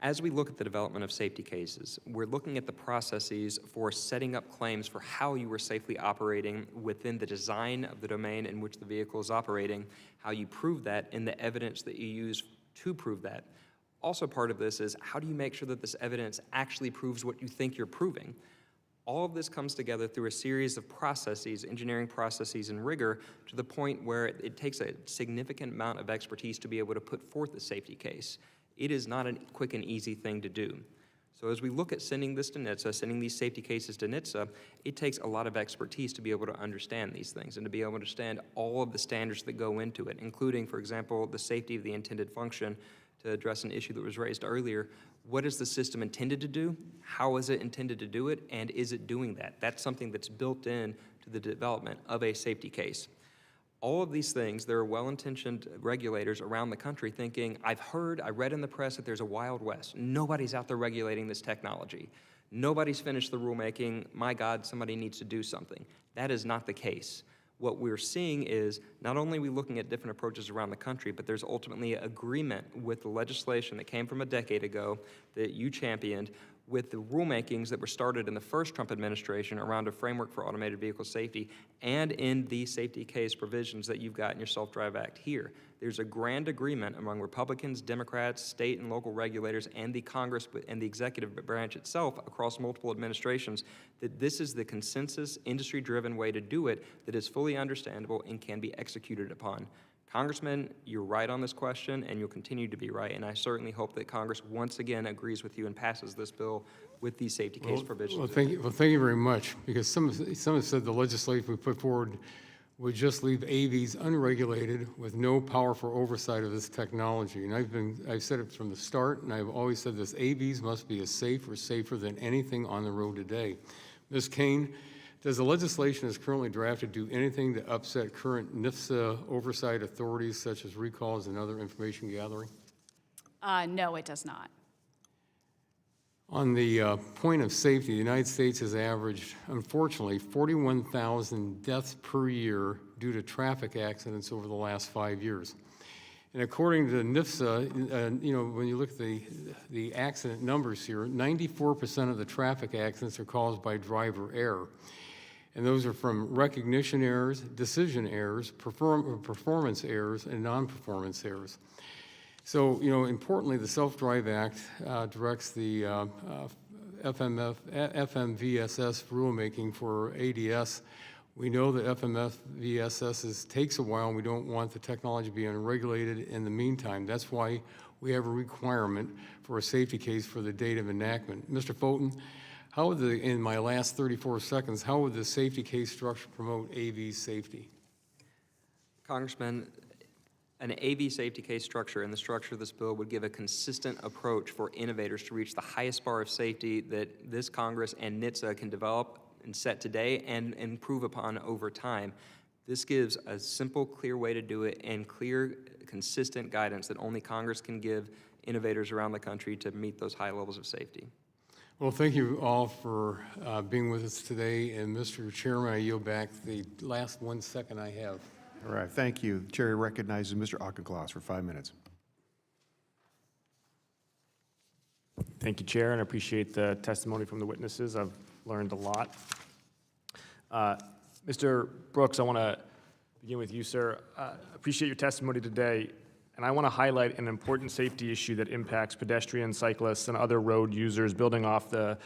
As we look at the development of safety cases, we're looking at the processes for setting up claims for how you were safely operating within the design of the domain in which the vehicle is operating, how you prove that, and the evidence that you use to prove that. Also part of this is how do you make sure that this evidence actually proves what you think you're proving? All of this comes together through a series of processes, engineering processes and rigor, to the point where it takes a significant amount of expertise to be able to put forth a safety case. It is not a quick and easy thing to do. So as we look at sending this to NHTSA, sending these safety cases to NHTSA, it takes a lot of expertise to be able to understand these things and to be able to understand all of the standards that go into it, including, for example, the safety of the intended function. To address an issue that was raised earlier, what is the system intended to do? How is it intended to do it? And is it doing that? That's something that's built in to the development of a safety case. All of these things, there are well-intentioned regulators around the country thinking, I read in the press that there's a Wild West. Nobody's out there regulating this technology. Nobody's finished the rulemaking. My God, somebody needs to do something. That is not the case. What we're seeing is not only are we looking at different approaches around the country, but there's ultimately agreement with the legislation that came from a decade ago that you championed, with the rulemakings that were started in the first Trump administration around a framework for automated vehicle safety, and in the safety case provisions that you've got in your Self-Drive Act here. There's a grand agreement among Republicans, Democrats, state and local regulators, and the Congress and the executive branch itself across multiple administrations that this is the consensus, industry-driven way to do it that is fully understandable and can be executed upon. Congressman, you're right on this question, and you'll continue to be right, and I certainly hope that Congress once again agrees with you and passes this bill with these safety case provisions. Well, thank you very much, because some have said the legislation we put forward would just leave AVs unregulated with no powerful oversight of this technology. And I've said it from the start, and I've always said this: AVs must be as safe or safer than anything on the road today. Ms. Kane, does the legislation as currently drafted do anything to upset current NHTSA oversight authorities such as recalls and other information gathering? No, it does not. On the point of safety, the United States has averaged, unfortunately, 41,000 deaths per year due to traffic accidents over the last 5 years. And according to NHTSA, when you look at the accident numbers here, 94% of the traffic accidents are caused by driver error. And those are from recognition errors, decision errors, performance errors, and non-performance errors. So, importantly, the Self-Drive Act directs the FMVSS rulemaking for ADS. We know that FMVSS takes a while, and we don't want the technology to be unregulated in the meantime. That's why we have a requirement for a safety case for the date of enactment. Mr. Fulton, in my last 34 seconds, how would the safety case structure promote AV safety? Congressman, an AV safety case structure and the structure of this bill would give a consistent approach for innovators to reach the highest bar of safety that this Congress and NHTSA can develop and set today and improve upon over time. This gives a simple, clear way to do it and clear, consistent guidance that only Congress can give innovators around the country to meet those high levels of safety. Well, thank you all for being with us today. And Mr. Chairman, I yield back the last 1 second I have. All right, thank you. The chair recognizes Mr. Auchincloss for 5 minutes. Thank you, Chair, and I appreciate the testimony from the witnesses. I've learned a lot. Mr. Brooks, I want to begin with you, sir. Appreciate your testimony today, and I want to highlight an important safety issue that impacts pedestrians, cyclists, and other road users, building off the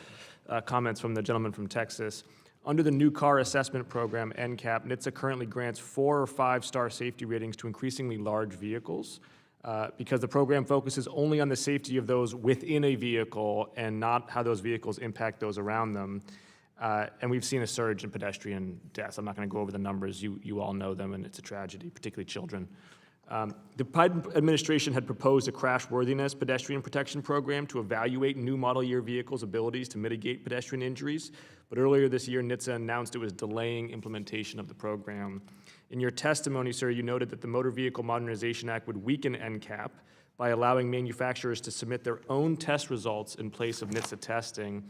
comments from the gentleman from Texas. Under the new car assessment program, NCAP, NHTSA currently grants 4- or 5-star safety ratings to increasingly large vehicles because the program focuses only on the safety of those within a vehicle and not how those vehicles impact those around them. And we've seen a surge in pedestrian deaths. I'm not going to go over the numbers. You all know them, and it's a tragedy, particularly children. The Biden administration had proposed a crashworthiness pedestrian protection program to evaluate new model year vehicles' abilities to mitigate pedestrian injuries. But earlier this year, NHTSA announced it was delaying implementation of the program. In your testimony, sir, you noted that the Motor Vehicle Modernization Act would weaken NCAP by allowing manufacturers to submit their own test results in place of NHTSA testing.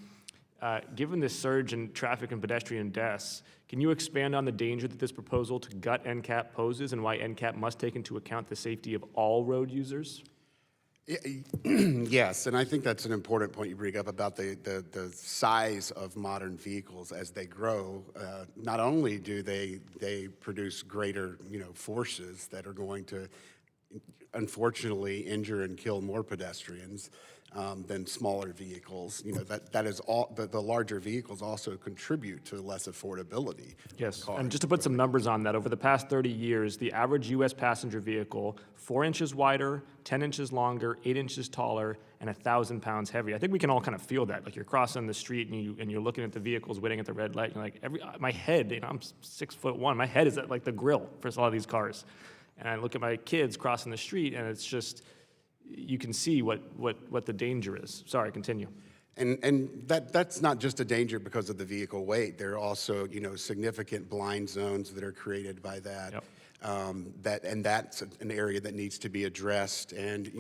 Given this surge in traffic and pedestrian deaths, can you expand on the danger that this proposal to gut NCAP poses and why NCAP must take into account the safety of all road users? Yes, and I think that's an important point you bring up about the size of modern vehicles as they grow. Not only do they produce greater, forces that are going to unfortunately injure and kill more pedestrians than smaller vehicles. That is all. The larger vehicles also contribute to less affordability. Yes, and just to put some numbers on that, over the past 30 years, the average U.S. passenger vehicle, 4 inches wider, 10 inches longer, 8 inches taller, and 1,000 pounds heavier. I think we can all kind of feel that. Like you're crossing the street and you're looking at the vehicles waiting at the red light. And you're like, my head, I'm 6'1", my head is at like the grill for a lot of these cars. And I look at my kids crossing the street, and it's just, you can see what the danger is. Sorry, continue. And that's not just a danger because of the vehicle weight. There are also, significant blind zones that are created by that. Yep. And that's an area that needs to be addressed. And,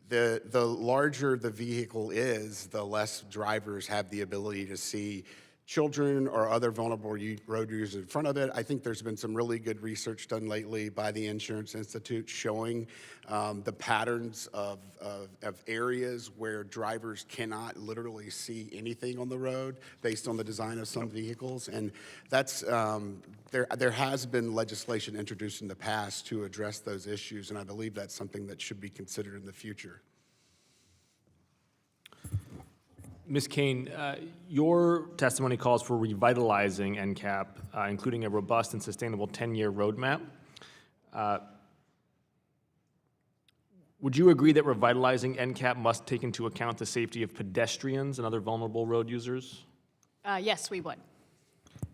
the larger the vehicle is, the less drivers have the ability to see children or other vulnerable road users in front of it. I think there's been some really good research done lately by the Insurance Institute showing the patterns of areas where drivers cannot literally see anything on the road based on the design of some vehicles. And that's, there has been legislation introduced in the past to address those issues, and I believe that's something that should be considered in the future. Ms. Kane, your testimony calls for revitalizing NCAP, including a robust and sustainable 10-year roadmap. Would you agree that revitalizing NCAP must take into account the safety of pedestrians and other vulnerable road users? Yes, we would.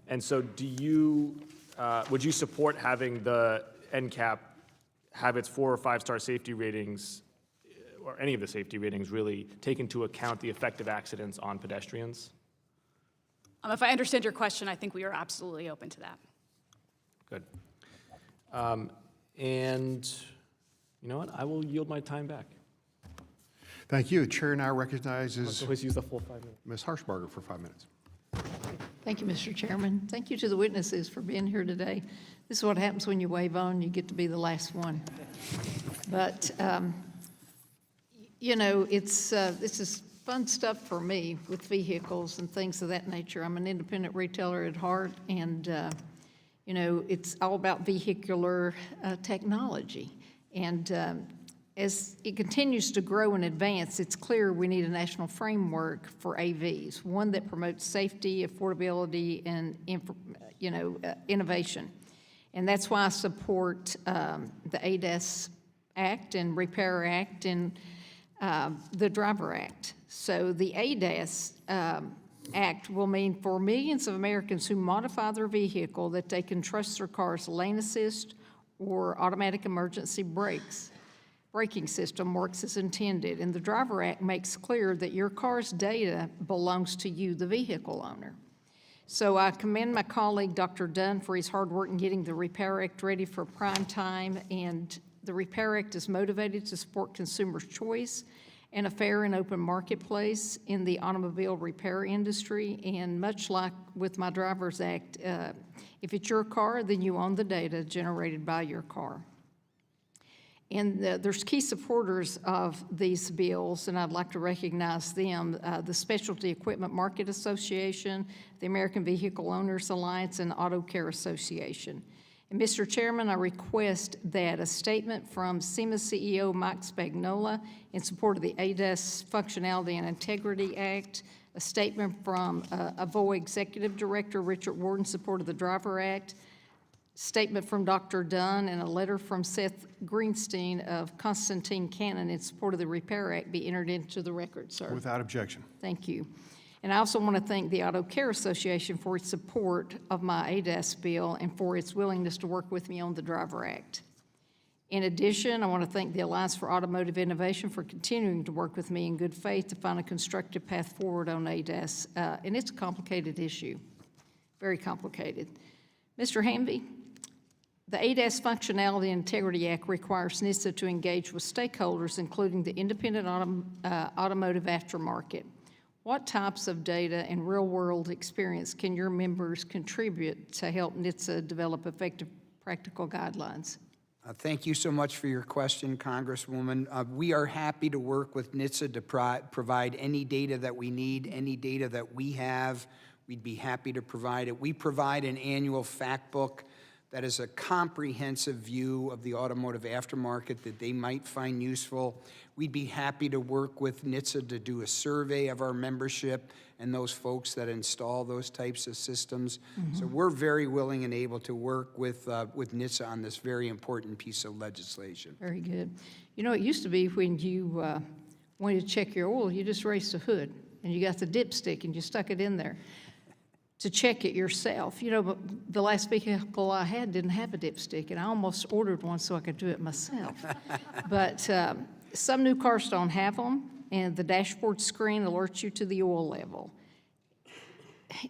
And so would you support having the NCAP have its 4 or 5-star safety ratings, or any of the safety ratings really, take into account the effect of accidents on pedestrians? If I understand your question, I think we are absolutely open to that. Good. And you know what? I will yield my time back. Thank you. The chair now recognizes Let's always use the full 5 minutes. Ms. Harshbarger for 5 minutes. Thank you, Mr. Chairman. Thank you to the witnesses for being here today. This is what happens when you wave on, you get to be the last one. But this is fun stuff for me with vehicles and things of that nature. I'm an independent retailer at heart, and, it's all about vehicular technology. And as it continues to grow and advance, it's clear we need a national framework for AVs, one that promotes safety, affordability, and, innovation. And that's why I support the ADAS Act and Repair Act and the Driver Act. So the ADAS Act will mean for millions of Americans who modify their vehicle that they can trust their car's lane assist or automatic emergency braking system works as intended. And the Driver Act makes clear that your car's data belongs to you, the vehicle owner. So I commend my colleague, Dr. Dunn, for his hard work in getting the Repair Act ready for prime time. And the Repair Act is motivated to support consumers' choice and a fair and open marketplace in the automobile repair industry. And much like with my Driver's Act, if it's your car, then you own the data generated by your car. And there's key supporters of these bills, and I'd like to recognize them, the Specialty Equipment Market Association, the American Vehicle Owners Alliance, and Auto Care Association. And Mr. Chairman, I request that a statement from SEMA CEO Mike Spagnola in support of the ADAS Functionality and Integrity Act, a statement from AVOA Executive Director Richard Ward in support of the Driver Act, statement from Dr. Dunn, and a letter from Seth Greenstein of Constantine Cannon in support of the Repair Act be entered into the record, sir. Without objection. Thank you. And I also want to thank the Auto Care Association for its support of my ADAS bill and for its willingness to work with me on the Driver Act. In addition, I want to thank the Alliance for Automotive Innovation for continuing to work with me in good faith to find a constructive path forward on ADAS. And it's a complicated issue, very complicated. Mr. Hamby, the ADAS Functionality and Integrity Act requires NHTSA to engage with stakeholders, including the independent automotive aftermarket. What types of data and real-world experience can your members contribute to help NHTSA develop effective practical guidelines? Thank you so much for your question, Congresswoman. We are happy to work with NHTSA to provide any data that we need, any data that we have. We'd be happy to provide it. We provide an annual fact book that is a comprehensive view of the automotive aftermarket that they might find useful. We'd be happy to work with NHTSA to do a survey of our membership and those folks that install those types of systems. So we're very willing and able to work with NHTSA on this very important piece of legislation. Very good. You know, it used to be when you wanted to check your oil, you just raised the hood, and you got the dipstick, and you stuck it in there to check it yourself. You know, but the last vehicle I had didn't have a dipstick, and I almost ordered one so I could do it myself. But some new cars don't have them, and the dashboard screen alerts you to the oil level.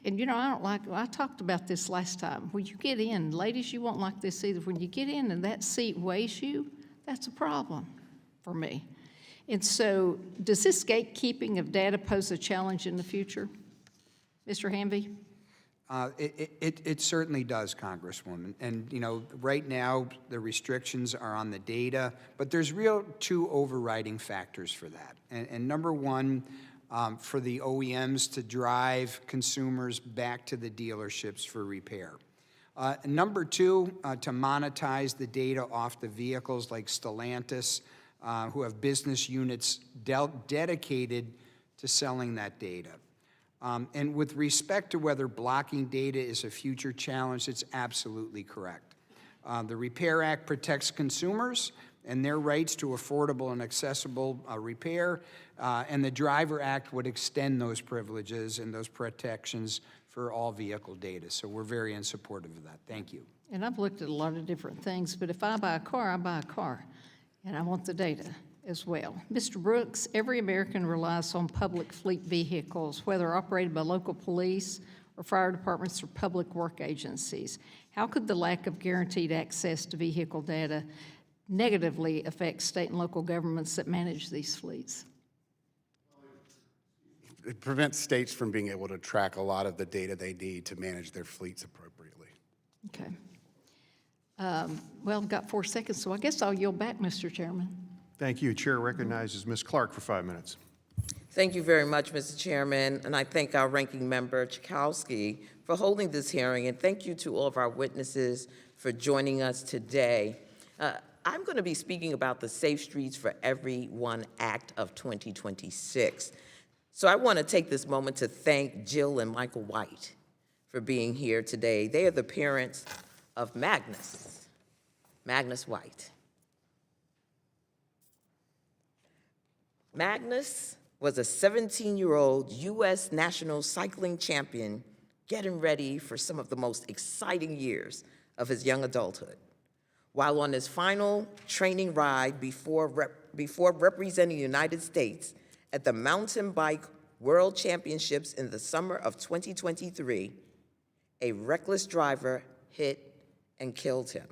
And you know, I talked about this last time. When you get in, ladies, you won't like this either. When you get in and that seat weighs you, that's a problem for me. And so, does this gatekeeping of data pose a challenge in the future? Mr. Hanvey? It certainly does, Congresswoman. And, you know, right now, the restrictions are on the data, but there's two overriding factors for that. And number one, for the OEMs to drive consumers back to the dealerships for repair. Number two, to monetize the data off the vehicles like Stellantis, who have business units dedicated to selling that data. And with respect to whether blocking data is a future challenge, it's absolutely correct. The Repair Act protects consumers and their rights to affordable and accessible repair, and the Driver Act would extend those privileges and those protections for all vehicle data. So we're very in support of that. Thank you. And I've looked at a lot of different things, but if I buy a car, I buy a car, and I want the data as well. Mr. Brooks, every American relies on public fleet vehicles, whether operated by local police or fire departments or public work agencies. How could the lack of guaranteed access to vehicle data negatively affect state and local governments that manage these fleets? It prevents states from being able to track a lot of the data they need to manage their fleets appropriately. Okay. Well, I've got 4 seconds, so I guess I'll yield back, Mr. Chairman. Thank you. Chair recognizes Ms. Clark for 5 minutes. Thank you very much, Mr. Chairman, and I thank our ranking member, Chakowski, for holding this hearing, and thank you to all of our witnesses for joining us today. I'm going to be speaking about the Safe Streets for Everyone Act of 2026. So I want to take this moment to thank Jill and Michael White for being here today. They are the parents of Magnus White. Magnus was a 17-year-old U.S. national cycling champion getting ready for some of the most exciting years of his young adulthood. While on his final training ride before representing the United States at the Mountain Bike World Championships in the summer of 2023, a reckless driver hit and killed him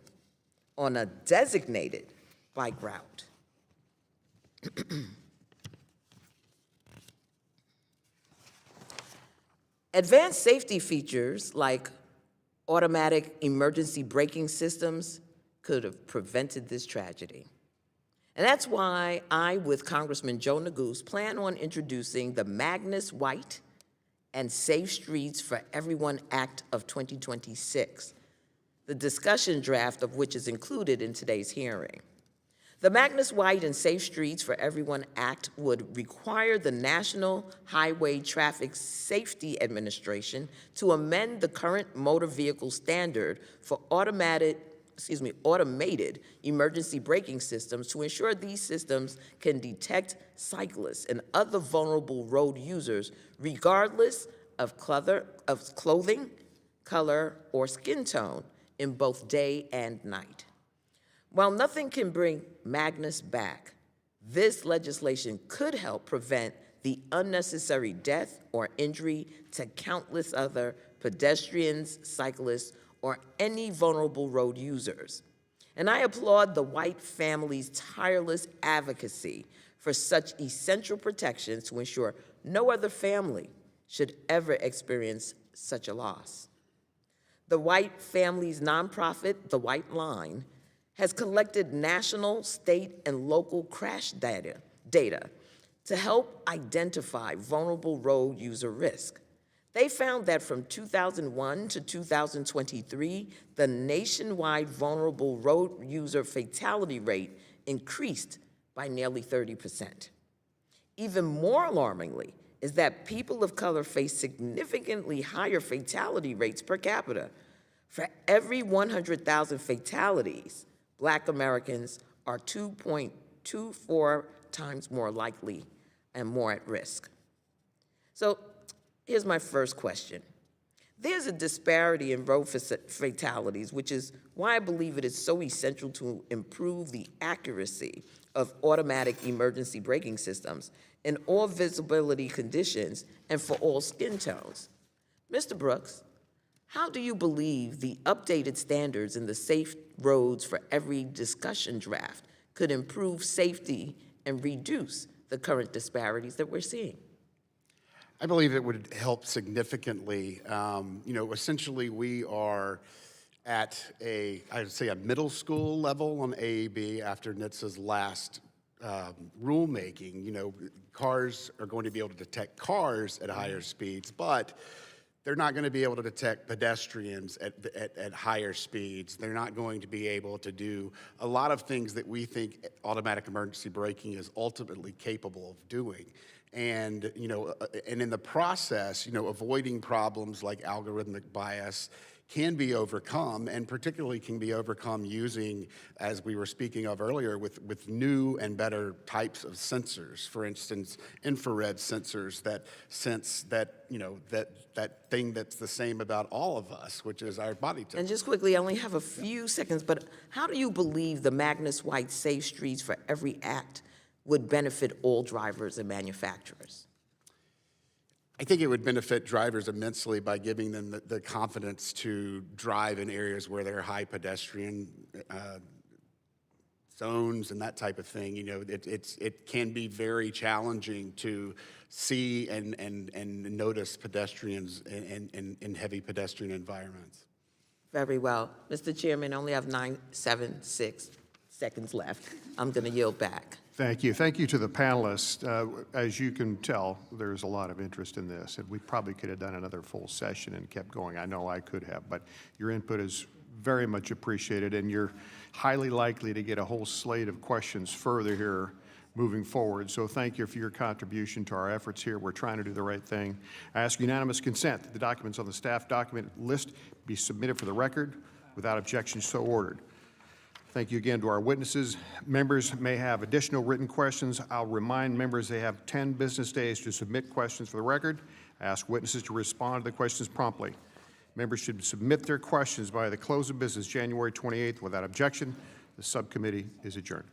on a designated bike route. Advanced safety features like automatic emergency braking systems could have prevented this tragedy. And that's why I, with Congressman Joe Neguse, plan on introducing the Magnus White and Safe Streets for Everyone Act of 2026, the discussion draft of which is included in today's hearing. The Magnus White and Safe Streets for Everyone Act would require the National Highway Traffic Safety Administration to amend the current motor vehicle standard for automated emergency braking systems to ensure these systems can detect cyclists and other vulnerable road users regardless of clothing, color, or skin tone in both day and night. While nothing can bring Magnus back, this legislation could help prevent the unnecessary death or injury to countless other pedestrians, cyclists, or any vulnerable road users. And I applaud the White family's tireless advocacy for such essential protections to ensure no other family should ever experience such a loss. The White family's nonprofit, The White Line, has collected national, state, and local crash data to help identify vulnerable road user risk. They found that from 2001 to 2023, the nationwide vulnerable road user fatality rate increased by nearly 30%. Even more alarmingly is that people of color face significantly higher fatality rates per capita. For every 100,000 fatalities, Black Americans are 2.24 times more likely and more at risk. So here's my first question. There's a disparity in road fatalities, which is why I believe it is so essential to improve the accuracy of automatic emergency braking systems in all visibility conditions and for all skin tones. Mr. Brooks, how do you believe the updated standards in the Safe Roads for Every discussion draft could improve safety and reduce the current disparities that we're seeing? I believe it would help significantly. Essentially we are at I would say a middle school level on AEB after NHTSA's last rulemaking. Cars are going to be able to detect cars at higher speeds, but they're not going to be able to detect pedestrians at higher speeds. They're not going to be able to do a lot of things that we think automatic emergency braking is ultimately capable of doing. And, and in the process, avoiding problems like algorithmic bias can be overcome, and particularly can be overcome using, as we were speaking of earlier, with new and better types of sensors. For instance, infrared sensors that sense that, that thing that's the same about all of us, which is our body temperature. And just quickly, I only have a few seconds, but how do you believe the Magnus White Safe Streets for Every Act would benefit all drivers and manufacturers? I think it would benefit drivers immensely by giving them the confidence to drive in areas where there are high pedestrian zones and that type of thing. It can be very challenging to see and notice pedestrians in heavy pedestrian environments. Very well. Mr. Chairman, I only have 6 seconds left. I'm going to yield back. Thank you. Thank you to the panelists. As you can tell, there's a lot of interest in this, and we probably could have done another full session and kept going. I know I could have, but your input is very much appreciated, and you're highly likely to get a whole slate of questions further here moving forward. So thank you for your contribution to our efforts here. We're trying to do the right thing. I ask unanimous consent that the documents on the staff document list be submitted for the record. Without objection, so ordered. Thank you again to our witnesses. Members may have additional written questions. I'll remind members they have 10 business days to submit questions for the record. I ask witnesses to respond to the questions promptly. Members should submit their questions by the close of business January 28th without objection. The subcommittee is adjourned.